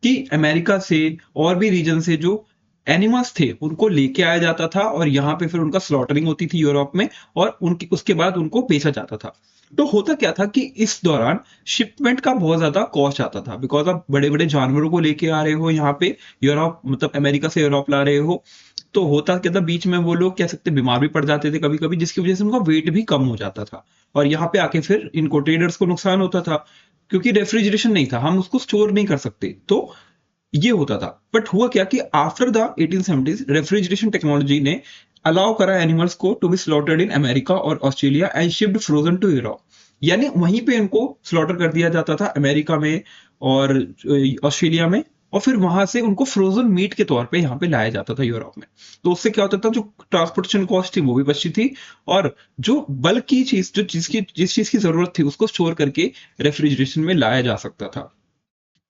कि अमेरिका से और भी रीजन से जो एनिमल्स थे उनको लेके आया जाता था और यहाँ पे फिर उनका स्लॉटरिंग होती थी यूरोप में, और उनकी उसके बाद उनको बेचा जाता था। तो होता क्या था कि इस दौरान शिपमेंट का बहुत ज्यादा कॉस्ट आता था, बिकॉज आप बड़े बड़े जानवरों को लेके आ रहे हो यहाँ पे यूरोप, मतलब अमेरिका से यूरोप ला रहे हो। तो होता क्या था, बीच में वो लोग कह सकते बीमार भी पड़ जाते थे कभी कभी, जिसकी वजह से उनका वेट भी कम हो जाता था, और यहाँ पे आके फिर इनको ट्रेडर्स को नुकसान होता था, क्योंकि रेफ्रिजरेशन नहीं था, हम उसको स्टोर नहीं कर सकते। तो ये होता था। बट हुआ क्या कि after the 1870s refrigeration technology ने अलाउ करा एनिमल्स को to be slaughtered in America और Australia and shipped frozen to Europe. यानी वहीं पे इनको स्लॉटर कर दिया जाता था अमेरिका में और ऑस्ट्रेलिया में, और फिर वहां से उनको फ्रोजन मीट के तौर पे यहाँ पे लाया जाता था यूरोप में। तो उससे क्या होता था, जो ट्रांसपोर्टेशन कॉस्ट थी वो भी बचती थी, और जो बल्क की चीज, जो चीज की जिस चीज की जरूरत थी उसको स्टोर करके रेफ्रिजरेशन में लाया जा सकता था।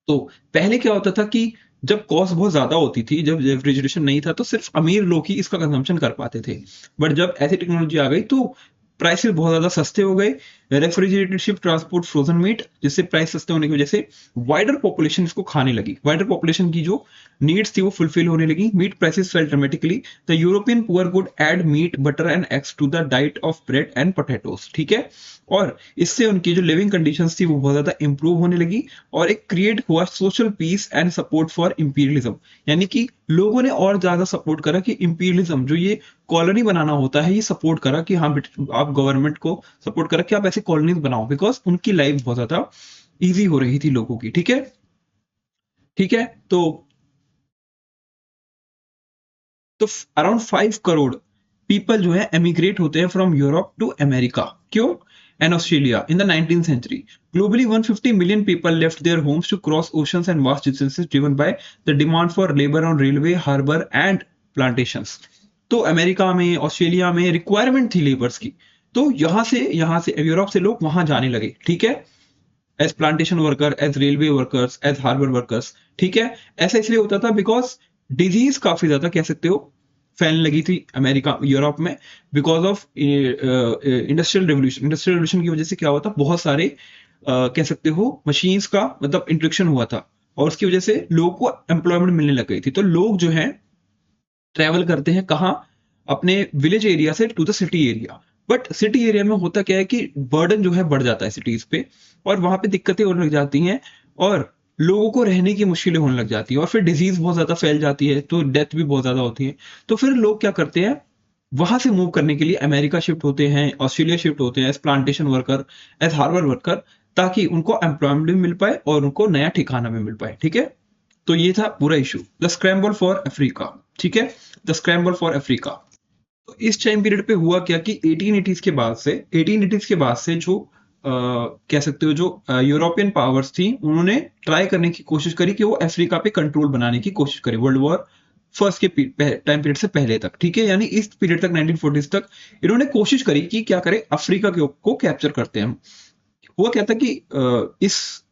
तो पहले क्या होता था कि जब कॉस्ट बहुत ज्यादा होती थी, जब रेफ्रिजरेशन नहीं था, तो सिर्फ अमीर लोग ही इसका कंजम्पशन कर पाते थे। बट जब ऐसी टेक्नोलॉजी आ गई तो प्राइसेस बहुत ज्यादा सस्ते हो गए। Refrigerated ship transport frozen meat, जिससे प्राइस सस्ते होने की वजह से वाइडर पॉपुलेशन इसको खाने लगी, वाइडर पॉपुलेशन की जो नीड्स थी वो फुलफिल होने लगी। Meat prices fell dramatically, the European poor could add meat, butter and eggs to the diet of bread and potatoes. ठीक है, और इससे उनकी जो लिविंग कंडीशंस थी वो बहुत ज्यादा इंप्रूव होने लगी, और एक क्रिएट हुआ social peace and support for imperialism. यानी कि लोगों ने और ज्यादा सपोर्ट करा कि इंपीरियलिज्म, जो ये कॉलोनी बनाना होता है, ये सपोर्ट करा कि हाँ आप गवर्नमेंट को सपोर्ट करा कि आप ऐसे कॉलोनीज बनाओ, बिकॉज उनकी लाइफ बहुत ज्यादा इजी हो रही थी लोगों की। ठीक है, ठीक है। तो अराउंड 5 करोड़ पीपल जो है एमिग्रेट होते हैं फ्रॉम यूरोप टू अमेरिका, क्यों, and Australia in the 19th century. Globally 150 million people left their homes to cross oceans and vast distances, driven by the demand for labor on railway, harbor and plantations। तो America में, Australia में requirement थी labours की, तो यहाँ से Europe से लोग वहां जाने लगे। ठीक है, as plantation worker, as railway workers, as harbour workers. ठीक है, ऐसा इसलिए होता था बिकॉज डिजीज काफी ज्यादा कह सकते हो फैलने लगी थी अमेरिका, यूरोप में, because of industrial revolution. Industrial revolution की वजह से क्या हुआ था, बहुत सारे कह सकते हो मशीन्स का मतलब इंट्रोडक्शन हुआ था, और उसकी वजह से लोगों को एम्प्लॉयमेंट मिलने लग गई थी। तो लोग जो है ट्रेवल करते हैं कहाँ, अपने विलेज एरिया से to the city area. But city area में होता क्या है कि बर्डन जो है बढ़ जाता है सिटीज पे, और वहां पे दिक्कतें होने लग जाती हैं, और लोगों को रहने की मुश्किलें होने लग जाती है, और फिर डिजीज बहुत ज्यादा फैल जाती है, तो डेथ भी बहुत ज्यादा होती है। तो फिर लोग क्या करते हैं, वहां से मूव करने के लिए अमेरिका शिफ्ट होते हैं, ऑस्ट्रेलिया शिफ्ट होते हैं as plantation worker, as harbour worker, ताकि उनको एम्प्लॉयमेंट भी मिल पाए और उनको नया ठिकाना भी मिल पाए। ठीक है, तो ये था पूरा issue, the scramble for Africa. ठीक है, द स्क्रैम्बल फॉर अफ्रीका। तो इस टाइम पीरियड पे हुआ क्या कि 1880s के बाद से जो कह सकते हो जो यूरोपियन पावर्स थी, उन्होंने ट्राई करने की कोशिश करी कि वो अफ्रीका पे कंट्रोल बनाने की कोशिश करे, वर्ल्ड वॉर फर्स्ट के टाइम पीरियड से पहले तक। ठीक है, यानी इस पीरियड तक 1940s तक इन्होंने कोशिश करी कि क्या करें, अफ्रीका को कैप्चर करते हैं हम। हुआ क्या था कि इस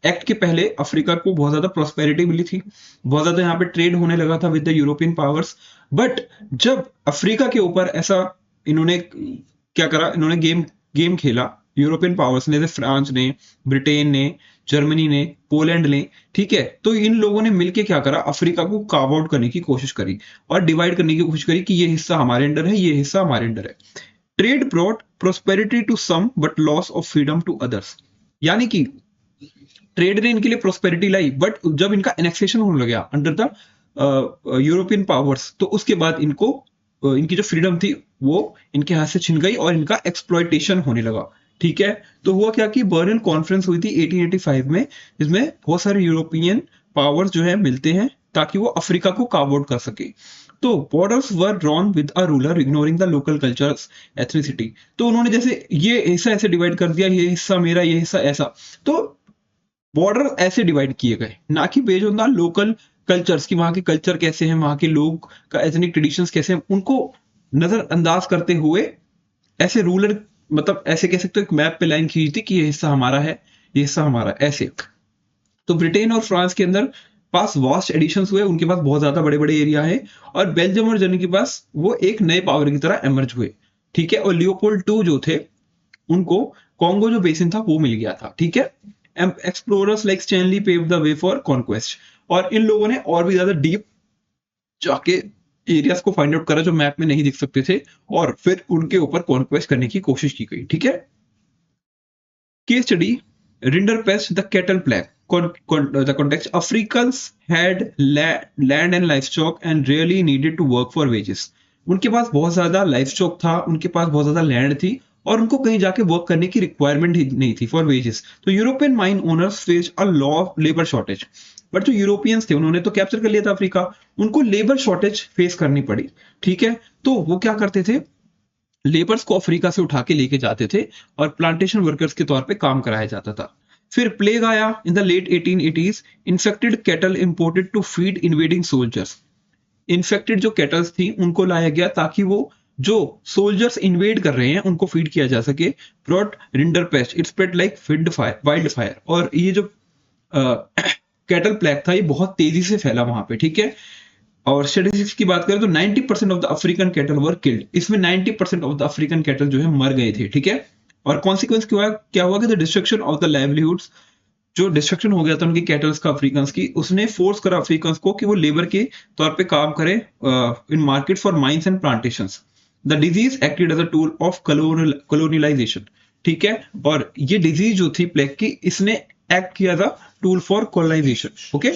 एक्ट के पहले अफ्रीका को बहुत ज्यादा प्रोस्पेरिटी मिली थी, बहुत ज्यादा यहाँ पे ट्रेड होने लगा था with the European powers. But जब अफ्रीका के ऊपर ऐसा इन्होंने क्या करा, इन्होंने गेम गेम खेला यूरोपियन पावर्स ने, जैसे फ्रांस ने, ब्रिटेन ने, जर्मनी ने, पोलैंड ने। ठीक है, तो इन लोगों ने मिलके क्या करा, अफ्रीका को कार्व आउट करने की कोशिश करी और डिवाइड करने की कोशिश करी कि ये हिस्सा हमारे अंडर है, ये हिस्सा हमारे अंडर है। Trade brought prosperity to some but loss of freedom to others. यानी कि ट्रेड ने इनके लिए प्रोस्पेरिटी लाई, बट जब इनका एनेक्सेशन होने लगा अंडर द यूरोपियन पावर्स, तो उसके बाद इनको इनकी जो फ्रीडम थी वो इनके हाथ से छिन गई और इनका एक्सप्लॉयटेशन होने लगा। ठीक है, तो हुआ क्या कि बर्लिन कॉन्फ्रेंस हुई थी 1885 में, जिसमें बहुत सारे यूरोपियन पावर्स जो है मिलते हैं ताकि वो अफ्रीका को कार्व आउट कर सके। तो borders were drawn with a ruler ignoring the local cultures ethnicity. तो उन्होंने जैसे ये हिस्सा ऐसे डिवाइड कर दिया, ये हिस्सा मेरा, ये हिस्सा ऐसा। तो बॉर्डर ऐसे डिवाइड किए गए, ना कि based on the local cultures की वहां के कल्चर कैसे हैं, वहां के लोग का एथनिक ट्रेडिशंस कैसे हैं, उनको नजरअंदाज करते हुए ऐसे रूलर, मतलब ऐसे कह सकते हो एक मैप पे लाइन खींच दी कि ये हिस्सा हमारा है, ये हिस्सा हमारा है, ऐसे। तो ब्रिटेन और फ्रांस के अंदर पास वास्ट एडिशन हुए, उनके पास बहुत ज्यादा बड़े बड़े एरिया है, और बेल्जियम और जर्मनी के पास वो एक नए पावर की तरह एमर्ज हुए। ठीक है, और लियोपोल्ड टू जो थे, उनको कॉन्गो जो बेसिन था वो मिल गया था। ठीक है, explorers like Stanley pave the way for conquest. और इन लोगों ने और भी ज्यादा डीप जाके एरियाज को फाइंड आउट करा जो मैप में नहीं दिख सकते थे, और फिर उनके ऊपर कॉन्क्वेस्ट करने की कोशिश की गई। ठीक है, case study, Rinderpest, the cattle plague. The context: Africans had land and livestock and really needed to work for wages. उनके पास बहुत ज्यादा लाइवस्टॉक था, उनके पास बहुत ज्यादा लैंड थी, और उनको कहीं जाके वर्क करने की रिक्वायरमेंट ही नहीं थी फॉर वेजेस। तो European mine owners face a law of labour shortage. But जो यूरोपियंस थे, उन्होंने तो कैप्चर कर लिया था अफ्रीका, उनको लेबर शॉर्टेज फेस करनी पड़ी। ठीक है, तो वो क्या करते थे, लेबर्स को अफ्रीका से उठा के लेके जाते थे और प्लांटेशन वर्कर्स के तौर पे काम कराया जाता था। फिर प्लेग आया in the late 1880s, infected cattle imported to feed invading soldiers. Infected जो कैटल्स थी उनको लाया गया ताकि वो जो सोल्जर्स इन्वेड कर रहे हैं उनको फीड किया जा सके। Brought rinder paste, it spread like wild fire. और ये जो कैटल प्लेग था, ये बहुत तेजी से फैला वहां पे। ठीक है, और स्टेटिस्टिक्स की बात करें तो 90% of the African cattle were killed. इसमें 90% ऑफ द अफ्रीकन कैटल जो है मर गए थे। ठीक है, और कॉन्सिक्वेंस क्या हुआ कि the destruction of the livelihoods, जो डिस्ट्रक्शन हो गया था उनकी कैटल्स का अफ्रीकन की, उसने फोर्स करा अफ्रीकन को कि वो लेबर के तौर पे काम करें in market for mines and plantations. The disease acted as a tool of colonialization. ठीक है, और ये डिजीज जो थी प्लेग की, इसने एक्ट किया था tool for colonization. Okay,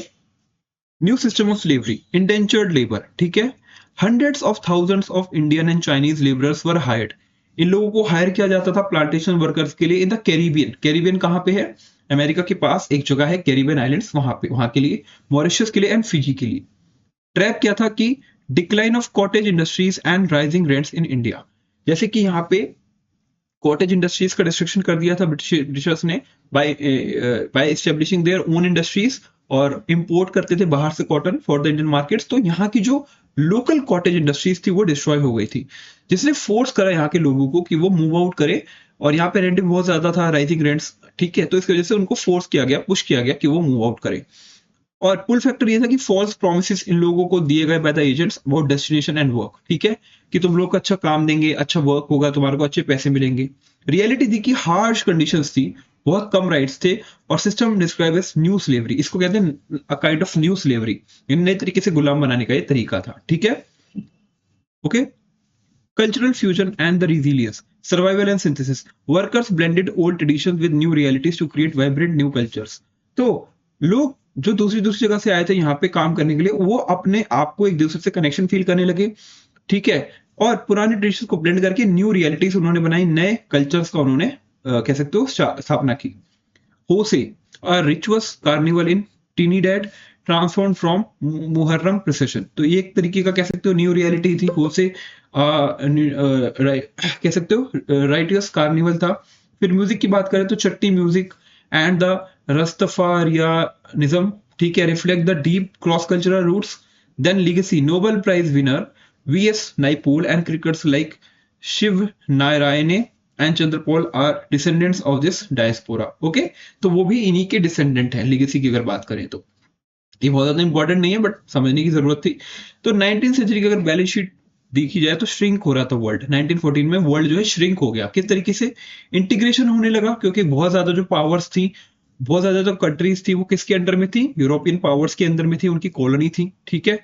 new system of slavery, indentured labour. ठीक है, hundreds of thousands of Indian and Chinese labourers were hired. इन लोगों को हायर किया जाता था प्लांटेशन वर्कर्स के लिए इन द कैरिबियन। कैरिबियन कहां पे है, अमेरिका के पास एक जगह है कैरिबियन आइलैंड्स, वहां पे, वहां के लिए, मॉरिशस के लिए एंड फिजी के लिए। ट्रैप क्या था कि decline of cottage industries and rising rents in India. जैसे कि यहाँ पे कॉटेज इंडस्ट्रीज का डिस्ट्रक्शन कर दिया था ब्रिटिशर्स ने by establishing their own industries, और इंपोर्ट करते थे बाहर से cotton for the Indian markets. तो यहाँ की जो लोकल कॉटेज इंडस्ट्रीज थी वो डिस्ट्रॉय हो गई थी, जिसने फोर्स करा यहाँ के लोगों को कि वो मूव आउट करे। और यहाँ पे रेंट भी बहुत ज्यादा था, राइजिंग रेंट्स। ठीक है, तो इसकी वजह से उनको फोर्स किया गया, पुश किया गया कि वो मूव आउट करे। और पुल फैक्टर ये था कि फॉल्स प्रोमिस इन लोगों को दिए गए by the agents about destination and work. ठीक है, कि तुम लोग को अच्छा काम देंगे, अच्छा वर्क होगा, तुम्हारे को अच्छे पैसे मिलेंगे। रियलिटी थी कि हार्श कंडीशंस थी, बहुत कम राइट्स थे, और system describe as new slavery. इसको कहते हैं a kind of new slavery, नए तरीके से गुलाम बनाने का ये तरीका था। ठीक है, okay. Cultural fusion and the resilience, survival and synthesis, workers blended old traditions with new realities to create vibrant new cultures. तो लोग जो दूसरी दूसरी जगह से आए थे यहाँ पे काम करने के लिए, वो अपने आप को एक दूसरे से कनेक्शन फील करने लगे। ठीक है, और पुराने ट्रेडिशंस को ब्लेंड करके न्यू रियलिटीज उन्होंने बनाई, नए कल्चर्स का उन्होंने कह सकते हो स्थापना की। होसे, a rituals carnival in Trinidad transformed from Muharram procession. तो ये एक तरीके का कह सकते हो न्यू रियलिटी थी। होसे कह सकते हो राइटियस कार्निवल था। फिर म्यूजिक की बात करें तो chutney music and the Rastafarianism, ठीक है, reflect the deep cross cultural roots. Then legacy, Nobel prize winner V S Naipaul and cricketers like Shivnarine and Chanderpaul are descendants of this diaspora. Okay, तो वो भी इन्हीं के डिसेंडेंट हैं लीगेसी की अगर बात करें तो। ये बहुत ज्यादा इंपॉर्टेंट नहीं है बट समझने की जरूरत थी। तो 19th सेंचुरी की अगर बैलेंस शीट देखी जाए तो श्रिंक हो रहा था वर्ल्ड। 1914 में वर्ल्ड जो है श्रिंक हो गया। किस तरीके से? इंटीग्रेशन होने लगा, क्योंकि बहुत ज्यादा जो पावर्स थी, बहुत ज्यादा जो कंट्रीज थी वो किसके अंडर में थी? यूरोपियन पावर्स के अंदर में थी, उनकी कॉलोनी थी, ठीक है।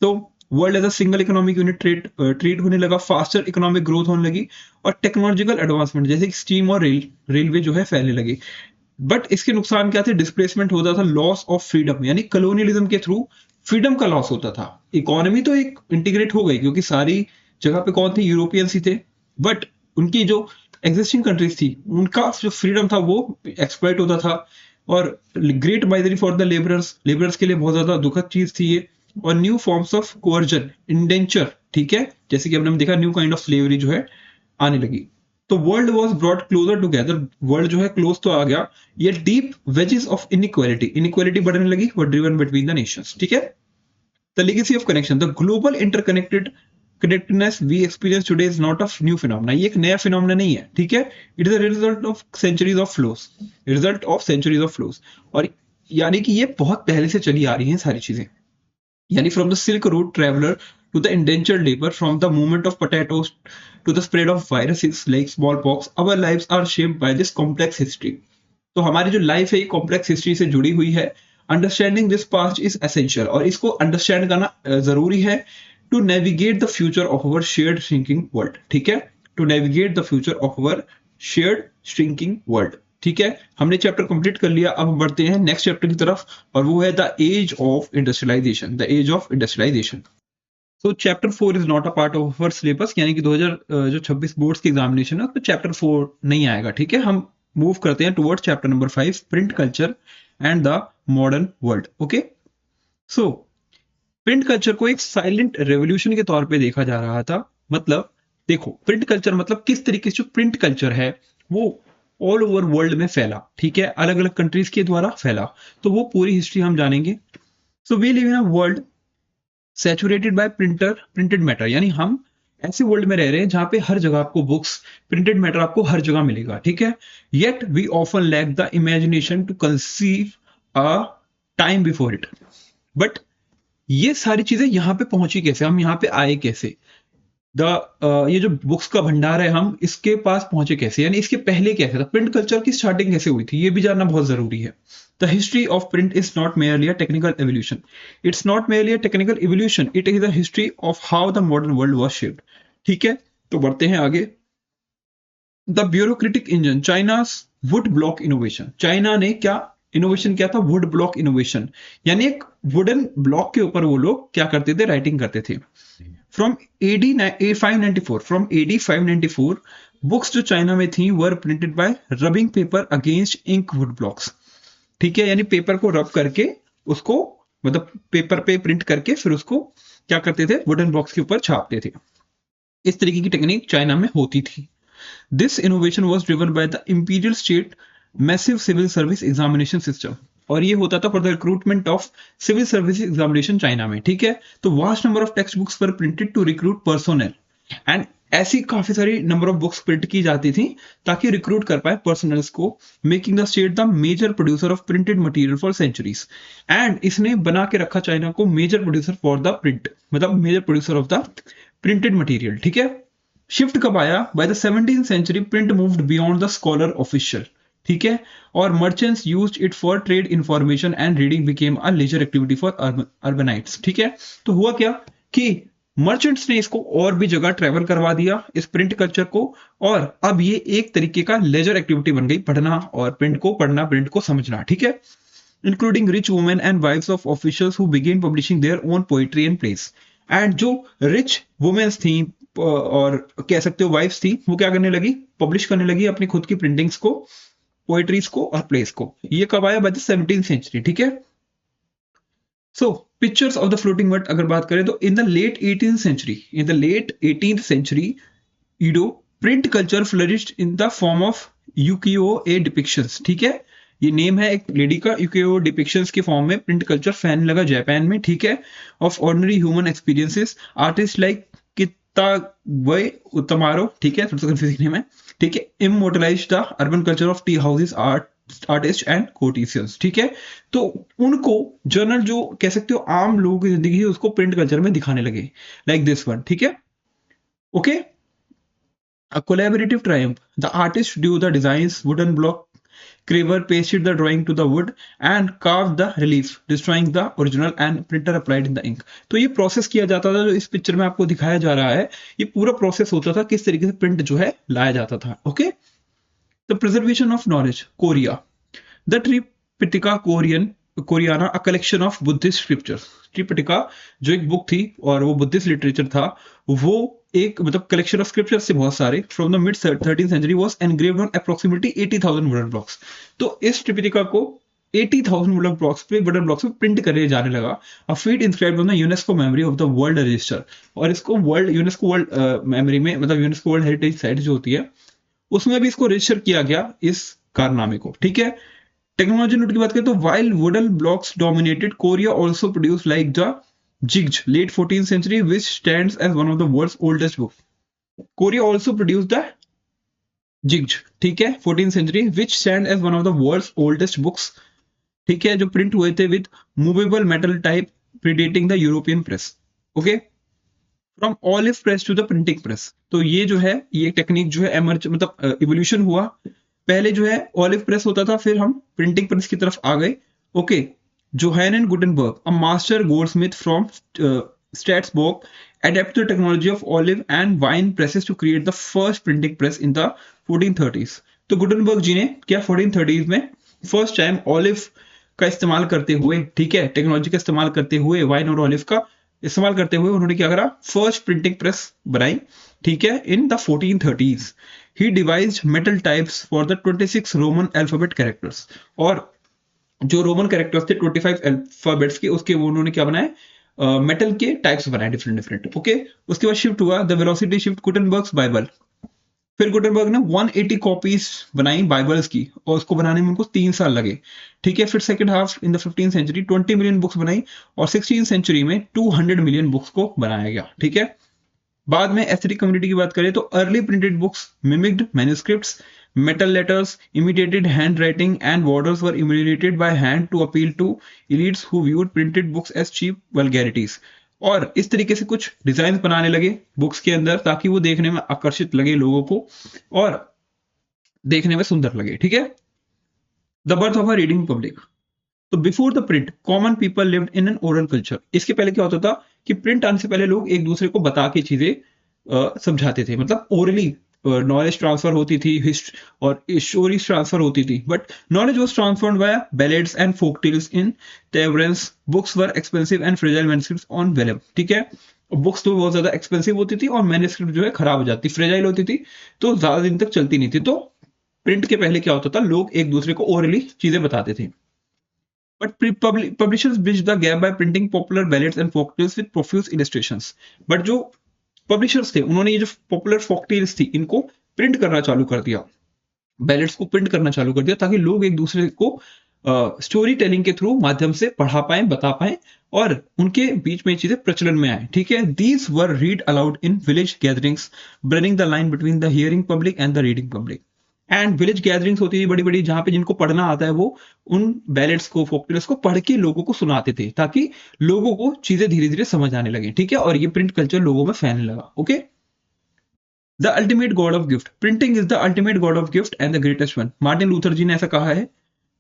तो world as a single economic unit treat होने लगा, फास्टर इकोनॉमिक ग्रोथ होने लगी और टेक्नोलॉजिकल एडवांसमेंट जैसे स्टीम और रेलवे जो है फैलने लगी। बट इसके नुकसान क्या थे? डिस्प्लेसमेंट होता था, लॉस ऑफ फ्रीडम, यानी कलोनियलिज्म के थ्रू फ्रीडम का लॉस होता था। इकोनॉमी तो एक इंटीग्रेट हो गई क्योंकि सारी जगह पे कौन थे? यूरोपियंस ही थे, बट उनकी जो एग्जिस्टिंग कंट्रीज थी उनका जो फ्रीडम था वो एक्सप्लॉइट होता था। और great misery for the labourers के लिए बहुत ज्यादा दुखद चीज थी ये। और new forms of coercion, indenture, ठीक है, जैसे कि हमने देखा न्यू काइंड ऑफ स्लेवरी जो है आने लगी। तो world was brought closer together, world जो है क्लोज तो आ गया। ये डीप वेजेस ऑफ इनइक्वालिटी बढ़ने लगी, were driven between the nations, ठीक है। The legacy of connection, the global interconnectedness we experience today is not a new phenomena. ये एक नया फिनोमेना नहीं है, ठीक है। It is a result of centuries of flows, और यानी कि ये बहुत पहले से चली आ रही हैं सारी चीजें। यानी from the silk route traveller to the indentured labour, from the movement of potatoes to the spread of viruses like smallpox, our lives are shaped by this complex history. तो हमारी जो लाइफ है ये complex history से जुड़ी हुई है। Understanding this past is essential, और इसको अंडरस्टैंड करना जरूरी है to navigate the future of our shared shrinking world, ठीक है, to navigate the future of our shared shrinking world, ठीक है। हमने चैप्टर कंप्लीट कर लिया, अब हम बढ़ते हैं नेक्स्ट चैप्टर की तरफ, और वो है the age of industrialisation. So chapter 4 is not a part of our syllabus, यानी कि 2026 बोर्ड्स की एग्जामिनेशन है तो चैप्टर 4 नहीं आएगा, ठीक है। हम मूव करते हैं towards chapter number 5, print culture and the modern world. Okay, so print culture को एक साइलेंट रेवोल्यूशन के तौर पे देखा जा रहा था। मतलब देखो, प्रिंट कल्चर मतलब किस तरीके से जो प्रिंट कल्चर है वो ऑल ओवर वर्ल्ड में फैला, ठीक है, अलग अलग कंट्रीज के द्वारा फैला। तो वो पूरी हिस्ट्री हम जानेंगे। So we live in a world saturated by printed matter, यानी हम ऐसे वर्ल्ड में रह रहे हैं जहां पे हर जगह आपको बुक्स, प्रिंटेड मैटर आपको हर जगह मिलेगा, ठीक है। Yet we often lack the imagination to conceive a time before it. But ये सारी चीजें यहाँ पे पहुंची कैसे, हम यहाँ पे आए कैसे? ये जो बुक्स का भंडार है हम इसके पास पहुंचे कैसे, यानी इसके पहले कैसे था, प्रिंट कल्चर की स्टार्टिंग कैसे हुई थी, ये भी जानना बहुत जरूरी है। The history of print is not merely a technical evolution, it is the history of how the modern world was shaped, ठीक है। तो बढ़ते हैं आगे। The bureaucratic engine, China's would block innovation, China ने क्या इनोवेशन किया था? वुड ब्लॉक इनोवेशन, यानी एक वुडन ब्लॉक के ऊपर वो लोग क्या करते थे? राइटिंग करते थे। फ्रॉम एडी 594 बुक्स जो चाइना में थी were printed by rubbing paper against ink wood blocks, ठीक है, यानी पेपर को रब करके उसको, मतलब पेपर पे प्रिंट करके फिर उसको क्या करते थे? वुडन ब्लॉक्स के ऊपर छापते थे। इस तरीके की टेक्निक चाइना में होती थी। This innovation was driven by the imperial state massive civil service examination system, और ये होता था for the recruitment of civil service examination China में, ठीक है। तो vast number of text books were printed to recruit personnel, and ऐसी काफी सारी नंबर ऑफ बुक्स प्रिंट की जाती थी ताकि रिक्रूट कर पाए पर्सनल्स को, making the state the major producer of printed material for centuries. And इसने बना के रखा चाइना को major producer for the print, मतलब major producer of the printed material, ठीक है। शिफ्ट कब आया? By the 17th century print moved beyond the scholar official, ठीक है, और merchants used it for trade information and reading became a leisure activity for urbanites, ठीक है। तो हुआ क्या कि मर्चेंट्स ने इसको और भी जगह ट्रेवल करवा दिया इस प्रिंट कल्चर को, और अब ये एक तरीके का लेजर एक्टिविटी बन गई, पढ़ना और प्रिंट को पढ़ना, प्रिंट को समझना, ठीक है। Including rich women and wives of officials who began publishing their own poetry and plays, and जो रिच वुमेन्स थी, और कह सकते हो वाइफ्स थी, वो क्या करने लगी, पब्लिश करने लगी अपनी खुद की प्रिंटिंग्स को, पोएट्रीज को और प्लेस को। ये कब आया, बाय द 17th सेंचुरी, ठीक है। So pictures of the floating world अगर बात करें तो in the late 18th century, in the late 18th century Edo print culture flourished in the form of ukiyo e depictions, ठीक है। ये name है एक लेडी का, यूकियो डिपिक्शंस के फॉर्म में प्रिंट कल्चर फैन लगा जापान में, ठीक है। Of ordinary human experiences, artist like Kitagawa Utamaro, ठीक है, थोड़ा सा कंफ्यूजिंग नेम है, ठीक है। Immortalize the urban culture of tea houses artists and courtesans, ठीक है। तो उनको जनरल जो कह सकते हो आम लोगों की जिंदगी है उसको प्रिंट कल्चर में दिखाने लगे, लाइक दिस वन, ठीक है। Okay, a collaborative triumph. The artist drew the designs, wooden block, carver pasted the drawing to the wood and carved the relief, destroying the original and printer applied in the ink. तो ये process किया जाता था, जो इस picture में आपको दिखाया जा रहा है, ये पूरा प्रोसेस होता था, किस तरीके से प्रिंट जो है लाया जाता था। Okay, the preservation of knowledge, Korea, the Tripitaka Koreana, a collection of Buddhist scriptures. Tripitaka जो एक बुक थी और वो बुद्धिस्ट लिटरेचर था, वो एक मतलब कलेक्शन ऑफ स्क्रिप्चर्स से बहुत सारे, from the mid 13th century was engraved on approximately 80,000 wooden blocks. तो इस त्रिपिटिका को 80,000 वुडन ब्लॉक्स पे प्रिंट करे जाने लगा। A feat inscribed on the UNESCO memory of the world register, और इसको यूनेस्को वर्ल्ड मेमोरी में, मतलब यूनेस्को वर्ल्ड हेरिटेज साइट जो होती है उसमें भी इसको रजिस्टर किया गया इस कारनामे को, ठीक है। टेक्नोलॉजी नोट की बात करें तो while wooden blocks dominated, Korea also produce like the Jikji late 14th century, which stands as one of the world's oldest books. Korea also produced the जिग्ज, ठीक है, 14th century, which stand as one of the world's oldest books, ठीक है, जो print हुए थे with movable metal type, predating the European press. Okay, from olive press to the printing press. तो ये जो है, ये टेक्निक जो है एमर्ज, मतलब इवोल्यूशन हुआ। पहले जो है ऑलिव प्रेस होता था, फिर हम प्रिंटिंग प्रेस की तरफ आ गए। Okay, Johann Gutenberg, a master goldsmith from Strasbourg, adapted the technology of olive and wine presses to create the first printing press in the 1430s. तो गुटनबर्ग जी ने क्या 1430s में फर्स्ट टाइम ऑलिव का इस्तेमाल करते हुए, ठीक है, टेक्नोलॉजी का इस्तेमाल करते हुए, वाइन और ऑलिव का इस्तेमाल करते हुए उन्होंने क्या करा, फर्स्ट प्रिंटिंग प्रेस बनाई, ठीक है, in the 1430s. He devised metal types for the 26 Roman alphabet characters. और जो रोमन कैरेक्टर्स थे 25 अल्फाबेट्स के, उसके वो उन्होंने क्या बनाए, मेटल के टाइप्स बनाए डिफरेंट डिफरेंट। ओके, उसके बाद शिफ्ट हुआ द वेलोसिटी शिफ्ट, गुटेनबर्ग्स बाइबल। फिर गुटेनबर्ग ने 180 कॉपीज बनाई बाइबल्स की, और उसको बनाने में उनको 3 साल लगे, ठीक है। फिर second half in the 15th century 20 million books बनाई, और 16th सेंचुरी में 200 मिलियन बुक्स को बनाया गया, ठीक है। बाद में एस्थेटिक कम्युनिटी की बात करें तो early printed books mimicked manuscripts, metal letters imitated handwriting, and borders were emulated by hand to appeal to elites who viewed printed books as cheap vulgarities. और इस तरीके से कुछ डिजाइन बनाने लगे बुक्स के अंदर, ताकि वो देखने में आकर्षित लगे लोगों को और देखने में सुंदर लगे, ठीक है। The birth of a reading public, तो before the print common people lived in an oral culture. इसके पहले क्या होता था कि प्रिंट आने से पहले लोग एक दूसरे को बता के चीजें समझाते थे, मतलब ओरली नॉलेज ट्रांसफर होती थी, हिस्ट्री और स्टोरीज ट्रांसफर होती थी, but knowledge was transferred by ballads and folk tales in taverns. Books were expensive and fragile manuscripts on vellum, ठीक है। बुक्स तो बहुत ज्यादा एक्सपेंसिव होती थी और मैन्युस्क्रिप्ट जो है खराब हो जाती, फ्रेजाइल होती थी, तो ज्यादा दिन तक चलती नहीं थी। तो प्रिंट के पहले क्या होता था, लोग एक दूसरे को ओरली चीजें बताते थे। But publishers bridge the gap by printing popular ballads and folk tales with profuse illustrations. But जो पब्लिशर्स थे उन्होंने ये जो पॉपुलर फोक टेल्स थी इनको प्रिंट करना चालू कर दिया, बैलेट्स को प्रिंट करना चालू कर दिया, ताकि लोग एक दूसरे को स्टोरी टेलिंग के थ्रू माध्यम से पढ़ा पाए, बता पाए, और उनके बीच में चीजें प्रचलन में आए, ठीक है। These were read aloud in village gatherings, blurring the line between the hearing public and the reading public. And village gatherings होती थी बड़ी बड़ी, जहां पे जिनको पढ़ना आता है वो उन बैलेट्स को, फोकटेल्स को पढ़ के लोगों को सुनाते थे, ताकि लोगों को चीजें धीरे धीरे समझ आने लगे, ठीक है, और ये प्रिंट कल्चर लोगों में फैलने लगा। Okay, the ultimate god of gift, printing is the ultimate god of gift and the greatest one. Martin Luther ji ने ऐसा कहा है।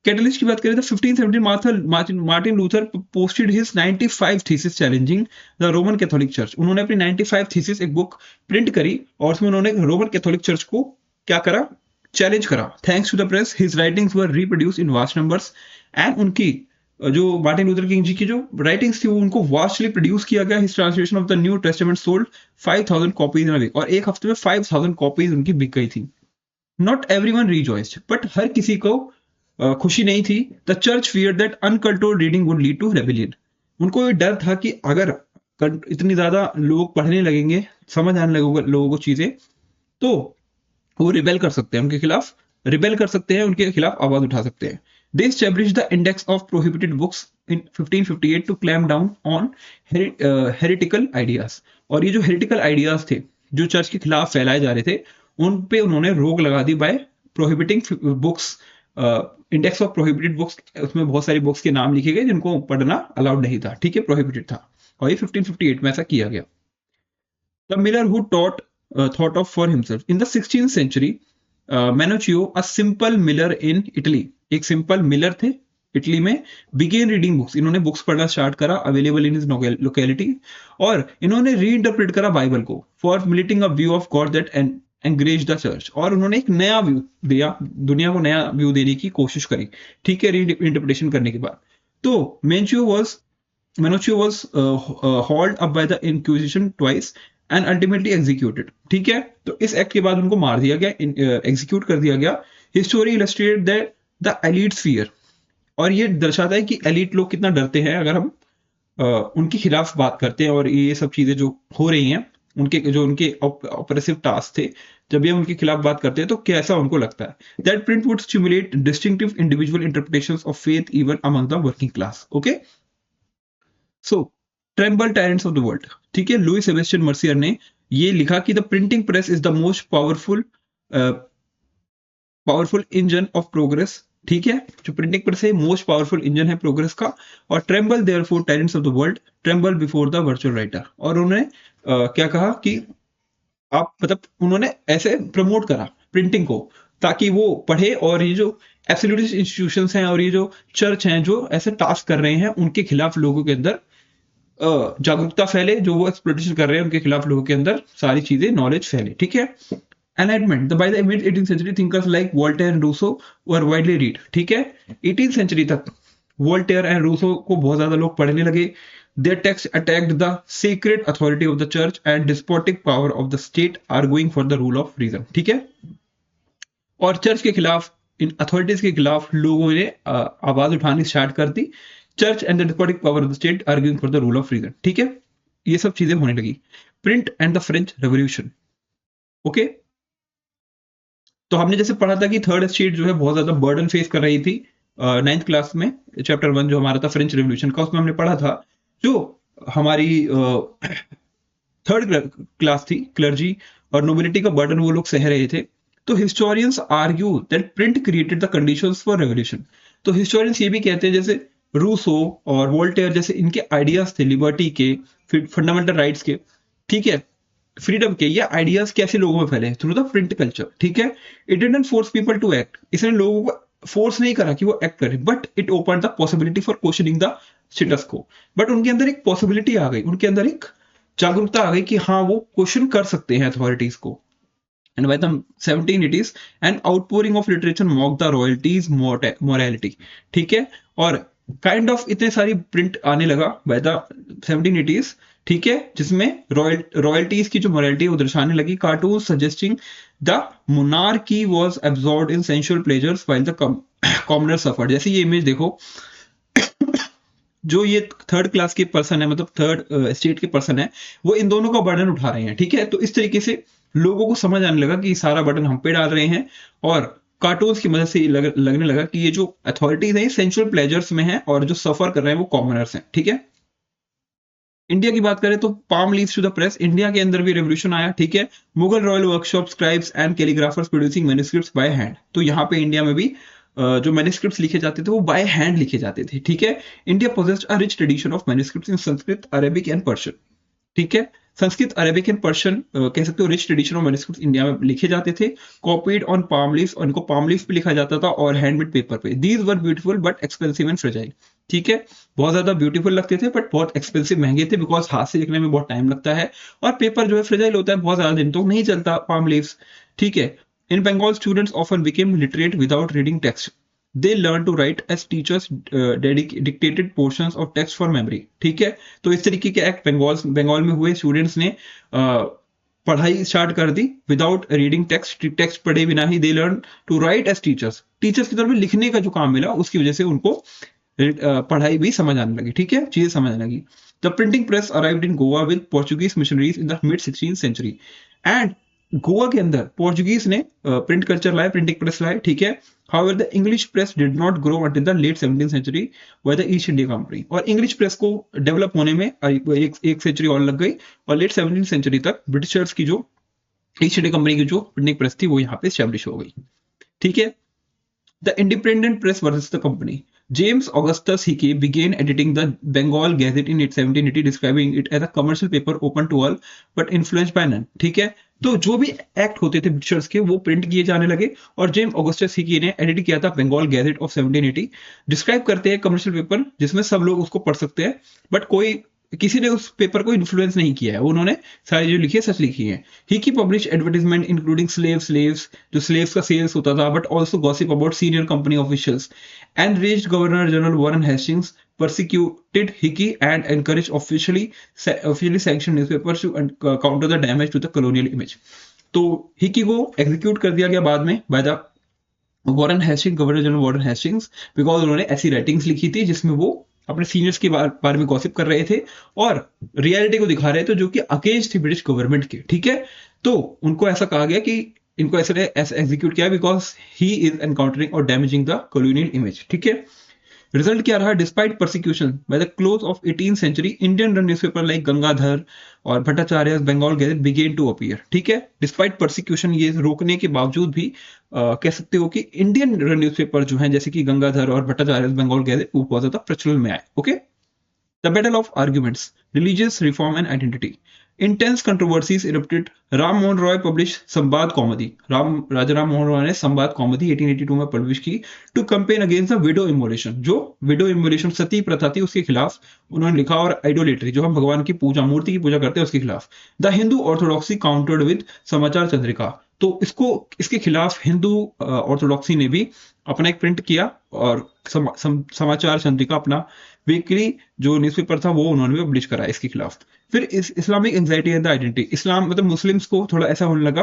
कैटलिस्ट की बात करें तो 1570 Martin Luther posted his 95 thesis challenging the Roman Catholic church. उन्होंने अपनी 95 थीसिस एक बुक प्रिंट करी, और उसमें उन्होंने रोमन कैथोलिक चर्च को क्या करा, चैलेंज करा। Thanks to the press his writings were reproduced in vast numbers, and उनकी जो मार्टिन लूथर किंग जी की जो राइटिंग्स थी वो उनको वास्टली प्रोड्यूस किया गया। His translation of the new testament sold 5000 copies in a week, और एक हफ्ते में 5000 कॉपीज उनकी बिक गई थी। नॉट एवरीवन रिजॉइस्ड, बट हर किसी को खुशी नहीं थी। The church fear that uncontrolled reading would lead to rebellion. उनको ये डर था कि अगर इतनी ज्यादा लोग पढ़ने लगेंगे, समझ आने लगेगा लोगों को चीजें, तो वो रिबेल कर सकते हैं, उनके खिलाफ रिबेल कर सकते हैं, उनके खिलाफ आवाज उठा सकते हैं। They established the index of prohibited books in 1558 to clamp down on heretical ideas. और ये जो हेरिटिकल आइडियाज थे जो चर्च के खिलाफ फैलाए जा रहे थे, उन पे उन्होंने रोक लगा दी by prohibiting books. Index of prohibited books, उसमें बहुत सारी बुक्स के नाम लिखे गए जिनको पढ़ना अलाउड नहीं था, ठीक है, प्रोहिबिटेड था। और ये 1558 में ऐसा किया गया। The Miller who thought of for himself in the 16th century, Menuccio, a simple miller in Italy, एक सिंपल मिलर थे इटली में, बिगेन रीडिंग बुक्स, इन्होंने बुक्स पढ़ना स्टार्ट करा अवेलेबल इन हिज लोकेलिटी, और इन्होंने रीइंटरप्रेट करा बाइबल को formulating a view of God that enraged the church. और उन्होंने एक नया व्यू दिया, दुनिया को नया व्यू देने की कोशिश करी, ठीक है, रीइंटरप्रिटेशन करने के बाद। तो Menuccio was hauled up by the Inquisition twice and ultimately executed, ठीक है। तो इस एक्ट के बाद उनको मार दिया गया, एग्जीक्यूट कर दिया गया। History illustrated that the elites fear, और ये दर्शाता है कि एलीट लोग कितना डरते हैं अगर हम उनके खिलाफ बात करते हैं, और ये सब चीजें जो हो रही हैं, उनके ऑपरेसिव टास्क थे, जब ये उनके खिलाफ बात करते हैं तो कैसा उनको लगता है। That print would stimulate distinctive individual interpretations of faith even among the working class. Okay, so tremble tyrants of the world, ठीक है। लुई सेबेस्टियन मर्सियर ने ये लिखा कि the printing press is the most powerful engine of progress, ठीक है। जो printing press है मोस्ट पावरफुल इंजन है प्रोग्रेस का। और tremble therefore tyrants of the world, tremble before the virtual writer. और उन्होंने क्या कहा कि आप मतलब उन्होंने ऐसे प्रमोट करा प्रिंटिंग को ताकि वो पढ़े, और ये जो एब्सोल्यूटिस्ट इंस्टीट्यूशंस हैं और ये जो चर्च हैं जो ऐसे टास्क कर रहे हैं, उनके खिलाफ लोगों के अंदर जागरूकता फैले, जो वो एक्सप्लॉइटेशन कर रहे हैं उनके खिलाफ लोगों के अंदर सारी चीजें नॉलेज फैले, ठीक है। Enlightenment, by the mid 18th century thinkers like Voltaire and Rousseau were widely read, ठीक है। 18th century तक वोल्टेयर एंड रूसो को बहुत ज्यादा लोग पढ़ने लगे। Their texts attacked the sacred authority of the church and despotic power of the state, arguing for the rule of reason, ठीक है। और चर्च के खिलाफ, इन अथॉरिटीज के खिलाफ लोगों ने आवाज उठानी स्टार्ट कर दी। Church and the despotic power of the state arguing for the rule of reason, ठीक है। ये सब चीजें होने लगी। Print and the French revolution, okay. तो हमने जैसे पढ़ा था कि थर्ड एस्टेट जो है बहुत ज्यादा बर्डन फेस कर रही थी 9th क्लास में, चैप्टर 1 जो हमारा था फ्रेंच रेवोल्यूशन का, उसमें हमने पढ़ा था जो हमारी थर्ड क्लास थी, क्लर्जी और नोबिलिटी का बर्डन वो लोग सह रहे थे। तो historians argue that print created the conditions for revolution. तो हिस्टोरियंस ये भी कहते हैं जैसे रूसो और वोल्टेयर जैसे इनके आइडियाज थे लिबर्टी के, फंडामेंटल राइट्स के, ठीक है, फ्रीडम के, ये आइडियाज कैसे लोगों में फैले थ्रू द प्रिंट कल्चर, ठीक है। It didn't force people to act, इसने लोगों को फोर्स नहीं करा कि वो एक्ट करें, but it open the possibility for questioning the status को। बट उनके अंदर एक पॉसिबिलिटी आ गई, उनके अंदर एक जागरूकता आ गई कि हाँ वो क्वेश्चन कर सकते हैं अथॉरिटीज को। And by the 1780s, an outpouring of literature mocked the royalties morality, ठीक है। और काइंड ऑफ इतने सारी प्रिंट आने लगा बाय द 1780s, ठीक है, जिसमें रॉयल्टीज की जो मोरालिटी है वो दर्शाने लगी। Cartoon suggesting the monarchy was absorbed in sensual pleasures while the commoner suffered. जैसे ये इमेज देखो, जो ये थर्ड क्लास के पर्सन है, मतलब थर्ड स्टेट के पर्सन है, वो इन दोनों का बर्डन उठा रहे हैं, ठीक है। तो इस तरीके से लोगों को समझ आने लगा कि सारा बर्डन हम पे डाल रहे हैं, और कार्टून्स की मदद से लगने लगा कि ये जो अथॉरिटीज हैं सेंसुअल प्लेजर्स में हैं और जो सफर कर रहे हैं वो कॉमनर्स हैं, ठीक है। इंडिया की बात करें तो palm leaves to the press, India के अंदर भी रेवोल्यूशन आया, ठीक है। Mughal royal workshop, scribes and calligraphers producing manuscripts by hand. तो यहाँ पे इंडिया में भी जो मैन्युस्क्रिप्ट्स लिखे जाते थे वो बाय हैंड लिखे जाते थे, ठीक है। India possessed a rich tradition of manuscripts in Sanskrit, Arabic and Persian, ठीक है। संस्कृत, अरेबिक एंड पर्शियन कह सकते हो rich tradition of manuscripts India में लिखे जाते थे। कॉपीड ऑन पाम लीव्स, और इनको पाम लीव्स पे लिखा जाता था और हैंडमेड पेपर पे। These were beautiful but expensive and fragile, ठीक है। बहुत ज्यादा ब्यूटीफुल लगते थे बट बहुत एक्सपेंसिव, महंगे थे, बिकॉज हाथ से लिखने में बहुत टाइम लगता है, और पेपर जो है फ्रेजाइल होता है, बहुत ज्यादा दिन तो नहीं चलता पाम लीव्स, ठीक है। In Bengal students often became literate without reading text, they learn to write as teachers dictated portions of text for memory. ठीक है, तो इस तरीके के एक्ट बंगाल में हुए। स्टूडेंट्स ने पढ़ाई स्टार्ट कर दी विदाउट रीडिंग टेक्स्ट पढ़े बिना ही। They learn to write as teachers की तरफ में लिखने का जो काम मिला उसकी वजह से उनको पढ़ाई भी समझ आने लगी। ठीक है, चीजें समझ आने लगी। The printing press arrived in Goa with Portuguese missionaries in the mid 16th century. And Goa के अंदर पोर्चुगीज ने प्रिंट कल्चर लाए, प्रिंटिंग प्रेस लाए। ठीक है, however the English press did not grow until the late 17th century by the East India Company। और English press को develop होने में एक सेंचुरी और लग गई, और लेट 17th सेंचुरी तक ब्रिटिशर्स की जो ईस्ट इंडिया कंपनी की जो प्रिंटिंग प्रेस थी वो यहाँ पे स्टैब्लिश हो गई। ठीक है, The independent press versus the company. James Augustus Hickey began editing the Bengal Gazette in 1780, describing it as a commercial paper open to all but influenced by none। ठीक है, तो जो भी एक्ट होते थे ब्रिटिशर्स के वो प्रिंट किए जाने लगे, और जेम्स ऑगस्टस हिकी ने एडिट किया था बंगाल गैजेट ऑफ 1780। डिस्क्राइब करते हैं कमर्शियल पेपर जिसमें सब लोग उसको पढ़ सकते हैं, बट कोई किसी ने उस पेपर को इन्फ्लुएंस नहीं किया है। उन्होंने सारी जो लिखी है सच लिखी है। ही की पब्लिश एडवर्टाइजमेंट इंक्लूडिंग स्लेव्स जो स्लेव्स का सेल्स होता था, but also gossip about senior company officials. And raised governor general Warren Hastings persecuted Hickey and encouraged officially sanctioned newspapers to counter the damage to the colonial image। तो Hicky को execute कर दिया गया बाद में by the Warren Hastings, governor general Warren Hastings, because उन्होंने ऐसी writings लिखी थी जिसमें वो अपने सीनियर्स के बारे में गॉसिप कर रहे थे और रियलिटी को दिखा रहे थे जो कि अगेंस्ट थी ब्रिटिश गवर्नमेंट के। ठीक है, तो उनको ऐसा कहा गया कि इनको ऐसे एग्जीक्यूट किया बिकॉज ही इज एनकाउंटरिंग और डैमेजिंग द कॉलोनियल इमेज। ठीक है, रिजल्ट क्या रहा? Despite persecution by the close of 18th century, Indian run newspaper like Gangadhar और Bhattacharya Bengal gazette began to appear. ठीक है, डिस्पाइट परसिक्यूशन, ये रोकने के बावजूद भी कह सकते हो कि इंडियन रन न्यूज़पेपर जो हैं जैसे कि गंगाधर और भट्टाचार्य बंगाल गैजेट वो बहुत ज्यादा प्रचलन में आए। Okay, the battle of arguments, religious reform and identity. Intense controversies erupted. Ram Mohan Roy publish Sambad Kaumudi. Raja Ram Mohan Roy ने संवाद कॉमेडी 1882 में पब्लिश की to campaign against the widow immolation. जो विडो इमोलेशन सती प्रथा थी उसके खिलाफ उन्होंने लिखा, और आइडोलेटरी जो हम भगवान की पूजा, मूर्ति की पूजा करते हैं उसके खिलाफ। The Hindu orthodoxy countered with समाचार चंद्रिका। तो इसके खिलाफ हिंदू ऑर्थोडॉक्सी ने भी अपना एक प्रिंट किया, और समाचार चंद्रिका अपना वीकली जो न्यूज़पेपर था वो उन्होंने भी पब्लिश करा इसके खिलाफ। फिर Islamic anxiety and the identity. इस्लाम मतलब मुस्लिम्स को थोड़ा ऐसा होने लगा,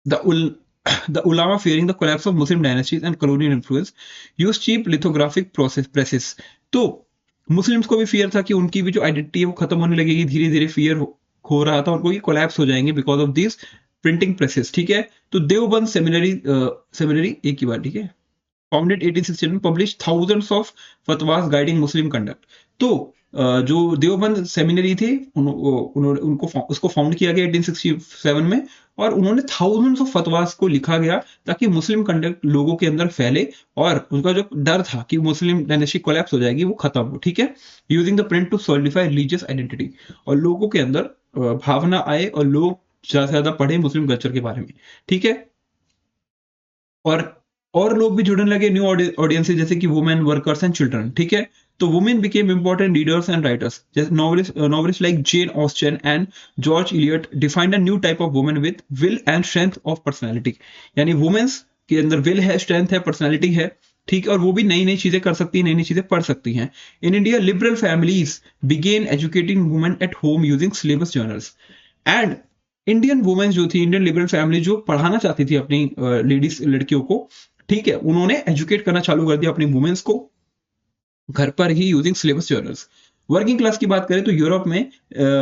द उलामा fearing the collapse of Muslim dynasties and colonial influence use cheap lithographic presses। तो मुस्लिम्स को भी फियर था कि उनकी भी जो आइडेंटिटी है वो खत्म होने लगेगी, धीरे धीरे फियर हो रहा था उनको, ये कोलैप्स हो जाएंगे because of this printing presses. ठीक है, तो देवबंद सेमिनरी एक ही बात, ठीक है, फाउंडेड 1861, पब्लिश थाउजेंड्स ऑफ फतवास गाइडिंग मुस्लिम कंडक्ट। तो जो देवबंद सेमिनरी थे उनको उसको फाउंड किया गया 1867 में, और उन्होंने थाउजेंड्स ऑफ फतवास को लिखा गया ताकि मुस्लिम कंडक्ट लोगों के अंदर फैले और उनका जो डर था कि मुस्लिम डायनेस्टी कोलैप्स हो जाएगी वो खत्म हो। ठीक है, using the print to solidify religious identity, और लोगों के अंदर भावना आए और लोग ज्यादा से ज्यादा पढ़े मुस्लिम कल्चर के बारे में। ठीक है, और लोग भी जुड़ने लगे, न्यू ऑडियंसेस जैसे कि वुमेन, वर्कर्स एंड चिल्ड्रन। ठीक है, तो women became important readers and writers, जैसे novelist like Jane Austen and George Eliot defined a new type of women with will and strength of personality. यानी women's के अंदर will है, strength है, personality है। ठीक है, और वो भी नई नई चीजें कर सकती हैं, नई नई चीजें पढ़ सकती हैं। In India liberal families began educating women at home using syllabus journals. And Indian women जो थी, इंडियन लिबरल फैमिली जो पढ़ाना चाहती थी अपनी लेडीज लड़कियों को, ठीक है, उन्होंने एजुकेट करना चालू कर दिया अपनी वुमेन्स को घर पर ही using syllabus journals. Working class की बात करें तो यूरोप में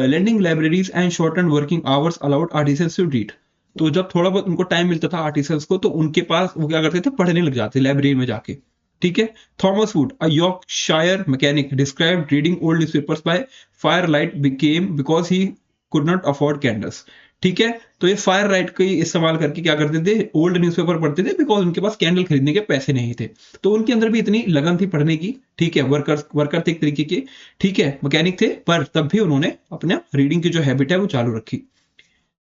lending libraries and short and working hours allowed artisans to read. तो जब थोड़ा बहुत उनको टाइम मिलता था आर्टिसंस को, तो उनके पास वो क्या करते थे, पढ़ने लग जाते लाइब्रेरी में जाके। ठीक है, Thomas would, a Yorkshire mechanic, described reading old newspapers by fire light because he could not afford candles. ठीक है, तो ये फायर लाइट का इस्तेमाल करके क्या करते थे, ओल्ड न्यूज़पेपर पढ़ते थे बिकॉज उनके पास कैंडल खरीदने के पैसे नहीं थे। तो उनके अंदर भी इतनी लगन थी पढ़ने की। ठीक है, वर्कर थे एक तरीके के, ठीक है, मैकेनिक थे, पर तब भी उन्होंने अपना रीडिंग की जो हैबिट है वो चालू रखी।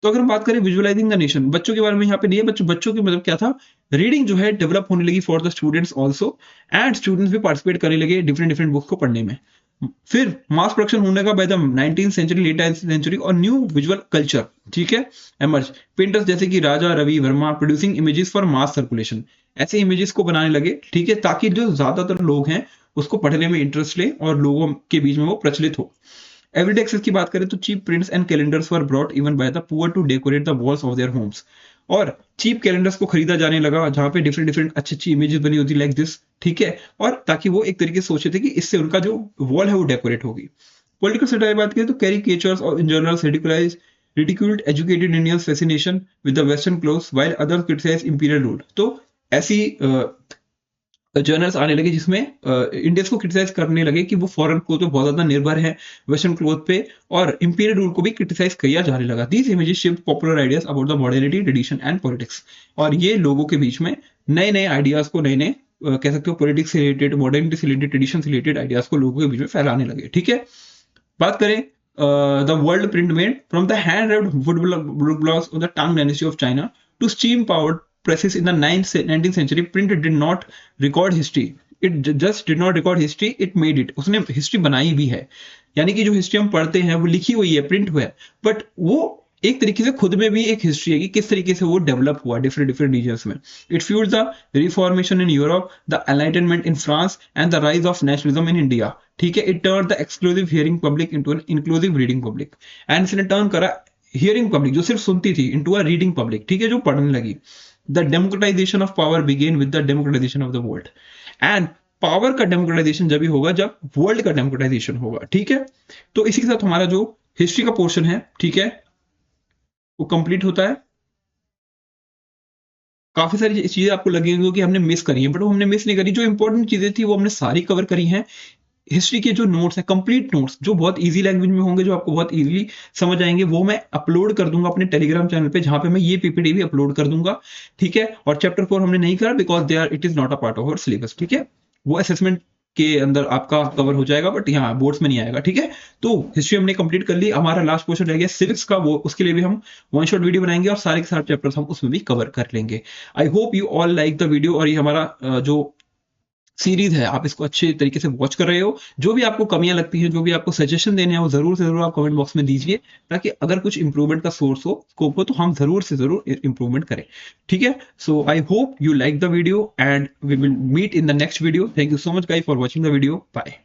तो अगर हम बात करें विजुअलाइजिंग द नेशन, बच्चों के बारे में यहाँ पे नहीं है, बच्चों के मतलब क्या था, रीडिंग जो है डेवलप होने लगी for the students also, and students भी पार्टिसिपेट करने लगे डिफरेंट बुक्स को पढ़ने में। फिर मास प्रोडक्शन होने का by the 19th century, late 19th century, और न्यू विजुअल कल्चर, ठीक है, एमर्ज। पेंटर्स जैसे कि Raja Ravi Varma producing images for mass circulation, ऐसे इमेजेस को बनाने लगे, ठीक है, ताकि जो ज्यादातर लोग हैं उसको पढ़ने में इंटरेस्ट ले और लोगों के बीच में वो प्रचलित हो। एवरीडे एक्सेस की बात करें तो cheap prints and calendars were brought even by the poor to decorate the walls of their homes, और चीप कैलेंडर्स को खरीदा जाने लगा जहां पे डिफरेंट डिफरेंट अच्छी अच्छी इमेजेस बनी होती लाइक दिस, ठीक है, और ताकि वो एक तरीके से सोचे थे कि इससे उनका जो वॉल है वो डेकोरेट होगी। पॉलिटिकल सेटायर की बात करें तो कैरिकेचर्स और in general ridiculize ridiculed educated Indians fascination with the Western clothes while others criticize imperial rule। तो ऐसी जर्नल्स आने लगे जिसमें इंडियंस को क्रिटिसाइज करने लगे कि वो फॉरेन क्लोथ पे बहुत ज्यादा निर्भर है, वेस्टर्न क्लोथ पे, और इंपीरियल रूल को भी क्रिटिसाइज किया जाने लगा। These images shift popular ideas about the modernity, tradition and politics, और ये लोगों के बीच में नए नए आइडियाज को, नए नए कह सकते हो पॉलिटिक्स से रिलेटेड, मॉडर्निटी से रिलेटेड, ट्रेडिशन से रिलेटेड आइडियाज को लोगों के बीच में फैलाने लगे, ठीक है। बात करें the world print made from the hand carved wood blocks of the Tang dynasty of China to steam powered presses in the 19th century, print did not record history, it just did not record history, it made it। उसने history बनाई भी है, यानी कि जो history हम पढ़ते हैं वो लिखी हुई है, प्रिंट हुआ है, बट वो एक तरीके से खुद में भी एक हिस्ट्री है कि किस तरीके से वो डेवलप हुआ डिफरेंट डिफरेंट रीजन्स में। It fuelled the reformation in Europe, the enlightenment in France and the rise of nationalism in India, ठीक है। It turn the exclusive hearing public into an inclusive reading public, and इसने turn करा hearing public जो सिर्फ सुनती थी into a reading public, ठीक है, जो पढ़ने लगी। The democratization of power began with the democratization of the world, and power का डेमोक्रेटाइजेशन जब भी होगा जब वर्ल्ड का डेमोक्रेटाइजेशन होगा, ठीक है। तो इसी के साथ हमारा जो हिस्ट्री का पोर्शन है, ठीक है, वो कंप्लीट होता है। काफी सारी चीजें आपको लगेंगी कि हमने मिस करी है, बट वो हमने मिस नहीं करी, जो इंपॉर्टेंट चीजें थी वो हमने सारी कवर करी हैं। हिस्ट्री के जो नोट्स हैं, कंप्लीट नोट्स जो बहुत इजी लैंग्वेज में होंगे, जो आपको बहुत इजीली समझ आएंगे, वो मैं अपलोड कर दूंगा अपने टेलीग्राम चैनल पे, जहां पे मैं ये पीपीटी भी अपलोड कर दूंगा, ठीक है। और चैप्टर 4 हमने नहीं करा because they are it is not a part of our syllabus, ठीक है। वो असेसमेंट के अंदर आपका कवर हो जाएगा, बट यहाँ बोर्ड्स में नहीं आएगा, ठीक है। तो हिस्ट्री हमने कंप्लीट कर ली, हमारा लास्ट क्वेश्चन रह गया सिविक्स का, वो उसके लिए भी हम वन शॉट वीडियो बनाएंगे और सारे के सारे चैप्टर्स हम उसमें भी कवर कर लेंगे। आई hope you all like the video, और ये हमारा जो सीरीज है आप इसको अच्छे तरीके से वॉच कर रहे हो। जो भी आपको कमियां लगती हैं, जो भी आपको सजेशन देने हैं, वो जरूर से जरूर आप कमेंट बॉक्स में दीजिए, ताकि अगर कुछ इंप्रूवमेंट का सोर्स हो, स्कोप हो, तो हम जरूर से जरूर इंप्रूवमेंट करें, ठीक है। So I hope you like the video and we will meet in the next video. Thank you so much guys for watching the video. Bye.